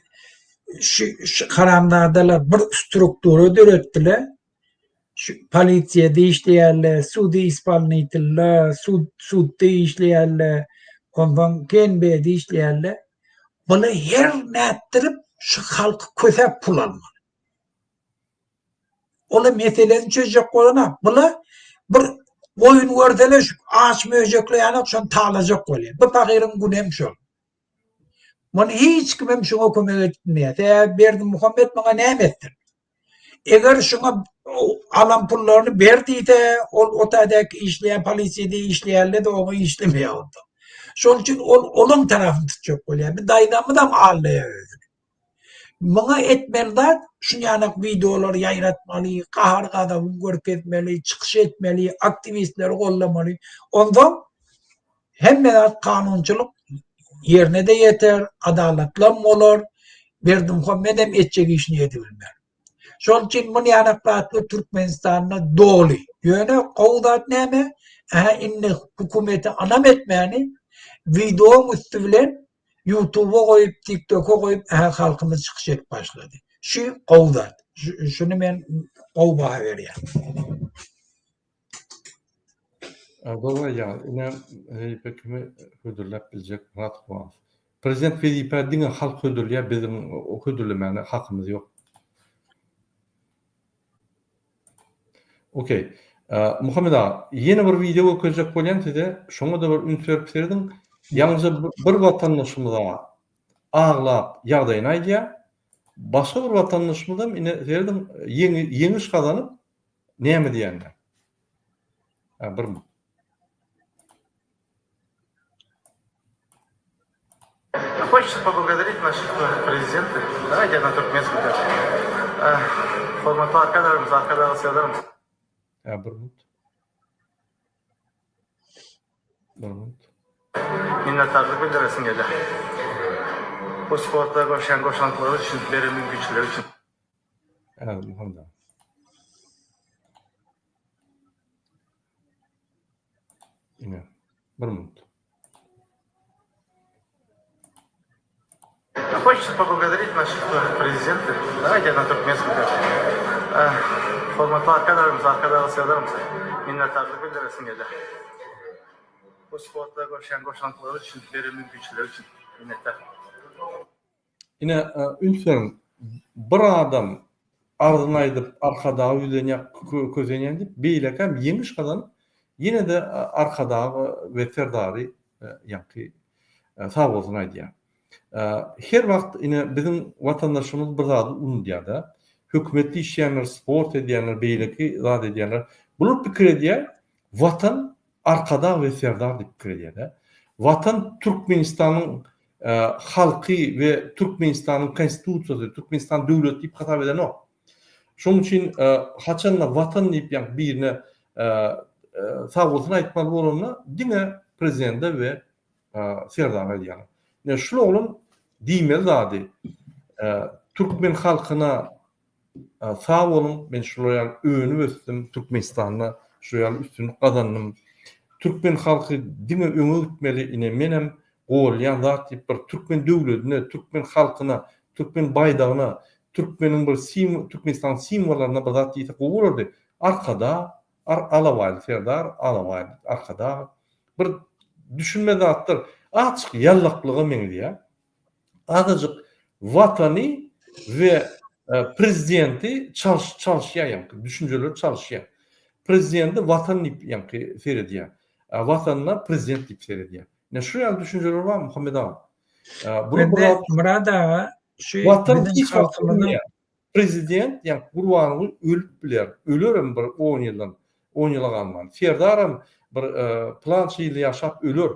şu haramdadalar bir struktury döretdiler. Şu polisiýede işleýärler, sudy ispanlytlar, sudda işleýärler, ondan kenbede işleýärler. Bunu her nätdirip şu halkı kösep pul almalı. Ola meseleni çözecek olana bula bir oyun gördüler şu ağaç möjekle yanak şun tağlacak oluyor. Bu pakirin günem şu. Bunu hiç kimim şuna kömek etmeye. Berdi Muhammed bana ne ettir? Eğer şuna alan pullarını verdiyse otadaki işleyen polisiyede işleyenle de onu işlemeye oldu. Şunun için onun tarafını tutacak oluyor. Bir daydamı da mı ağırlayabilir? Bana etmeliler, şu yanak videoları yayratmalı, kahargada görüp etmeli, çıkış etmeli, aktivistleri kollamalı. Ondan hem de kanunculuk yerine de yeter, adaletli olur, Berdi Muhammed hem edecek işini edebilmeli. Şunun için bunu yanaklatlı Türkmenistan'da doğru. Yöne kovdat neyme? İnne hükümeti anam etmeyeni video müstüvlen YouTube'a koyup, TikTok'a koyup halkımız çıkacak başladı. Şu kovdat. Şunu ben kovbaha veriyorum. Dolayı yine hepimi hüdürlep bilecek rahat var. Prezident Velipe dine halk hüdürlüğe bizim o hüdürlemene hakkımız yok. Okey. Muhammed ağa, yeni bir video koyacak bolyan size, şuna da bir ün verip verdin. Yalnızca bir vatandaşımıza ağlap yağdayın aydiya, başka bir vatandaşımıza yine verdim yeniş kazanıp neyme diyenler. Bir mi? Хочется поблагодарить наших президентов. Давайте на туркменском даже. Formatı arkadaşlarımız yazarımız. Minnettarlık bildiresin geldi. Bu sportta koşantıları için, verimin güçleri için. Evet, Muhammed ağa. Yine, bir minut. Хочется поблагодарить наших президентов. Давайте на туркменском даже. Formatı arkadaşlarımız yazarımız. Minnettarlık bildiresin geldi. Bu sportta koşantıları için, verimin güçleri için. Minnettar. Yine ülkenin bir adam ardına aydıp arkadağı közenyen deyip beylekam yeniş kalan yine de arkadağı ve ferdari yankı sağ olsun aydiya. Her vakt yine bizim vatandaşımız bir zadı unudiyada. Hükümetli işleyenler, sport ediyenler, beyleki zat ediyenler. Bunu fikir ediyor. Vatan arkada ve serdar deyip fikir ediyor. Vatan Türkmenistan'ın halkı ve Türkmenistan'ın konstitusiyası, Türkmenistan devleti deyip hatap eden o. Şunun için haçanla vatan deyip yani birine sağ olsun aytmalı olanla yine prezidente ve serdar ediyorlar. Yani şunu olun diyemeli zadı. Türkmen halkına sağ olun, ben şuraya öğünü östüm, Türkmenistan'la şuraya üstünü kazandım. Türkmen halkı dine öňe gitmeli ine menem goýulýan zat diýip bir Türkmen döwletine, Türkmen halkyna, Türkmen baýdagyna, Türkmenin bir Türkmenistan simwollaryna bir zat diýip goýulurdy. Arkada Alawaly serdar, Alawaly arkada bir düşünme zatdyr. Açyk ýallaklygy meňdi. Azajyk watany we prezidenti çalışýar, düşünceleri çalışýar. Prezidenti watan diýip ýa-ni seredýär. Vatanına prezident deyip seyrediyor. Ne şuraya düşünceler var mı Muhammed ağa? Murad ağa, şu vatan hiç halkımızda prezident, yani kurbanı ölüp biler. Ölürüm bir 10 yıla kalman. Ferdarım bir plançıyla yaşap ölür.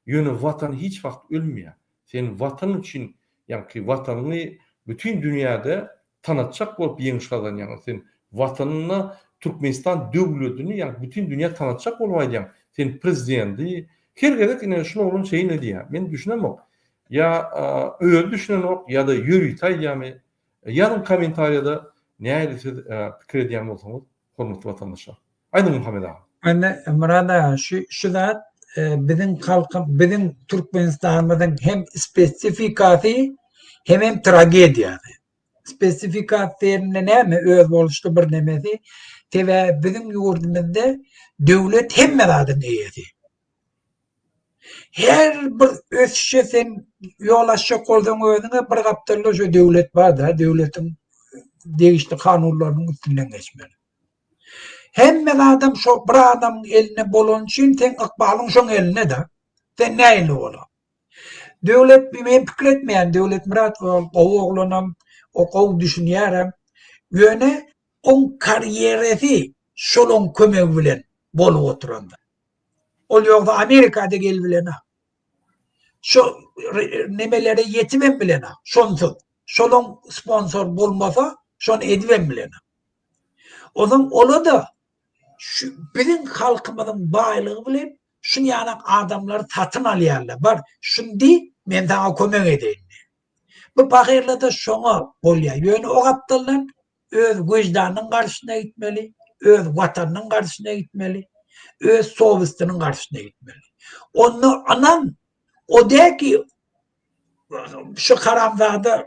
Yönü vatan hiç vakit ölmüyor. Sen vatan için, yani ki vatanını bütün dünyada tanıtacak olup yeniş kazan. Yani sen vatanına Türkmenistan devletini yani bütün dünya tanıtacak olmayacaksın. Sen prezidenti, her gerek yine şunu olun şeyi ne diye. Ben düşünemem. Ya öyle düşünen yok ya da yürüytay yani yarın komentaryada ne ayrıca fikir ediyen olsanız hormatly vatandaşlar. Aydın Muhammed ağa. Anne Murad ağa, şu zat bizim halkım, bizim Türkmenistan'ın hem spesifikatı hem tragediyası. Spesifikatlarında ne mi? Öz oluştu bir nemesi. Ve bizim yurdumuzda devlet hem meradın eyeti. Her bir ösüşe sen yol aşacak olduğun özüne bir kaptırlı şu devlet var da devletin değişti kanunlarının üstünden geçmeli. Hemen adam şu bir adam eline bolon için sen akbalın şun eline de sen ne eli ola. Devlet bir fikretmeyen devlet Murat oğlunum o düşünüyorum yöne on kariyereti şolun kömek bilen bolu oturanda. Ol yoksa Amerika'da gel bilene. Şu nemeleri yetimem bilene. Şonsuz. Şolun sponsor bulmasa şon edivem bilene. O zaman ola da şu bizim halkımızın bağlılığı bilen şun yani adamları satın alıyorlar. Var. Şimdi ben sana kömek edeyim. Bu bakırla da şuna oluyor. Yani o kaptanlar öz vicdanının karşısına gitmeli. Öz vatanının karşısına gitmeli. Öz Sovyetinin karşısına gitmeli. Onu anan o der ki şu karamzada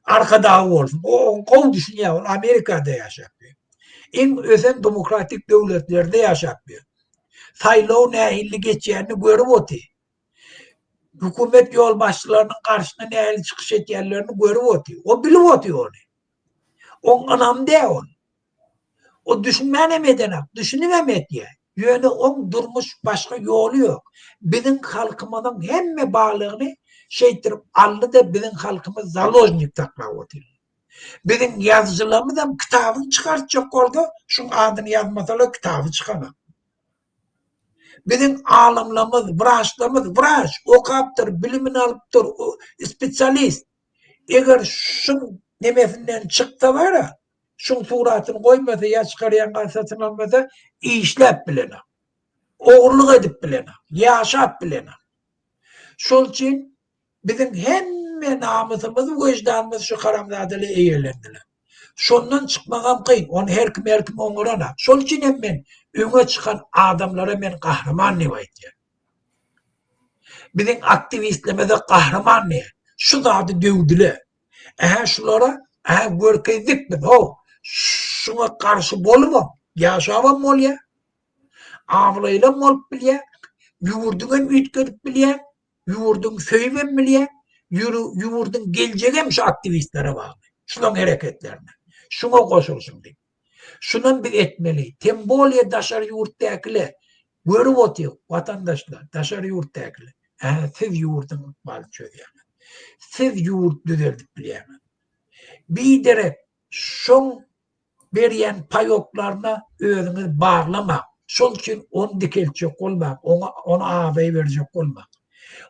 arkada olsun. O düşünüyor. Amerika'da yaşıyor. En özen demokratik devletlerde yaşıyor. Sayılı nehirli geçeceğini görüp oturuyor. Hükümet yol başçılarının karşısına nehirli çıkış etkenlerini görüp oturuyor. O bilip oturuyor onu. O anam değil o. O düşünmene medenak. Düşünümemek diye. Yani on durmuş başka yolu yok. Bizim halkımızın hemme bağlığını şeydir aldı da bizim halkımız zalojnik takla oturuyor. Bizim yazıcılarımızdan kitabını çıkartacak oldu. Şunun adını yazmasalar kitabı çıkamam. Bizim alimlerimiz, vraç, okaptır, bilimini alıptır, spesyalist. Eğer şunun nemesinden çıktı var ya, şunun suratını koymasa, ya çıkarayan kasasını almasa, işlep bilene. Oğurluk edip bilene, yaşap bilene. Şol için bizim hemen namusumuz, vicdanımız şu karamzadeli eğerlendiler. Şondan çıkmagam kıyın. Onu her kim oňurana. Şol için hemen öňe çıkan adamlara men kahraman ne diýär. Bizim aktivistlerimize kahraman ne? Şu zady döwdüler. Şulara görkezlik mi? Şuna karşı bolma. Yaşavam bolýa. Awlaýla bolup bilýär. Ýurdun üýtgerip bilýär. Ýurdun söýmem bilýär. Ýurdun geljegem şu aktivistlere bagly. Şuların hareketlerine. Şuna koşulsun deyip. Şunun bir etmeli. Temboliye daşarı yurttakiler. Görüp otuyor vatandaşlar. Daşarı yurttakiler. Siz yurdun mal çözüyor. Siz yurt düzeltip biliyemez. Bir dere şun veriyen payoklarına özünüz bağlama. Şol için onu dikelçek olmak. Onu ağabey verecek olmak.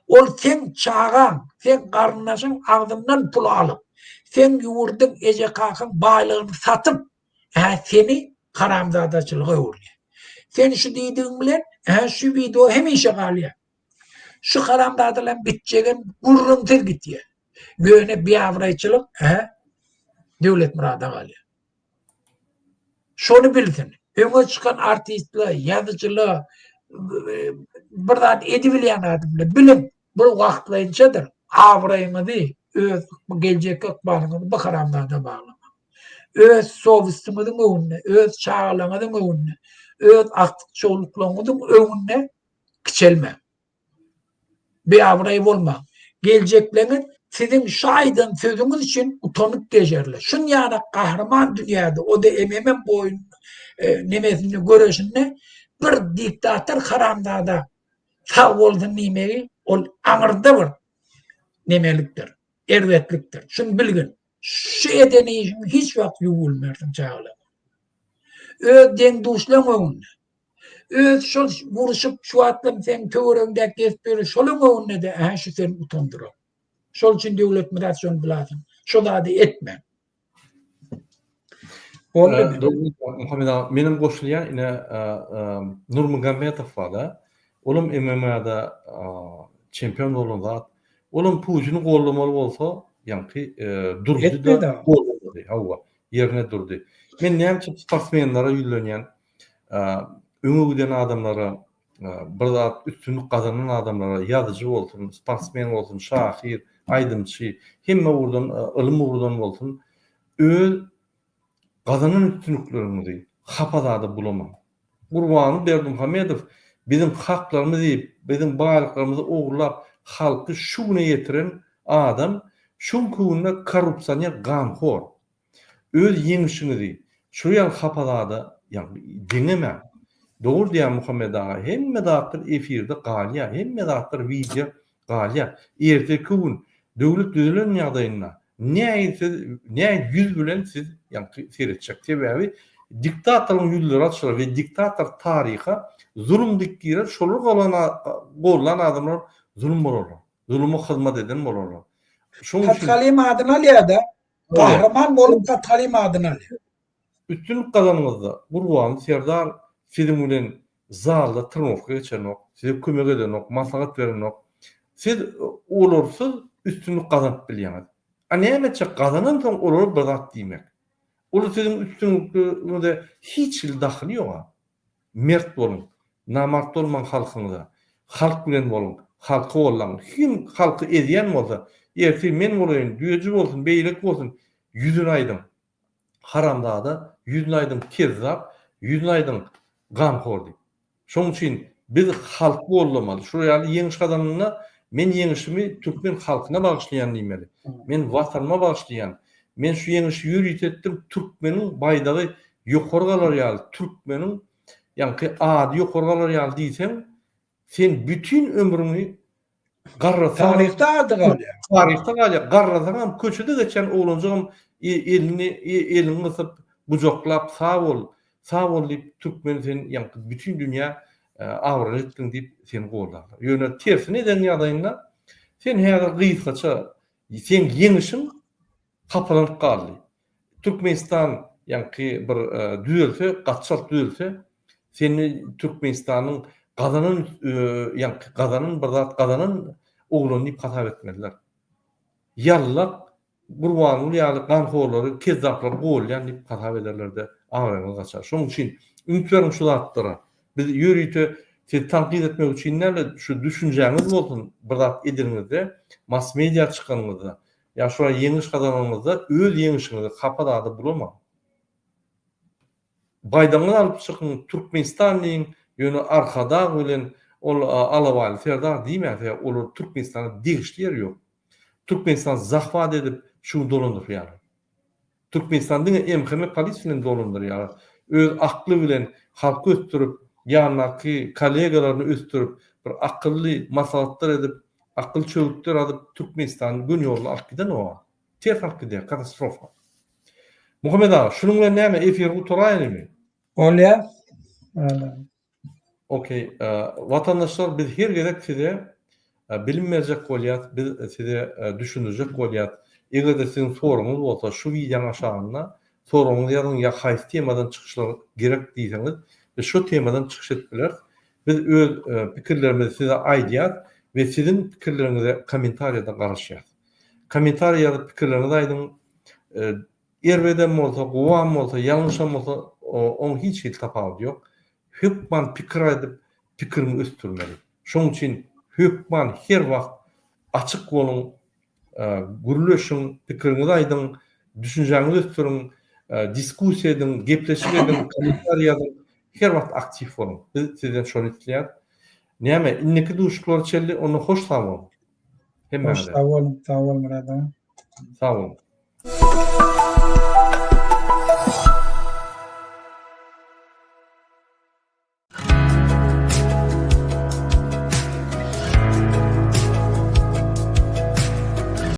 Ol sen çağan, sen karnınasın ağzından pul alıp. Sen yurdun ece kalkın bağlığını satıp seni karamzadaçılığa uğruyor. Sen şu dediğin bilen şu video hem işe kalıyor. Şu karamzadalan biteceğin gurruntur gidiyor. Böyle bir avrayçılık devlet murada kalıyor. Şunu bilsin. Öne çıkan artistler, yazıcılar, buradan edibilen adımlar bilin. Bu vaktlayıncadır. Avrayını değil. Öz gelecek akbalını bu karamzada bağlama. Öz Sovyet'imizin önüne, öz çağlarımızın önüne, öz aktif çoğunluklarımızın önüne küçelme. Bir avrayı olma. Geleceklerin sizin şahiden sözünüz için utanık geçerler. Şun yani kahraman dünyada o da ememen boyun nemesini görüşünde bir diktatör karamdada sağ olduğunu nimeyi ol anırda bir nemeliktir, ervetliktir. Şunu bilgin. Şu edeneyi hiç vakit yuvulmerdim çağla. Öz den duşlan önüne. Öz şol vuruşup şu atlım sen töwerengde kesberi şolun önüne de şu seni utandırır. Şol için devlet migrasyon bilasın. Şol adı etme. Oldu mu? Muhammed ağa, benim goşulýan ine Nurmagomedov var da. Olum MMA'da çempion bolan zat. Olum pujuny gollamaly bolsa, ýa-ni durdy da gollamaly. Hawa ýerine durdy. Men näme sportsmenlere ýülenýän öňe giden adamlara, bir zat üstünlük gazanan adamlara, ýazyjy bolsun, sportsmen bolsun, şahyr, aýdymçy, hemme urdan, ilim urdan bolsun, öz gazanan üstünlüklerini hapazada bulamam. Gurbany Berdimuhamedov bizim haklarymyzy diýip, bizim baýlyklarymyzy oglap, halky şu güne getiren adam şunkuňda korrupsioner gamhor. Öz yeňişini diýip, şu ýaly hapadada, ýani diňeme. Dogry diýen Muhammed aga, hemme dagtyr efirde galýa, hemme dagtyr video galýa. Erteki gün döwlet düzelen ýagdaýynda näme yüz bilen siz ýani seretjek sebäbi diktatorlyň ýüzleri açylar we diktator taryha zulüm dikgirer şolar bolan adamlar zulüm bolarlar. Zulüme hyzmat eden bolarlar. Şoň üçin Katkalim adyna alýada, kahraman bolup katkalim adyna alýar. üstünlük kazanmazda Gurban Serdar film bilen zalda tırnakka geçenok, size kömek edenok, maslahat verenok. Siz olursiz üstünlük kazanıp bilýäňiz. A nämetçe kazanan soň olar bidat diýmek. Olu sizin üstünlükde hiç dahili ýok. Mert bolun, namart bolmaň halkyňyza. Halk bilen bolun, halky bolan. Kim halky edýän bolsa, erti men bolayyn, düýeji bolsun, beýlik bolsun, yüzüni aýdym. Haramdada yüzüni aýdym kezzap, yüzüni aýdym gamhor diýip. Şoň üçin biz halk bolmaly. Şu ýaly ýeňiş kazanyna men ýeňişimi türkmen halkyna bagyşlaýan diýmeli. Men watanyma bagyşlaýan. Men şu ýeňişi ýürüýt etdim, türkmeniň baýdagy ýokargalar ýaly, türkmeniň ýani ady ýokargalar ýaly diýsem, sen bütün ömrüňi garrasaň, Tarihte adı galýar. tarihte galýar, garrasaň köçede geçen oglanjagym elini gysyp, bujoklap, sağ bol diýip türkmen sen ýani bütün dünýä awran etdiň diýip seni gollarlar. Ýöne tersine eden ýagdaýynda sen häzir gysgaça sen ýeňişiň kapalanyp galdy. Türkmenistan ýani bir düzelse, gatçak düzelse, seni Türkmenistanyň gazanan ýani gazanan bir zat gazanan oglany diýip hasap etmediler. Ýallap Gurbanly ýaly gamhorlary, kezzaplar golýan diýip hasap ederler-de awranyň gaçar. Şoň üçin ümidlerim şu zatlara. Biz ýürüýte siz tanqid etmek üçin näle şu düşünjäňiz bolsun, bir zat edilmede, mass media çykanmyzda, ya şura ýeňiş kazanmamyzda öz ýeňişiňizi hapadada bulama. Baýdanyň alyp çykyň Türkmenistanyň ýöne arkada bilen ol alawaly Serdar diýmäse, olar Türkmenistana degişler ýok. Türkmenistan zahvat edip şu dolandyr ýaly. Türkmenistan'ın emheme polis bilen dolandyr ýaly. Öz akly bilen halky östürüp, ýanaki kollegalaryny östürüp, bir akylly maslahatlar edip, akıl çöwükler adyp Türkmenistan gün ýoluna alyp giden o. Ters alyp giden katastrofa. Muhammed ağa, şunun bilen näme efir guturaýanymy? Olýar. Okey, vatandaşlar biz her gerek size bilinmeyecek bolýar, biz size düşünürjek bolýar. Eger de sizin soruňyz bolsa şu videoň aşagyna soruňyzy ýazyň ýa haýsy temadan çykyşlar gerek diýseňiz, biz şu temadan çykyş etdiler. Biz öz pikirlerimizi size aýdýar we sizin pikirleriňizi kommentariýada garaşýar. Kommentariýada pikirlerinizi aýdyň. Erbeden bolsa, gowan bolsa, ýalňyşam bolsa, oň hiç tapawy ýok. Hükman pikir edip pikirini östürmeli. Şoň üçin hükman her wagt açyk bolun, gürleşin, pikirinizi aýdyň, düşünjäňizi östürün, diskussiýa edin, gepleşik edin, kommentaar ýazyň, her wagt aktiv bolun. Biz sizden şonu isleýär. Näme, inneki duşuklar çelli, onu hoş sağ bolun. Hoş sağ olun, Murad. Sağ olun.